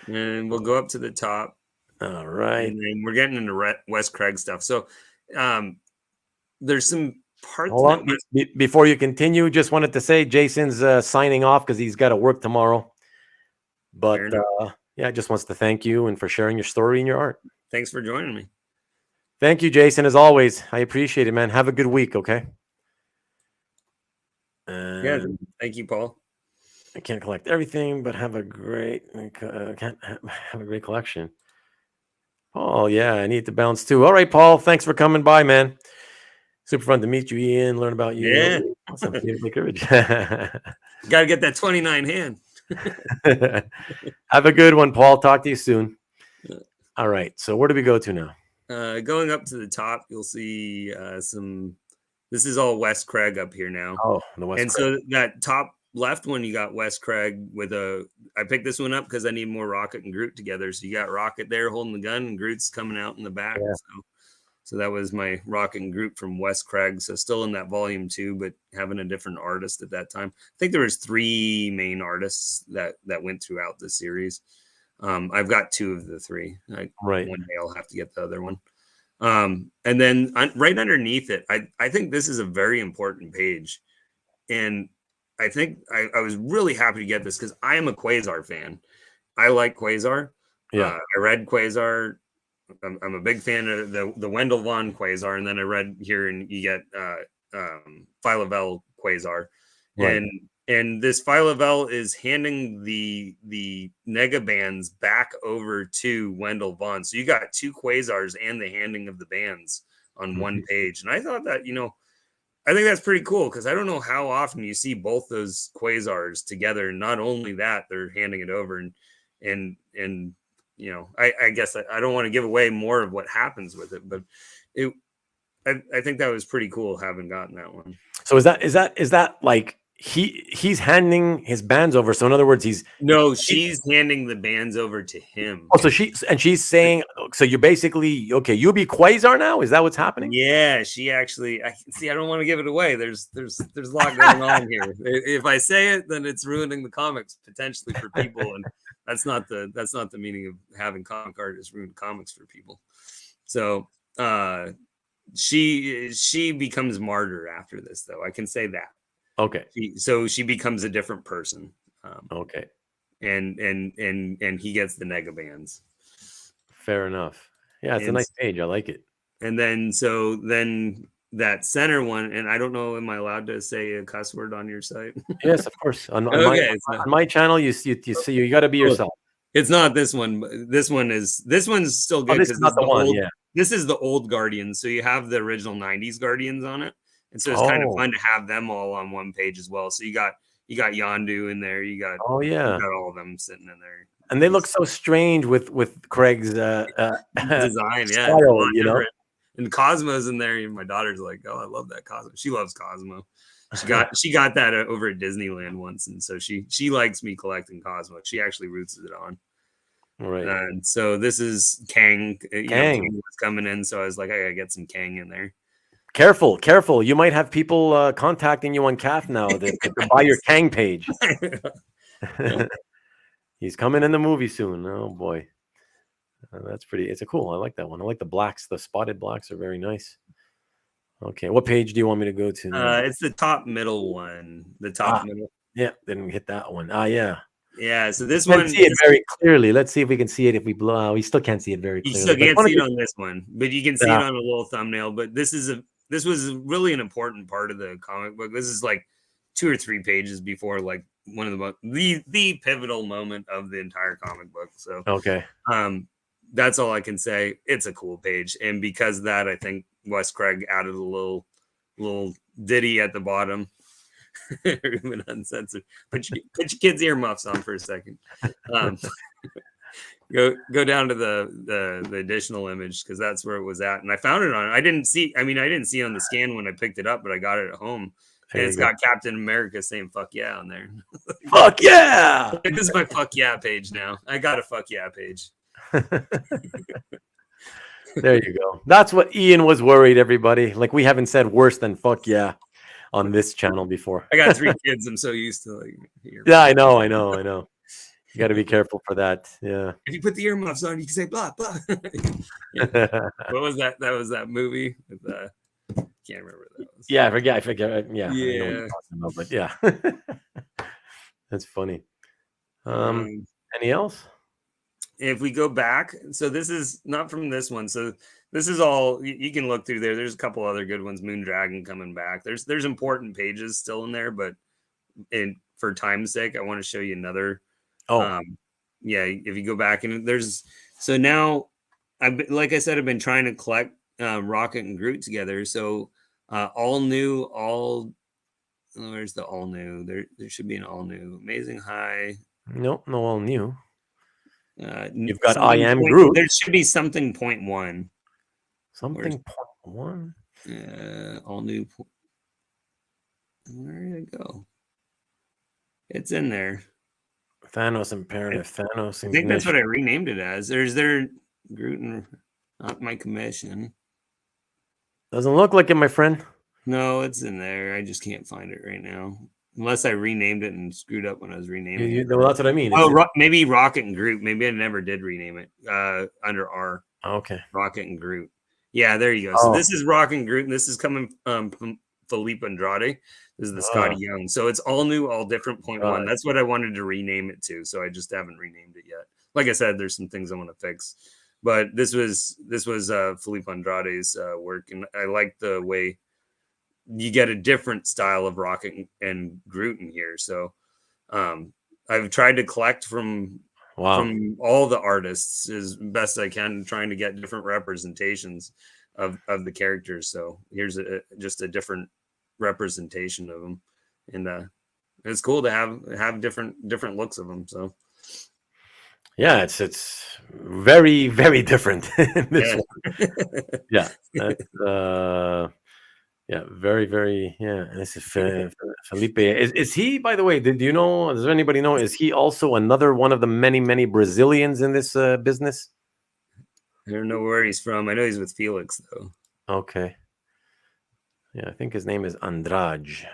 And we'll go up to the top. All right. And then we're getting into Wes Craig stuff. So there's some parts. Hold on. Before you continue, just wanted to say Jason's signing off because he's got to work tomorrow. But just wants to thank you and for sharing your story and your art. Thanks for joining me. Thank you, Jason, as always. I appreciate it, man. Have a good week, okay? Thank you, Paul. I can't collect everything, but have a great collection. Paul, yeah, I need to bounce too. All right, Paul, thanks for coming by, man. Super fun to meet you, Ian, learn about you. Yeah. Awesome. Got to get that 29 hand. Have a good one, Paul. Talk to you soon. All right, so where do we go to now? Going up to the top, you'll see this is all Wes Craig up here now. Oh, the Wes Craig. So that top left one, you got Wes Craig with I picked this one up because I need more Rocket and Groot together. So you got Rocket there holding the gun and Groot's coming out in the back. Yeah. So that was my Rocket and Groot from Wes Craig. So still in that volume 2, but having a different artist at that time. I think there was 3 main artists that went throughout the series. I've got 2 of the 3. Right. One day I'll have to get the other one. And then right underneath it, I think this is a very important page. And I think I was really happy to get this because I am a Quasar fan. I like Quasar. Yeah. I read Quasar. I'm a big fan of the Wendell Vaughn Quasar. And then I read here and you get Phyla-Vell Quasar. Right. And this Phyla-Vell is handing the Negabands back over to Wendell Vaughn. So you got 2 Quasars and the handing of the bands on one page. And I thought that, I think that's pretty cool because I don't know how often you see both those Quasars together. And not only that, they're handing it over and I guess I don't want to give away more of what happens with it, but I think that was pretty cool having gotten that one. So is that like he's handing his bands over? So in other words, she's handing the bands over to him. Oh, so she's saying, so you're basically okay. You'll be Quasar now. Is that what's happening? Yeah, she actually. I don't want to give it away. There's a lot going on here. If I say it, then it's ruining the comics potentially for people. And That's not the meaning of having comic artists ruin comics for people. So she becomes martyr after this, though. I can say that. Okay. So she becomes a different person. Okay. And he gets the negabands. Fair enough. Yeah, it's a nice page. I like it. And then that center one, and I don't know, am I allowed to say a cuss word on your site? Yes, of course. On on my channel, you see, you got to be yourself. It's not this one. This one's still good because this is the one. old. Yeah. This is the old Guardians, so you have the original '90s Guardians on it, and so it's kind of fun to have them all on one page as well. So you got Yondu in there. You got you got all of them sitting in there, and they look so strange with Craig's design. style, you know. And Cosmo's in there. My daughter's like, "Oh, I love that Cosmo." She loves Cosmo. She got that over at Disneyland once, and so she likes me collecting Cosmo. She actually roots it on. Right. And so this is Kang. Kang was coming in, so I was like, I gotta get some Kang in there. Careful. You might have people contacting you on CAF now that buy your Kang page. He's coming in the movie soon. Oh boy, that's pretty. It's cool. I like that one. I like the blacks. The spotted blacks are very nice. Okay, what page do you want me to go to now? It's the top middle one. The top middle. Yeah, didn't hit that one. Yeah. Yeah, so this one see it very clearly. Let's see if we can see it if we blow. We still can't see it very clearly. You still can't see it on this one, but you can see it on a little thumbnail. But this was really an important part of the comic book. This is like 2 or 3 pages before like one of the pivotal moment of the entire comic book. So okay, that's all I can say. It's a cool page, and because of that, I think Wes Craig added a little ditty at the bottom. Rubén Uncensored. Put your kids' earmuffs on for a second. Go down to the additional image because that's where it was at, and I found it on. I didn't see it on the scan when I picked it up, but I got it at home, and it's got Captain America saying "fuck yeah" on there. Fuck yeah! This is my fuck yeah page now. I got a fuck yeah page. There you go. That's what Ian was worried. Everybody, like we haven't said worse than fuck yeah on this channel before. I got 3 kids. I'm so used to like. Yeah, I know. You got to be careful for that. Yeah. If you put the earmuffs on, you can say blah blah. What was that? That was that movie with can't remember what that was. Yeah, I forget. Yeah. Yeah. But yeah. That's funny. Any else? If we go back, so this is not from this one. So this is all you can look through there. There's a couple other good ones. Moon Dragon coming back. There's important pages still in there, but for time's sake, I want to show you another. If you go back and so now like I said, I've been trying to collect Rocket and Groot together. So all new, where's the all new? There should be an all new Amazing High. No all new. You've got I Am Groot. There should be something 0.1. Something 0.1. All new. Where did it go? It's in there. Thanos imperative. Thanos. I think that's what I renamed it as. There's Groot and not my commission. Doesn't look like it, my friend. No, it's in there. I just can't find it right now. Unless I renamed it and screwed up when I was renaming it. Well, that's what I mean. Maybe Rocket and Groot. Maybe I never did rename it under R. Okay. Rocket and Groot. Yeah, there you go. So this is Rocket and Groot, and this is coming from Felipe Andrade. This is the Scotty Young. So it's all new, all different 0.1. That's what I wanted to rename it to. So I just haven't renamed it yet. Like I said, there's some things I want to fix. But this was Felipe Andrade's work, and I like the way you get a different style of Rocket and Groot in here. So I've tried to collect from all the artists as best I can, trying to get different representations of the characters. So here's just a different representation of them, and it's cool to have different looks of them. So yeah, it's very, very different. This one. Yeah. That's, yeah, very, very. Yeah, this is Felipe. Is he, by the way? Do you know? Does anybody know? Is he also another one of the many, many Brazilians in this business? I don't know where he's from. I know he's with Felix though. Okay. Yeah, I think his name is Andrade.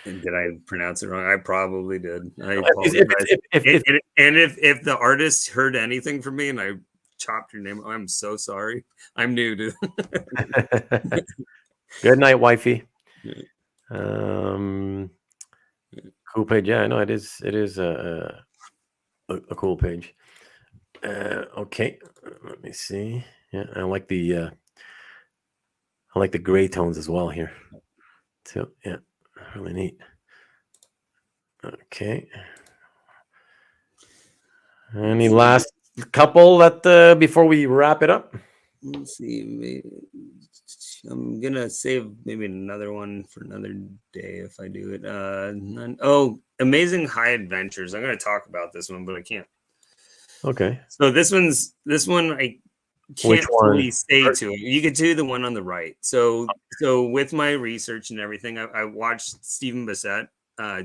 And did I pronounce it wrong? I probably did. I If, apologize. if If the artist heard anything from me and I chopped your name, I'm so sorry. I'm new to. Good night, wifey. Yeah. Cool page. Yeah, I know it is. It is a cool page. Okay, let me see. Yeah, I like the gray tones as well here. So yeah, really neat. Okay. Any last couple that before we wrap it up? Let's see. I'm gonna save maybe another one for another day if I do it. Amazing High Adventures. I'm gonna talk about this one, but I can't. Okay. So this one I Which can't one? fully say to it. You could do the one on the right. So with my research and everything, I watched Stephen Bissett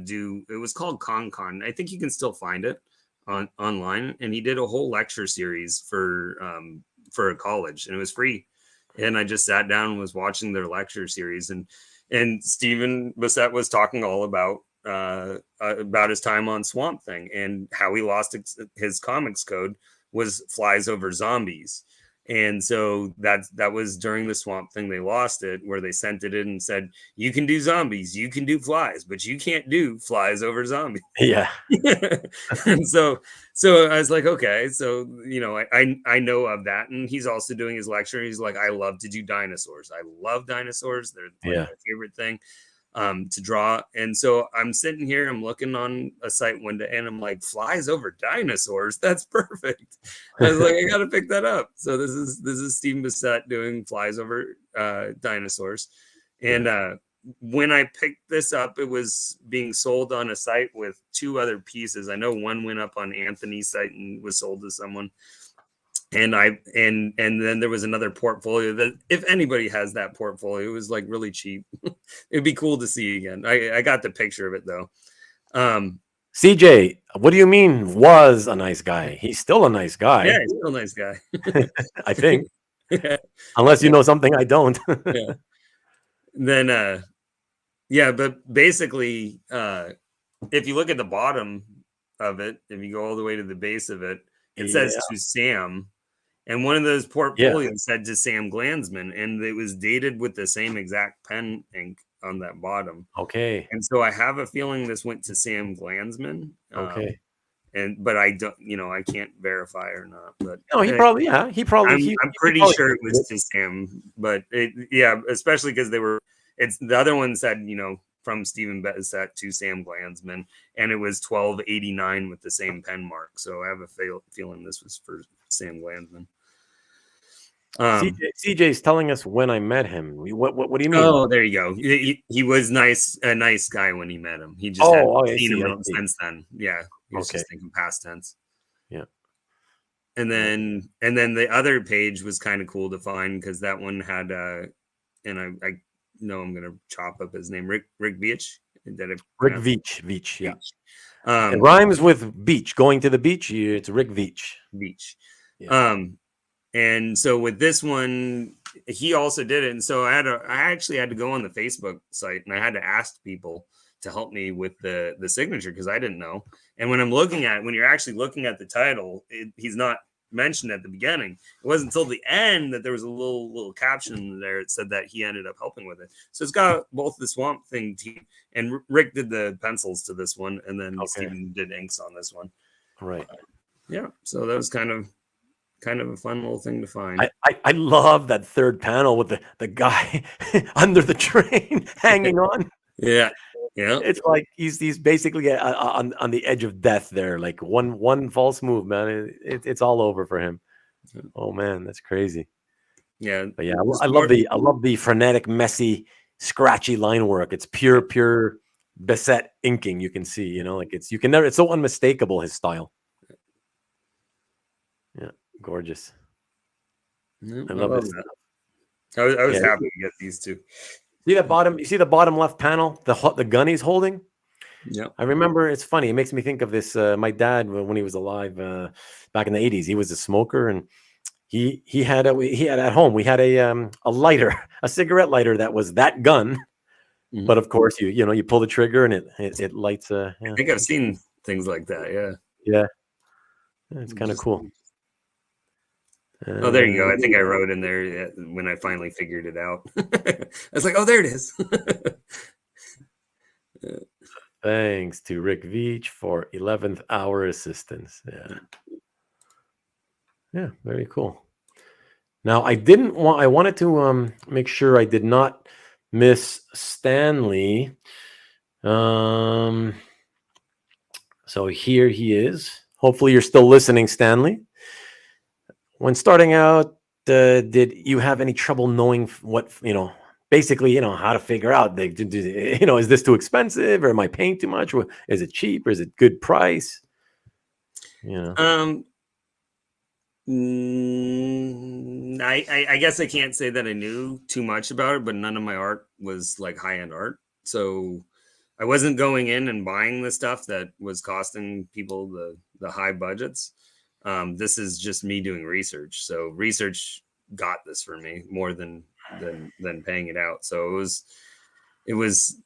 do. It was called Con. I think you can still find it online, and he did a whole lecture series for a college, and it was free. And I just sat down and was watching their lecture series, and Stephen Bissett was talking all about his time on Swamp Thing and how he lost his comics code was flies over zombies. And so that was during the Swamp Thing. They lost it, where they sent it in and said, you can do zombies, you can do flies, but you can't do flies over zombies. Yeah. And so I was like, okay, so I know of that. And he's also doing his lecture. He's like, I love to do dinosaurs. I love dinosaurs. They're like my favorite thing to draw. And so I'm sitting here, I'm looking on a site one day, and I'm like, flies over dinosaurs. That's perfect. I was like, I gotta pick that up. So this is Stephen Bissett doing flies over dinosaurs. And when I picked this up, it was being sold on a site with two other pieces. I know one went up on Anthony's site and was sold to someone. And then there was another portfolio that, if anybody has that portfolio, it was like really cheap. It'd be cool to see again. I got the picture of it though. CJ, what do you mean was a nice guy? He's still a nice guy. Yeah, he's still a nice guy. I think. Yeah. Unless you know something I don't. Yeah. Then but basically if you look at the bottom of it, if you go all the way to the base of it, it says to Sam. And one of those portfolios said to Sam Glanzman, and it was dated with the same exact pen ink on that bottom. Okay. And so I have a feeling this went to Sam Glanzman. Okay. But I don't, I can't verify or not. But no, he probably. I'm pretty sure it was to Sam. But especially because the other one said, from Stephen Bissett to Sam Glanzman, and it was 1289 with the same pen mark. So I have a feeling this was for Sam Glanzman. CJ's telling us when I met him. What do you mean? Oh, there you go. He was a nice guy when he met him. He just hadn't seen him since then. Yeah, he was just thinking past tense. Yeah. And then the other page was kind of cool to find, because that one had and I know I'm gonna chop up his name, Rick Veitch. Rick Veitch, yeah. It rhymes with beach. Going to the beach, it's Rick Veitch. Yeah. And so with this one, he also did it. And so I actually had to go on the Facebook site, and I had to ask people to help me with the signature, because I didn't know. And when you're actually looking at the title, he's not mentioned at the beginning. It wasn't until the end that there was a little caption there. It said that he ended up helping with it. So it's got both the Swamp Thing team, and Rick did the pencils to this one, and then Stephen did inks on this one. Right. Yeah. So that was kind of a fun little thing to find. I love that third panel with the guy under the train hanging on. Yeah. It's like he's basically on the edge of death there. Like one false move, man, it's all over for him. Oh man, that's crazy. Yeah. But yeah, I love the frenetic, messy, scratchy line work. It's pure Bissett inking. You can see, like it's so unmistakable, his style. Yeah, gorgeous. I love that. I was happy to get these two. See that bottom? You see the bottom left panel? The gun he's holding. Yeah. I remember. It's funny. It makes me think of this. My dad, when he was alive, back in the 80s, he was a smoker, and he had at home. We had a lighter, a cigarette lighter that was that gun, But of course, you pull the trigger and it lights. I think I've seen things like that. Yeah, it's kind of cool. Oh, there you go. I think I wrote in there when I finally figured it out. I was like, oh, there it is. Thanks to Rick Veach for 11th hour assistance. Yeah, very cool. Now, I wanted to make sure I did not miss Stanley. So here he is. Hopefully you're still listening, Stanley. When starting out, did you have any trouble knowing what, basically, how to figure out, is this too expensive, or am I paying too much? Or is it cheap, or is it good price? I guess I can't say that I knew too much about it, but none of my art was like high-end art. So I wasn't going in and buying the stuff that was costing people the high budgets. This is just me doing research. So research got this for me more than paying it out. So it was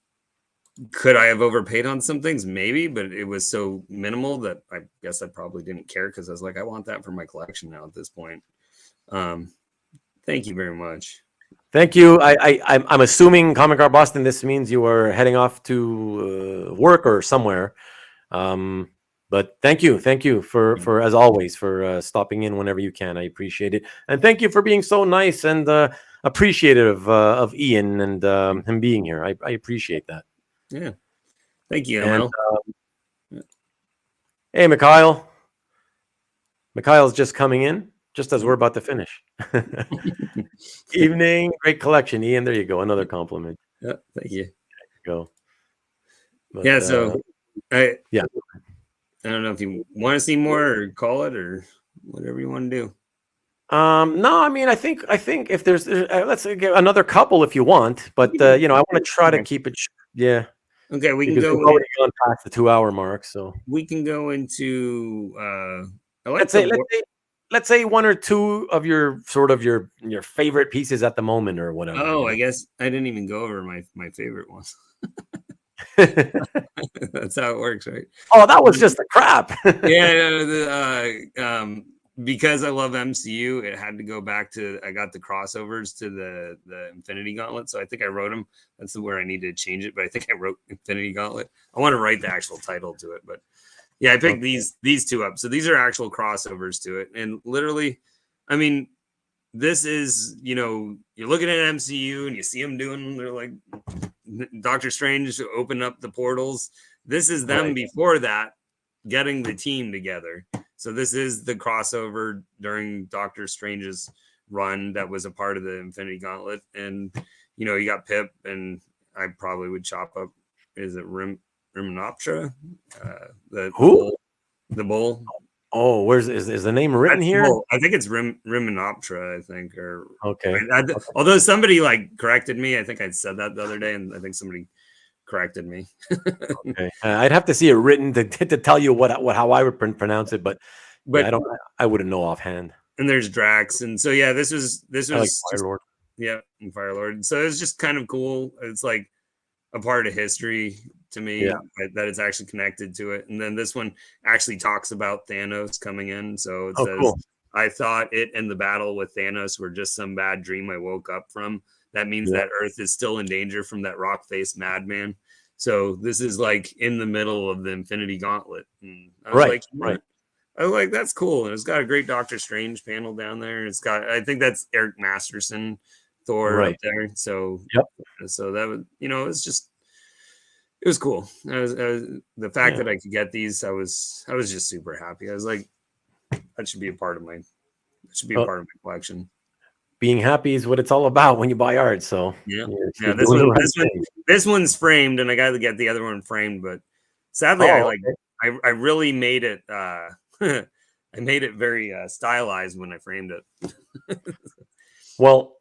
could I have overpaid on some things? Maybe, but it was so minimal that I guess I probably didn't care, because I was like, I want that for my collection now at this point. Thank you very much. Thank you. I'm assuming Comic Art Boston, this means you are heading off to work or somewhere. But thank you for as always for stopping in whenever you can. I appreciate it, and thank you for being so nice and appreciative of Ian and him being here. I appreciate that. Yeah, thank you, Emil. Hey, Mikhail. Mikhail's just coming in, just as we're about to finish. Evening, great collection, Ian. There you go, another compliment. Yeah, thank you. There you go. But, I don't know if you want to see more or call it or whatever you want to do. No, I mean, I think if there's let's get another couple if you want, but I want to try to keep it. Yeah. Okay, we can go. We've already gone past the 2-hour mark, so we can go into. Let's say one or two of your favorite pieces at the moment or whatever. Oh, I guess I didn't even go over my favorite ones. That's how it works, right? Oh, that was just a crap. Because I love MCU, it had to go back to, I got the crossovers to the Infinity Gauntlet. So I think I wrote them. That's where I need to change it. But I think I wrote Infinity Gauntlet. I want to write the actual title to it. But yeah, I picked these two up. So these are actual crossovers to it. And literally, I mean, this is, you're looking at MCU and you see them doing, they're like Doctor Strange open up the portals. This is them before that, getting the team together. So this is the crossover during Doctor Strange's run that was a part of the Infinity Gauntlet. And, you got Pip, and I probably would chop up, is it Rimonoptera? The bull. Oh, is the name written here? I think it's Rimonoptera, I think. Or okay. Although somebody corrected me. I think I said that the other day, and I think somebody corrected me. Okay. I'd have to see it written to tell you how I would pronounce it, but yeah, I wouldn't know offhand. And there's Drax, and so yeah, this was like Firelord. Yeah, and Firelord. So it's just kind of cool. It's like a part of history to me, that it's actually connected to it. And then this one actually talks about Thanos coming in. So it says, cool. I thought it and the battle with Thanos were just some bad dream I woke up from. That means that Earth is still in danger from that rock-faced madman. So this is like in the middle of the Infinity Gauntlet. And I was I was like, that's cool. And it's got a great Doctor Strange panel down there. It's got, I think that's Eric Masterson, Thor up there. So, so that was, it's just, it was cool. The fact that I could get these, I was just super happy. I was like, that should be a part of my collection. Being happy is what it's all about when you buy art. So this one's framed, and I got to get the other one framed. But sadly, I really made it. I made it very stylized when I framed it. Well,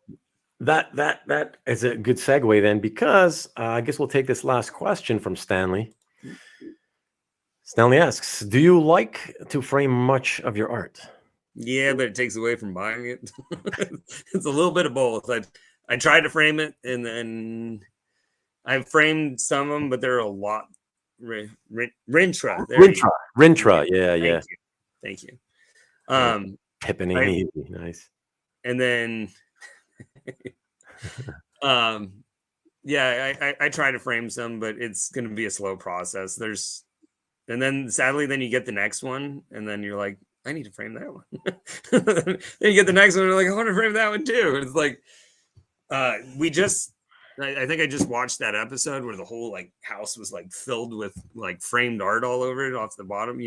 that is a good segue then, because I guess we'll take this last question from Stanley. Stanley asks, do you like to frame much of your art? Yeah, but it takes away from buying it. It's a little bit of both. I tried to frame it, and then I've framed some of them, but there are a lot. Rintra. Rintra. Yeah. Thank you. Tiffany, nice. And then, yeah, I try to frame some, but it's going to be a slow process. And then sadly, then you get the next one, and then you're like, I need to frame that one. Then you get the next one, and you're like, I want to frame that one too. And it's like, I think I just watched that episode where the whole like house was like filled with like framed art all over it off the bottom.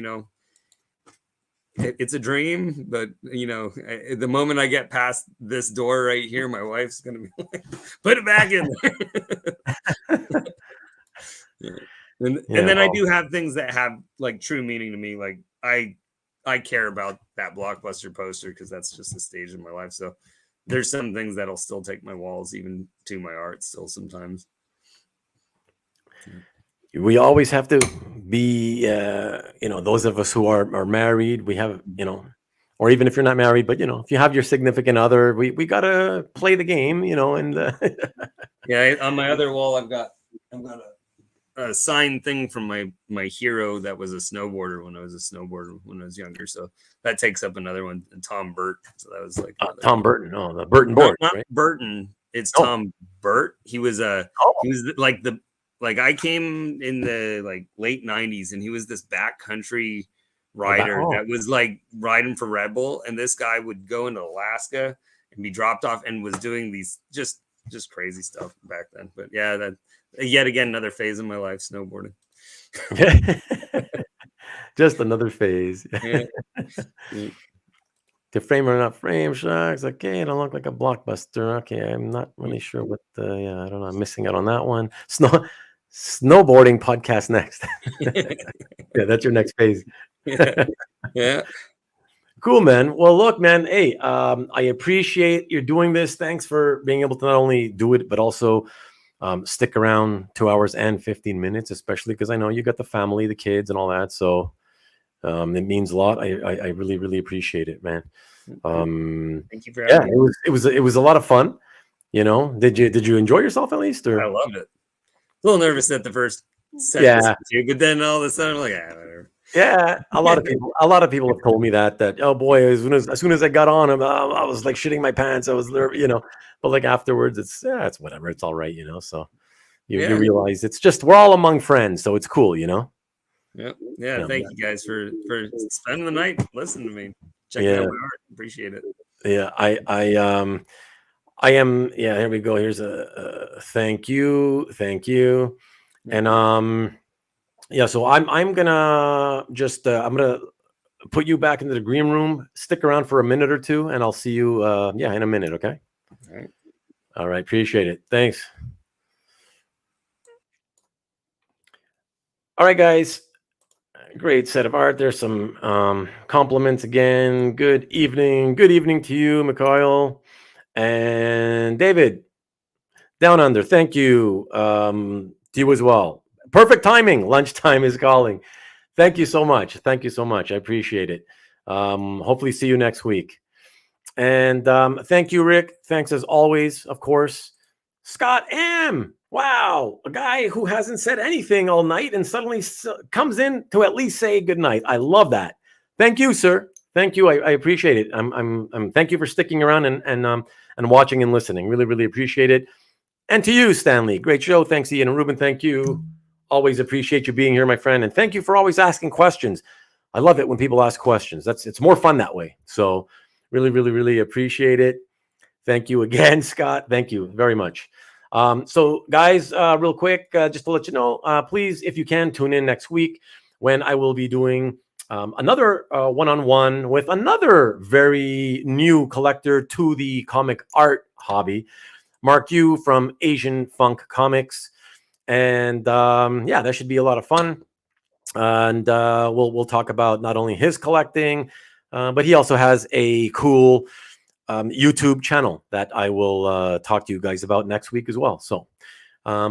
It's a dream, but the moment I get past this door right here, my wife's gonna be like, put it back in there. And then I do have things that have like true meaning to me. Like I care about that Blockbuster poster because that's just a stage in my life. So there's some things that'll still take my walls, even to my art still sometimes. We always have to be, those of us who are married, we have, or even if you're not married, but, if you have your significant other, we got to play the game, and yeah, on my other wall, I've got a signed thing from my hero that was a snowboarder when I was younger. So that takes up another one. And Tom Burt. So that was like Tom Burton. No, the Burton board. Not right? Burton. It's Tom Burt. He was like I came in the like late 90s, and he was this backcountry rider that was like riding for Red Bull. And this guy would go into Alaska and be dropped off and was doing these just crazy stuff back then. But yeah, that yet again another phase of my life, snowboarding. Just another phase. Yeah. To frame or not frame, shucks. Okay, it don't look like a Blockbuster. Okay, I'm not really sure what I don't know. I'm missing out on that one. Snowboarding podcast next. Yeah, that's your next phase. Yeah. Cool, man. Well, look, man. Hey, I appreciate you doing this. Thanks for being able to not only do it, but also stick around 2 hours and 15 minutes, especially because I know you got the family, the kids, and all that. So it means a lot. I really, really appreciate it, man. Thank you for having me. It was a lot of fun. Did you enjoy yourself at least? Or I loved it. A little nervous at the first sentence, but then all of a sudden I'm like, whatever. Yeah, a lot of people have told me that oh boy, as soon as I got on, I was like shitting my pants. I was but like afterwards, it's whatever. It's all right, So you realize it's just we're all among friends, so it's cool, Yeah. Thank you guys for spending the night listening to me, checking out my art. Appreciate it. Yeah, I am. Yeah, here we go. Here's a thank you, and so I'm gonna just I'm gonna put you back into the green room. Stick around for a minute or two, and I'll see you in a minute. Okay. All right. Appreciate it. Thanks. All right, guys. Great set of art. There's some compliments again. Good evening to you, Mikhail and David down under. Thank you to you as well. Perfect timing. Lunchtime is calling. Thank you so much. I appreciate it. Hopefully see you next week. And thank you, Rick. Thanks as always, of course. Scott M. Wow. A guy who hasn't said anything all night and suddenly comes in to at least say good night. I love that. Thank you, sir. Thank you. I appreciate it. I'm thank you for sticking around and watching and listening. Really, really appreciate it. And to you, Stanley. Great show. Thanks, Ian and Ruben. Thank you. Always appreciate you being here, my friend. And thank you for always asking questions. I love it when people ask questions. It's more fun that way. So really, really, really appreciate it. Thank you again, Scott. Thank you very much. So guys, real quick, just to let you know, please, if you can, tune in next week when I will be doing another one-on-one with another very new collector to the comic art hobby, Mark Yu from Asian Funk Comics. And that should be a lot of fun. And we'll talk about not only his collecting, but he also has a cool YouTube channel that I will talk to you guys about next week as well. So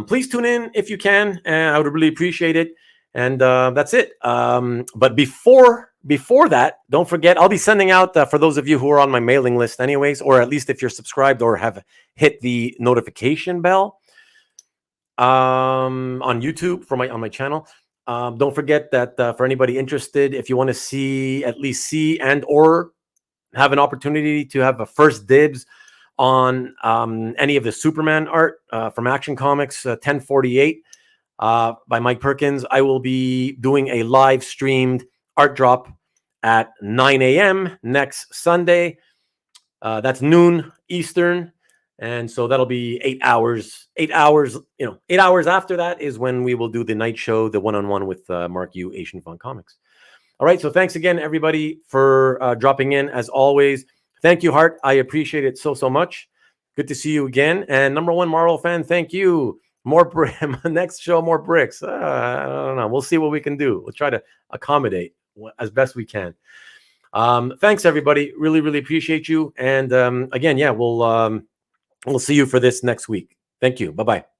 please tune in if you can. I would really appreciate it. And that's it. But before that, don't forget, I'll be sending out for those of you who are on my mailing list anyways, or at least if you're subscribed or have hit the notification bell. on YouTube on my channel. Don't forget that for anybody interested, if you want to at least see and or have an opportunity to have a first dibs on any of the Superman art from Action Comics 1048 by Mike Perkins, I will be doing a live streamed art drop at 9 a.m. next Sunday. That's noon Eastern. And so that'll be 8 hours. 8 hours, 8 hours after that is when we will do the night show, the one-on-one with Mark Yu, Asian Fun Comics. All right. So thanks again, everybody, for dropping in. As always, thank you, Hart. I appreciate it so much. Good to see you again. And number one Marvel fan, thank you. More next show, more bricks. I don't know. We'll see what we can do. We'll try to accommodate as best we can. Thanks, everybody. Really, really appreciate you. And again, yeah, we'll see you for this next week. Thank you. Bye-bye.